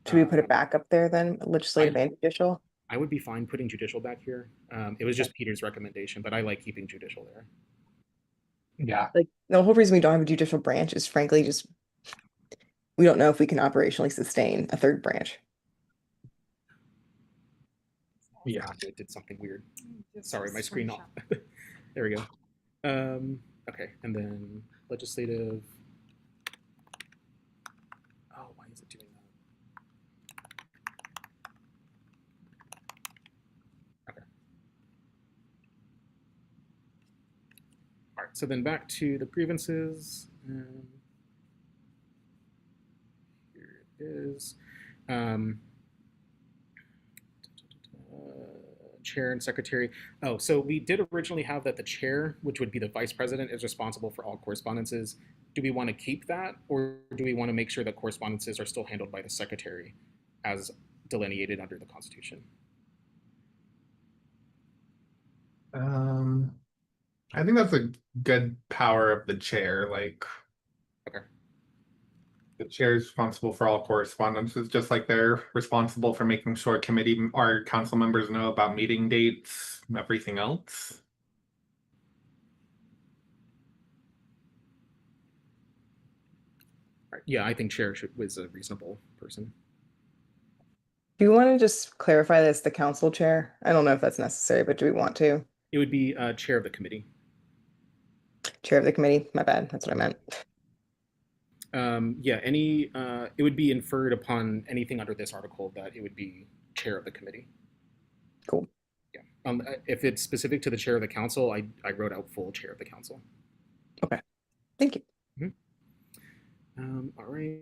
Speaker 2: Should we put it back up there then, legislative and judicial?
Speaker 1: I would be fine putting judicial back here. It was just Peter's recommendation, but I like keeping judicial there.
Speaker 3: Yeah.
Speaker 2: Like the whole reason we don't have a judicial branch is frankly just we don't know if we can operationally sustain a third branch.
Speaker 1: Yeah, it did something weird.
Speaker 5: Just
Speaker 1: Sorry, my screen off.
Speaker 5: screenshot.
Speaker 1: There we go. Okay, and then legislative. Oh, why is it doing that? Okay. All right, so then back to the grievances. Here it is. Chair and secretary. Oh, so we did originally have that the chair, which would be the vice president, is responsible for all correspondences. Do we want to keep that, or do we want to make sure that correspondences are still handled by the secretary as delineated under the Constitution?
Speaker 3: I think that's a good power of the chair. Like,
Speaker 1: Okay.
Speaker 3: the chair is responsible for all correspondences, just like they're responsible for making sure committee or council members know about meeting dates, everything else.
Speaker 1: All right. Yeah, I think chair was a reasonable person.
Speaker 2: Do you want to just clarify this, the council chair? I don't know if that's necessary, but do we want to?
Speaker 1: It would be chair of the committee.
Speaker 2: Chair of the committee? My bad. That's what I meant.
Speaker 1: Yeah, it would be inferred upon anything under this article that it would be chair of the committee.
Speaker 2: Cool.
Speaker 1: Yeah. If it's specific to the chair of the council, I wrote out full chair of the council.
Speaker 2: Okay. Thank you.
Speaker 1: All right.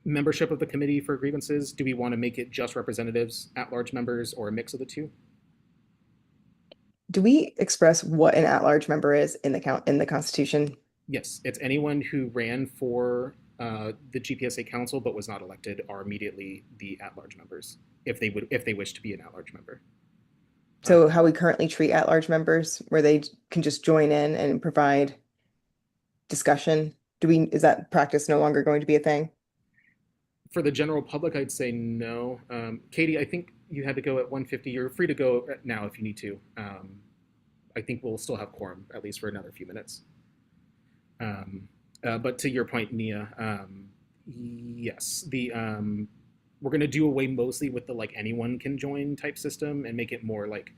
Speaker 1: Membership of the committee for grievances. Do we want to make it just representatives, at-large members, or a mix of the two?
Speaker 2: Do we express what an at-large member is in the Constitution?
Speaker 1: Yes, it's anyone who ran for the GPSA council but was not elected are immediately the at-large members if they wish to be an at-large member.
Speaker 2: So how we currently treat at-large members, where they can just join in and provide discussion? Is that practice no longer going to be a thing?
Speaker 1: For the general public, I'd say no. Katie, I think you had to go at 1:50. You're free to go now if you need to. I think we'll still have quorum, at least for another few minutes. But to your point, Nia, yes, we're going to do away mostly with the like anyone can join type system and make it more like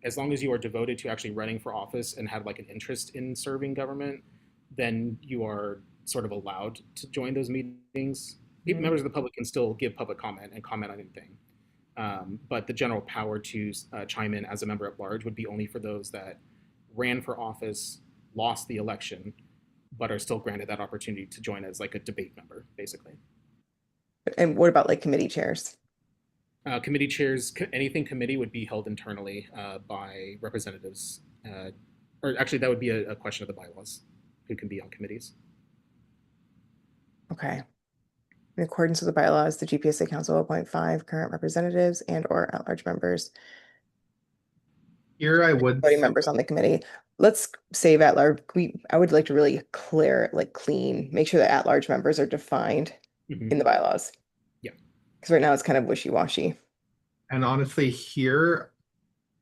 Speaker 1: as long as you are devoted to actually running for office and have like an interest in serving government, then you are sort of allowed to join those meetings. Members of the public can still give public comment and comment on anything. But the general power to chime in as a member at large would be only for those that ran for office, lost the election, but are still granted that opportunity to join as like a debate member, basically.
Speaker 2: And what about like committee chairs?
Speaker 1: Committee chairs, anything committee would be held internally by representatives. Or actually, that would be a question of the bylaws, who can be on committees.
Speaker 2: Okay. In accordance with the bylaws, the GPSA Council will appoint 5 current representatives and or at-large members,
Speaker 3: Here I would
Speaker 2: voting members on the committee. Let's save at-large. I would like to really clean, make sure that at-large members are defined
Speaker 1: Mhm.
Speaker 2: in the bylaws.
Speaker 1: Yeah.
Speaker 2: Because right now it's kind of wishy-washy.
Speaker 3: And honestly, here,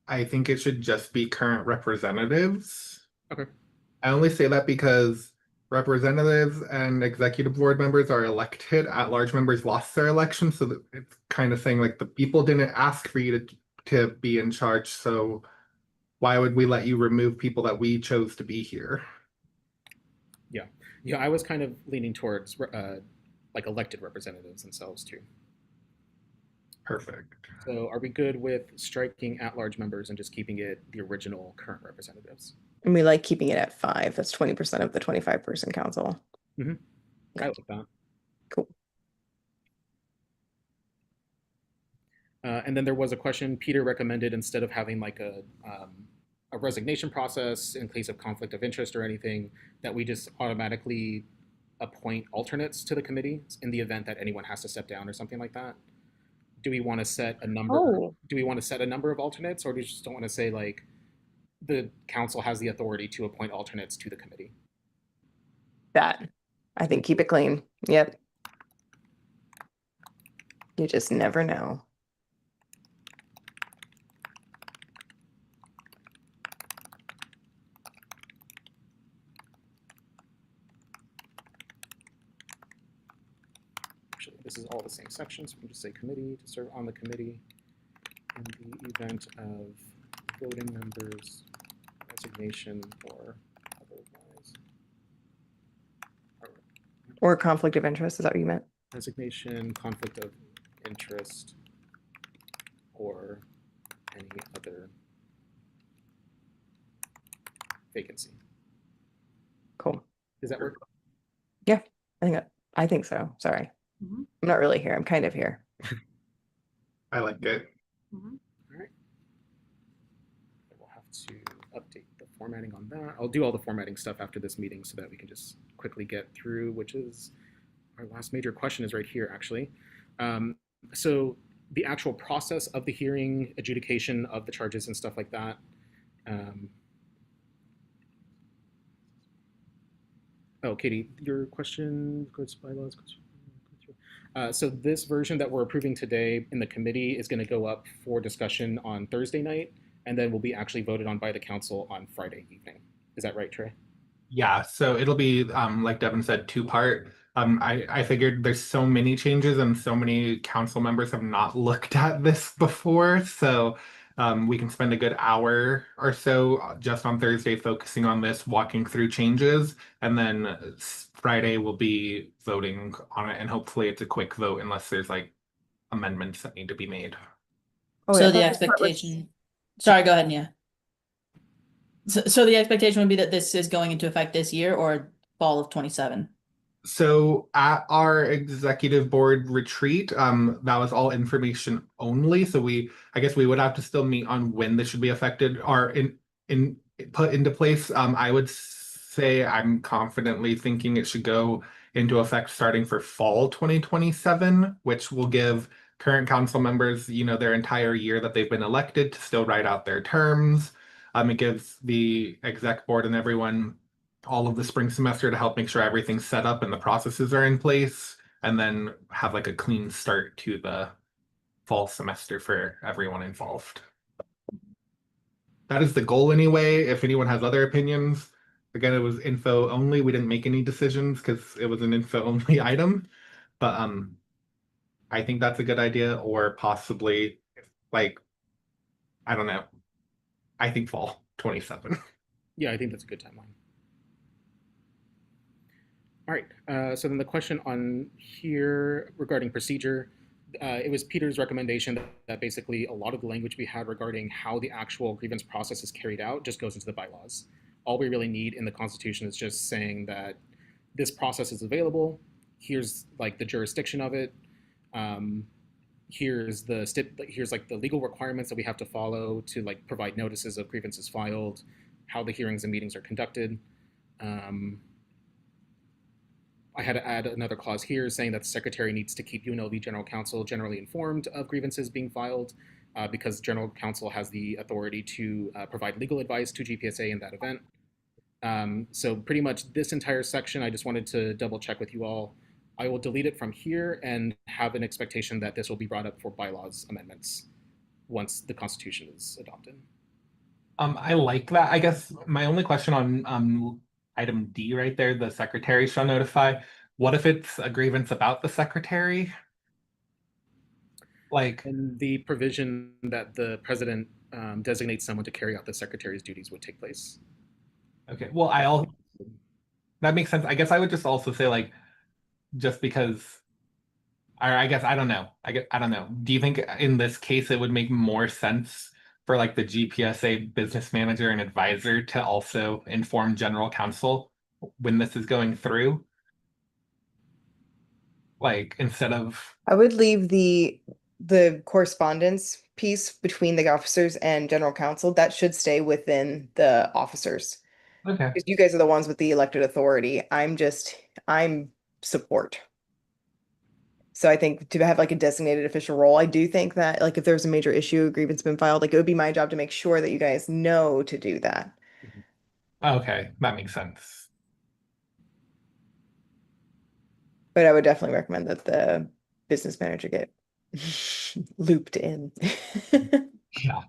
Speaker 3: I think it should just be current representatives.
Speaker 1: Okay.
Speaker 3: I only say that because representatives and executive board members are elected, at-large members lost their election, so that it's kind of saying like the people didn't ask for you to be in charge, so why would we let you remove people that we chose to be here?
Speaker 1: Yeah, I was kind of leaning towards like elected representatives themselves too.
Speaker 3: Perfect.
Speaker 1: So are we good with striking at-large members and just keeping it the original current representatives?
Speaker 2: And we like keeping it at 5. That's 20% of the 25-person council.
Speaker 1: I
Speaker 2: Okay.
Speaker 1: like that.
Speaker 2: Cool.
Speaker 1: And then there was a question Peter recommended, instead of having like a resignation process in case of conflict of interest or anything, that we just automatically appoint alternates to the committee in the event that anyone has to step down or something like that. Do we want to set a number?
Speaker 2: Oh.
Speaker 1: Do we want to set a number of alternates, or do we just don't want to say like the council has the authority to appoint alternates to the committee?
Speaker 2: That. I think keep it clean. Yep. You just never know.
Speaker 1: Actually, this is all the same sections. So we can just say committee to serve on the committee in the event of voting members' resignation or otherwise.
Speaker 2: Or conflict of interest. Is that what you meant?
Speaker 1: Resignation, conflict of interest, or any other vacancy.
Speaker 2: Cool.
Speaker 1: Does that work?
Speaker 2: I think so. Sorry.
Speaker 5: Mhm.
Speaker 2: I'm not really here. I'm kind of here.
Speaker 3: I like it.
Speaker 5: Mhm.
Speaker 1: All right. We'll have to update the formatting on that. I'll do all the formatting stuff after this meeting so that we can just quickly get through, which is our last major question is right here, actually. So the actual process of the hearing, adjudication of the charges and stuff like that. Oh, Katie, your question goes bylaws. So this version that we're approving today in the committee is going to go up for discussion on Thursday night, and then will be actually voted on by the council on Friday evening. Is that right, Trey?
Speaker 3: Yeah, so it'll be like Devin said, 2-part. I figured there's so many changes and so many council members have not looked at this before, so we can spend a good hour or so just on Thursday focusing on this, walking through changes, and then Friday we'll be voting on it, and hopefully it's a quick vote unless there's like amendments that need to be made.
Speaker 2: Oh,
Speaker 4: So
Speaker 2: yeah, I
Speaker 4: the
Speaker 2: thought that part was-
Speaker 4: expectation, sorry, go ahead, Nia. So the expectation would be that this is going into effect this year or fall of 27?
Speaker 3: So at our executive board retreat, that was all information only. So I guess we would have to still meet on when this should be affected or in put into place. I would say I'm confidently thinking it should go into effect starting for fall 2027, which will give current council members, their entire year that they've been elected to still write out their terms. It gives the exec board and everyone all of the spring semester to help make sure everything's set up and the processes are in place, and then have like a clean start to the fall semester for everyone involved. That is the goal anyway. If anyone has other opinions, again, it was info only. We didn't make any decisions because it was an info only item, but I think that's a good idea, or possibly like, I don't know. I think fall 27.
Speaker 1: Yeah, I think that's a good timeline. All right, so then the question on here regarding procedure, it was Peter's recommendation that basically a lot of the language we had regarding how the actual grievance process is carried out just goes into the bylaws. all we really need in the Constitution is just saying that this process is available. Here's like the jurisdiction of it. Here's like the legal requirements that we have to follow to like provide notices of grievances filed, how the hearings and meetings are conducted. I had to add another clause here saying that the secretary needs to keep UNLV general counsel generally informed of grievances being filed, because general counsel has the authority to provide legal advice to GPSA in that event. So pretty much this entire section, I just wanted to double check with you all. I will delete it from here and have an expectation that this will be brought up for bylaws amendments once the Constitution is adopted.
Speaker 3: I like that. I guess my only question on item D right there, the secretary shall notify. What if it's a grievance about the secretary? Like,
Speaker 1: And the provision that the president designates someone to carry out the secretary's duties would take place.
Speaker 3: okay, well, that makes sense. I guess I would just also say like, just because, or I guess I don't know. I don't know. Do you think in this case it would make more sense for like the GPSA business manager and advisor to also inform general counsel when this is going through? Like instead of
Speaker 2: I would leave the correspondence piece between the officers and general counsel. That should stay within the officers.
Speaker 3: okay.
Speaker 2: Because you guys are the ones with the elected authority. I'm support. So I think to have like a designated official role, I do think that like if there's a major issue, a grievance been filed, like it would be my job to make sure that you guys know to do that.
Speaker 3: Okay, that makes sense.
Speaker 2: But I would definitely recommend that the business manager get looped in.
Speaker 3: Yeah.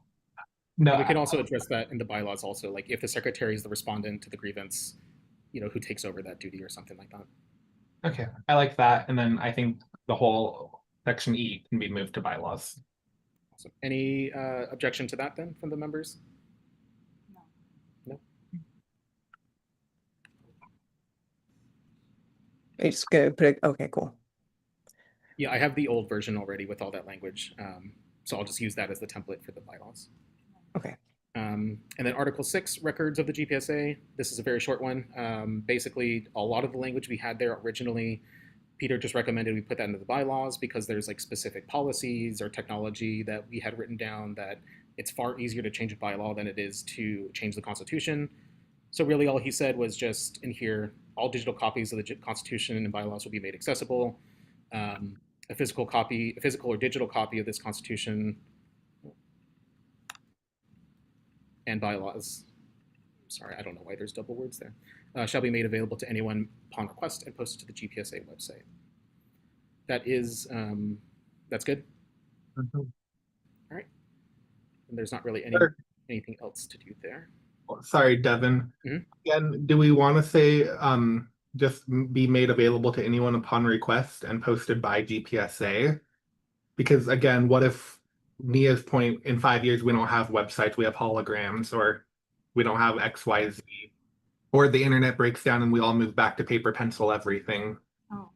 Speaker 3: No,
Speaker 1: And we can also address that in the bylaws also, like if the secretary is the respondent to the grievance, who takes over that duty or something like that.
Speaker 3: okay, I like that. And then I think the whole section E can be moved to bylaws.
Speaker 1: Awesome. Any objection to that then from the members?
Speaker 5: No.
Speaker 2: I'm just gonna put it, okay, cool.
Speaker 1: Yeah, I have the old version already with all that language. So I'll just use that as the template for the bylaws.
Speaker 2: Okay.
Speaker 1: And then Article 6, records of the GPSA. This is a very short one. Basically, a lot of the language we had there originally, Peter just recommended we put that into the bylaws because there's like specific policies or technology that we had written down that it's far easier to change a bylaw than it is to change the Constitution. So really all he said was just in here, all digital copies of the Constitution and bylaws will be made accessible. A physical or digital copy of this Constitution and bylaws, sorry, I don't know why there's double words there, shall be made available to anyone upon request and posted to the GPSA website. That is, that's good.
Speaker 3: Mhm.
Speaker 1: All right. And there's not really anything else to do there.
Speaker 3: Sorry, Devin.
Speaker 1: Mhm.
Speaker 3: Again, do we want to say just be made available to anyone upon request and posted by GPSA? Because again, what if Nia's point in 5 years we don't have websites, we have holograms, or we don't have XYZ, or the internet breaks down and we all move back to paper, pencil, everything.
Speaker 5: Oh.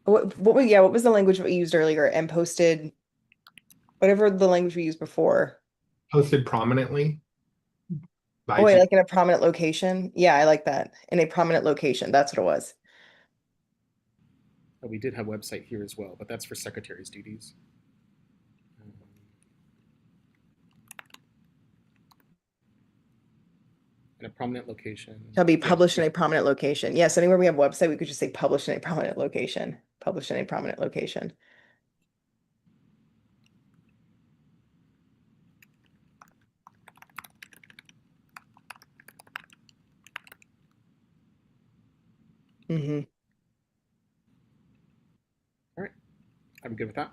Speaker 2: What was the language we used earlier and posted, whatever the language we used before?
Speaker 3: Posted prominently.
Speaker 2: Oh, wait, like in a prominent location? Yeah, I like that. In a prominent location, that's what it was.
Speaker 1: Oh, we did have website here as well, but that's for secretary's duties. In a prominent location.
Speaker 2: Shall be
Speaker 1: Yeah,
Speaker 2: published in a prominent location. Yes, anywhere we have website, we could just say published in a prominent location. Published in a prominent location. Mm-hmm.
Speaker 1: All right, I'm good with that.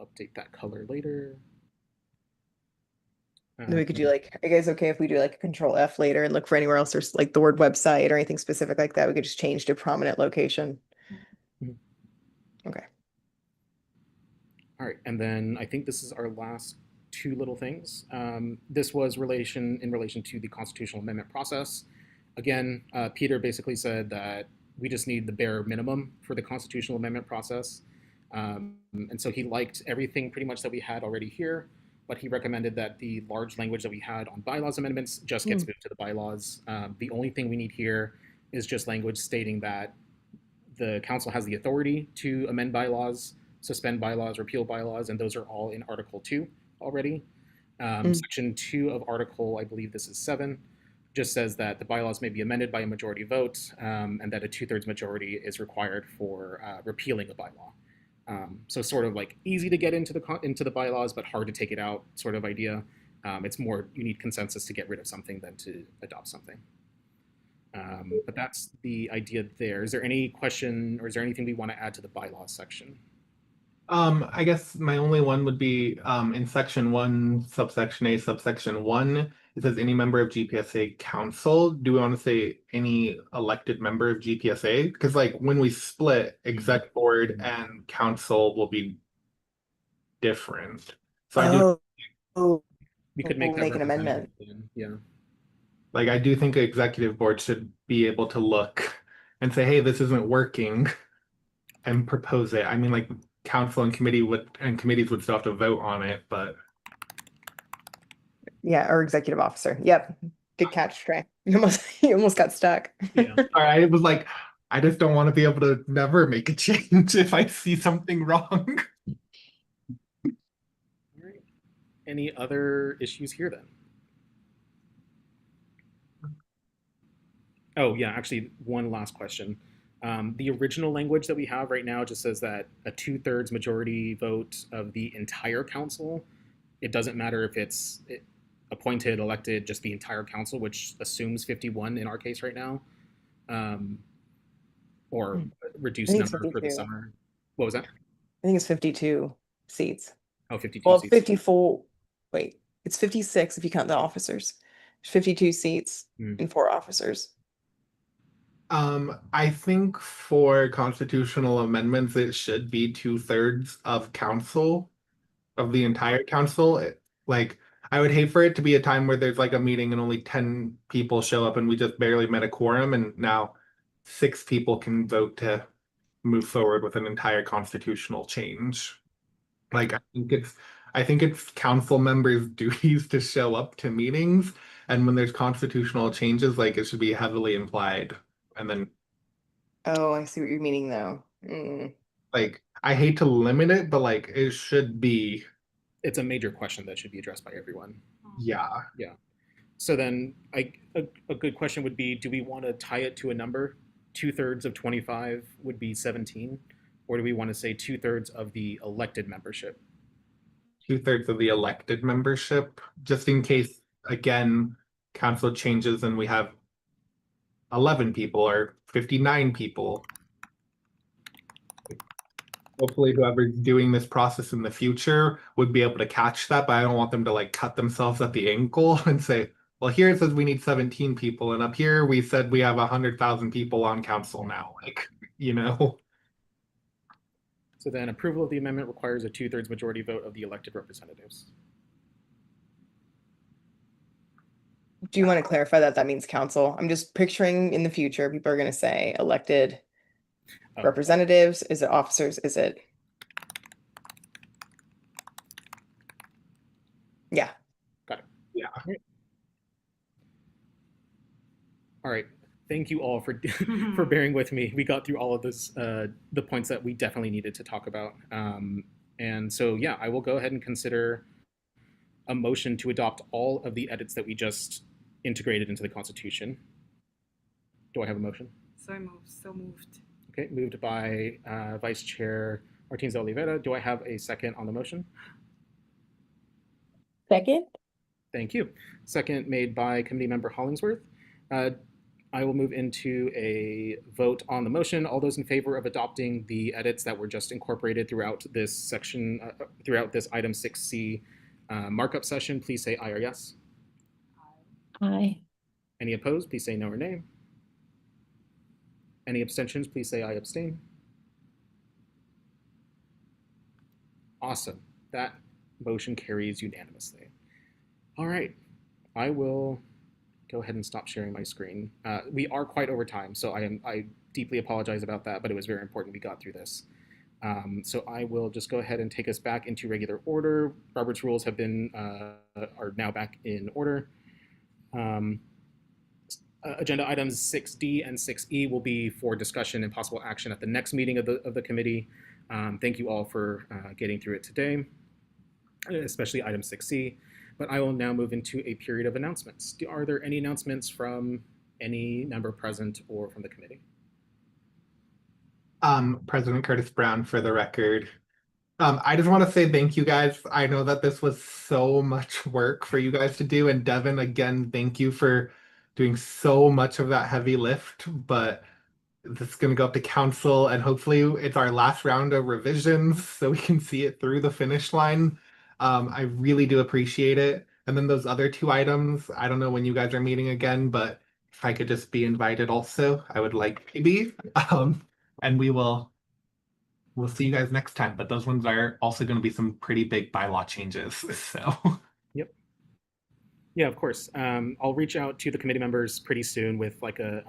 Speaker 1: Update that color later.
Speaker 2: Then we could do like, are you guys okay if we do like a control F later and look for anywhere else there's like the word website or anything specific like that? We could just change to prominent location.
Speaker 1: Mhm.
Speaker 2: Okay.
Speaker 1: All right, and then I think this is our last two little things. This was in relation to the constitutional amendment process. Again, Peter basically said that we just need the bare minimum for the constitutional amendment process. And so he liked everything pretty much that we had already here, but he recommended that the large language that we had on bylaws amendments just gets moved to the bylaws. The only thing we need here is just language stating that the council has the authority to amend bylaws, suspend bylaws, repeal bylaws, and those are all in Article 2 already. Section 2 of Article, I believe this is 7, just says that the bylaws may be amended by a majority vote, and that a 2/3 majority is required for repealing a bylaw. So sort of like easy to get into the bylaws, but hard to take it out sort of idea. It's more you need consensus to get rid of something than to adopt something. But that's the idea there. Is there any question or is there anything we want to add to the bylaws section?
Speaker 3: I guess my only one would be in section 1, subsection A, subsection 1, it says any member of GPSA council. Do we want to say any elected member of GPSA? Because like when we split, exec board and council will be different. So I do
Speaker 1: We could make that
Speaker 2: Make an amendment.
Speaker 1: representative. Yeah.
Speaker 3: like I do think the executive board should be able to look and say, hey, this isn't working, and propose it. I mean, like council and committees would still have to vote on it, but
Speaker 2: Yeah, or executive officer. Yep. Good catch, Trey. You almost got stuck.
Speaker 1: Yeah.
Speaker 3: all right, it was like I just don't want to be able to never make a change if I see something wrong.
Speaker 1: All right. Any other issues here then? Oh yeah, actually one last question. The original language that we have right now just says that a 2/3 majority vote of the entire council. It doesn't matter if it's appointed, elected, just the entire council, which assumes 51 in our case right now, or reduced
Speaker 2: think it's
Speaker 1: number for the
Speaker 2: 52.
Speaker 1: summer. What was that?
Speaker 2: I think it's 52 seats.
Speaker 1: Oh, 52
Speaker 2: Well,
Speaker 1: seats.
Speaker 2: 54. Wait, it's 56 if you count the officers. There's 52 seats and 4 officers.
Speaker 3: I think for constitutional amendments, it should be 2/3 of council, of the entire council. Like, I would hate for it to be a time where there's like a meeting and only 10 people show up and we just barely met a quorum, and now 6 people can vote to move forward with an entire constitutional change. Like, I think it's council members' duties to show up to meetings, and when there's constitutional changes, like it should be heavily implied. And then
Speaker 2: Oh, I see what you're meaning though.
Speaker 3: like I hate to limit it, but like it should be,
Speaker 1: It's a major question that should be addressed by everyone.
Speaker 3: yeah.
Speaker 1: So then a good question would be, do we want to tie it to a number? 2/3 of 25 would be 17, or do we want to say 2/3 of the elected membership?
Speaker 3: 2/3 of the elected membership, just in case again council changes and we have 11 people or 59 people. Hopefully whoever's doing this process in the future would be able to catch that, but I don't want them to like cut themselves at the ankle and say, well, here it says we need 17 people, and up here we said we have 100,000 people on council now. Like, you know.
Speaker 1: So then approval of the amendment requires a 2/3 majority vote of the elected representatives.
Speaker 2: Do you want to clarify that means council? I'm just picturing in the future, people are going to say elected
Speaker 1: Oh.
Speaker 2: representatives. Is it officers? Is it? Yeah.
Speaker 1: Got it.
Speaker 3: Yeah.
Speaker 1: All right. Thank you all for for bearing with me. We got through all of this, the points that we definitely needed to talk about. And so, yeah, I will go ahead and consider a motion to adopt all of the edits that we just integrated into the Constitution. Do I have a motion?
Speaker 5: So moved.
Speaker 1: Okay, moved by Vice Chair Martins de Oliveira. Do I have a second on the motion?
Speaker 6: Second?
Speaker 1: Thank you. Second made by Committee Member Hollingsworth. I will move into a vote on the motion. All those in favor of adopting the edits that were just incorporated throughout this section, throughout this item 6C markup session, please say aye or yes.
Speaker 6: Aye.
Speaker 1: Any opposed, please say no or nay. Any abstentions, please say I abstain. Awesome. That motion carries unanimously. All right. I will go ahead and stop sharing my screen. We are quite over time, so I deeply apologize about that, but it was very important we got through this. So I will just go ahead and take us back into regular order. Robert's rules have been are now back in order. Agenda items 6D and 6E will be for discussion and possible action at the next meeting of the committee. Thank you all for getting through it today, especially item 6C. But I will now move into a period of announcements. Are there any announcements from any member present or from the committee?
Speaker 3: President Curtis Brown, for the record. I just want to say thank you guys. I know that this was so much work for you guys to do. And Devin, again, thank you for doing so much of that heavy lift. But this is going to go up to council, and hopefully it's our last round of revisions so we can see it through the finish line. I really do appreciate it. And then those other two items, I don't know when you guys are meeting again, but if I could just be invited also, I would like to be. And we'll see you guys next time. But those ones are also going to be some pretty big bylaw changes. So
Speaker 1: Yep. Yeah, of course. I'll reach out to the committee members pretty soon with like a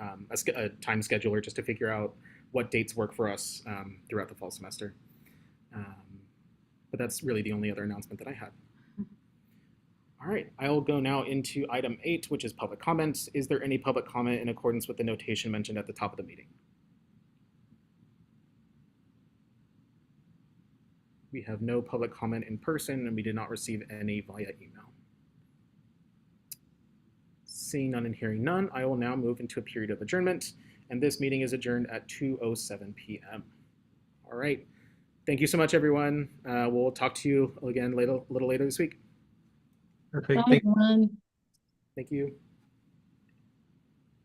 Speaker 1: time scheduler just to figure out what dates work for us throughout the fall semester. But that's really the only other announcement that I had. All right, I'll go now into item 8, which is public comments. Is there any public comment in accordance with the notation mentioned at the top of the meeting? We have no public comment in person, and we did not receive any via email. Seeing none and hearing none, I will now move into a period of adjournment, and this meeting is adjourned at 2:07 p.m. All right. Thank you so much, everyone. We'll talk to you again a little later this week.
Speaker 3: perfect.
Speaker 6: Bye, everyone.
Speaker 1: Thank you.